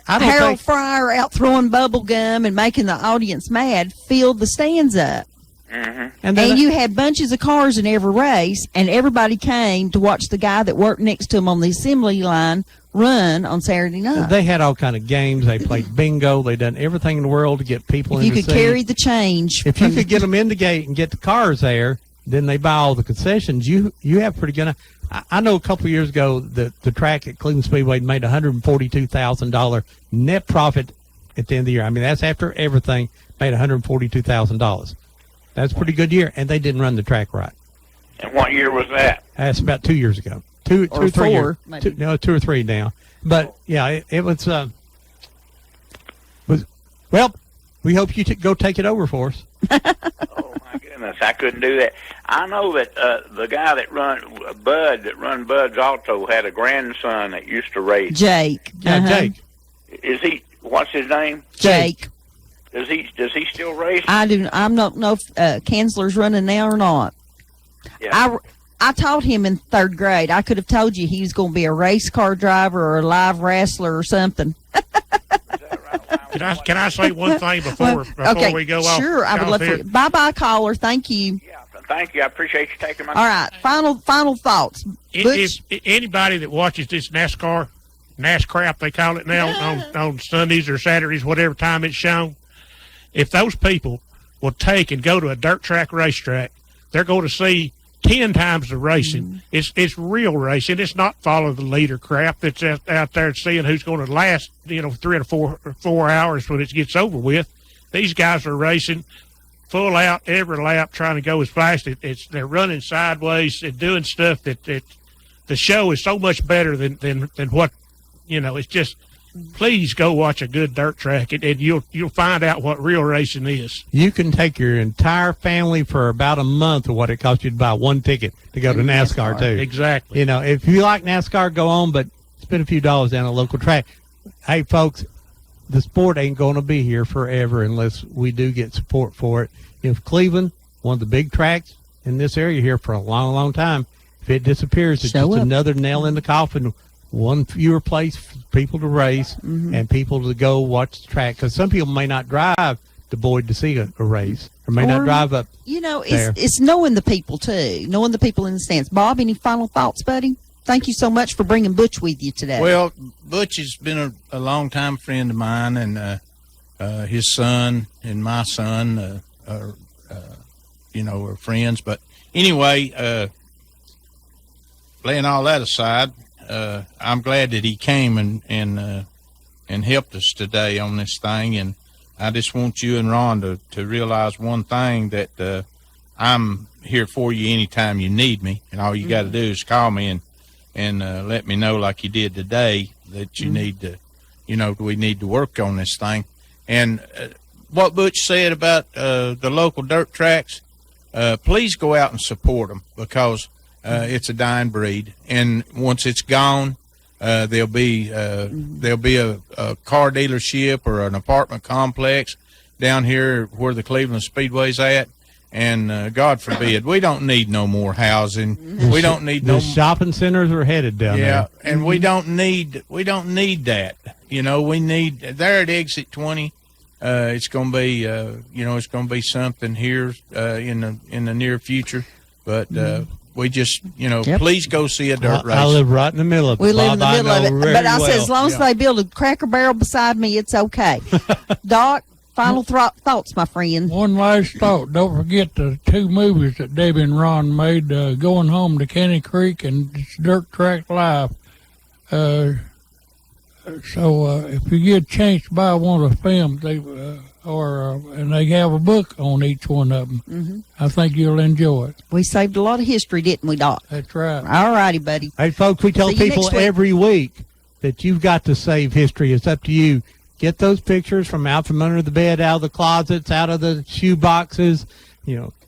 Harold Fryer out throwing bubble gum and making the audience mad filled the stands up. And you had bunches of cars in every race, and everybody came to watch the guy that worked next to him on the assembly line run on Saturday night. They had all kind of games. They played bingo. They done everything in the world to get people in You the could carry the change. If you could get them in the gate and get the cars there, then they buy all the concessions. You have pretty good. I know a couple of years ago the track at Cleveland Speedway made $142,000 net profit at the end of the year. I mean, that's after everything, made $142,000. That's a pretty good year, and they didn't run the track right. And what year was that? That's about 2 years ago. Two or 3 years. 2 or 3 now. But yeah, it was. Well, we hope you go take it over for us. Oh my goodness, I couldn't do that. I know that the guy that run Bud's Auto had a grandson that used to race. Jake. Yeah, Jake. Is he? What's his name? Jake. Does he still race? I do. I'm not know if Kanzler's running now or not. I taught him in 3rd grade. I could have told you he was going to be a race car driver or a live wrestler or something. Can I say one thing before okay, we go off? Sure, I would love to. Bye-bye, caller. Thank you. Thank you. I appreciate you taking my. All right, final thoughts. Butch? If anybody that watches this NASCAR they call it now, on Sundays or Saturdays, whatever time it's shown, if those people will take and go to a dirt track racetrack, they're going to see 10 times the racing. It's real racing. It's not follow the leader crap that's out there seeing who's going to last, 3 or 4 hours when it gets over with. These guys are racing full out every lap, trying to go as fast. They're running sideways and doing stuff that the show is so much better than what, it's just. Please go watch a good dirt track, and you'll find out what real racing is. You can take your entire family for about a month of what it costs you to buy one ticket to go to NASCAR, too. Exactly. If you like NASCAR, go on, but spend a few dollars down a local track. Hey, folks, the sport ain't going to be here forever unless we do get support for it. If Cleveland, one of the big tracks in this area here for a long, long time, if it disappears, it's just another nail in the coffin. One fewer place for people to race and people to go watch the track. Because some people may not drive to Boyd to see a race or may not drive up there. It's knowing the people, too. Knowing the people in the stands. Bob, any final thoughts, buddy? Thank you so much for bringing Butch with you today. Well, Butch has been a long-time friend of mine, and his son and my son are friends. But anyway, laying all that aside, I'm glad that he came and helped us today on this thing, and I just want you and Ron to realize one thing, that I'm here for you anytime you need me, and all you got to do is call me and let me know, like you did today, that you need to, we need to work on this thing. And what Butch said about the local dirt tracks, please go out and support them, because it's a dying breed, and once it's gone, there'll be a car dealership or an apartment complex down here where the Cleveland Speedway's at, and God forbid, we don't need no more housing. We don't need the shopping centers are headed down there. Yeah, and we don't need that. We need there at exit 20. It's going to be it's going to be something here in the near future, but. We just, please go see a dirt race. I live right in the middle of it. We live in the middle of it. But I said, as long as Yeah. they build a Cracker Barrel beside me, it's okay. Doc, final thoughts, my friend. One last thought. Don't forget the 2 movies that Debbie and Ron made, Going Home to Caney Creek and Dirt Track Live. So if you get a chance to buy one of the films, and they have a book on each one of them. I think you'll enjoy it. We saved a lot of history, didn't we, Doc? That's right. All righty, buddy. Hey, folks, we tell See you people next week. every week that you've got to save history. It's up to you. Get those pictures from out from under the bed, out of the closets, out of the shoe boxes.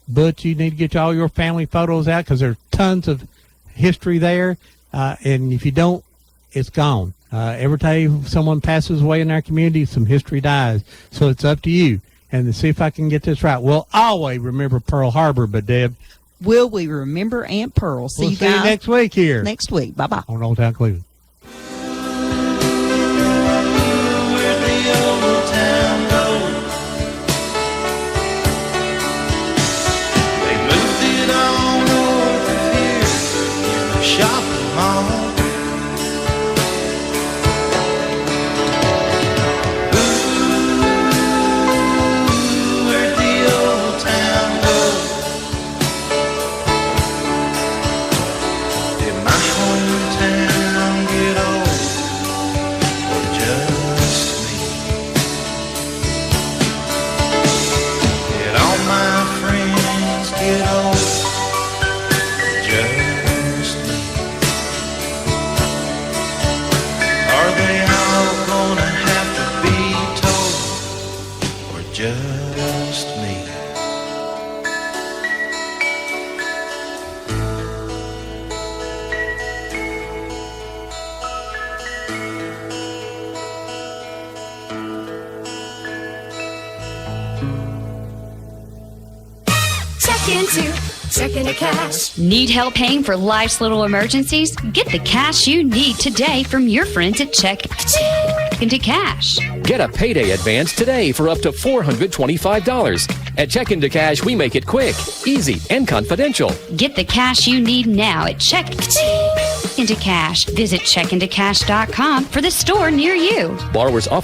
Butch, you need to get all your family photos out, because there's tons of history there. And if you don't, it's gone. Every time someone passes away in our community, some history dies. So it's up to you. And to see if I can get this right. We'll always remember Pearl Harbor, but Deb. Will we remember Aunt Pearl? See We'll you see guys you next week here. Next week. Bye-bye. On Old Town Cleveland. Shopping mall. Where'd the old town go? Did my hometown get old, or just me? Did all my friends get old, or just me? Are they all gonna have to be told, or just me? Check into Check into cash. Need help paying for life's little emergencies? Get the cash you need today from your friends at Check into Cash. Get a payday advance today for up to $425. At Check into Cash, we make it quick, easy, and confidential. Get the cash you need now at Check into Cash. Visit checkintocash.com for the store near you. Borrowers often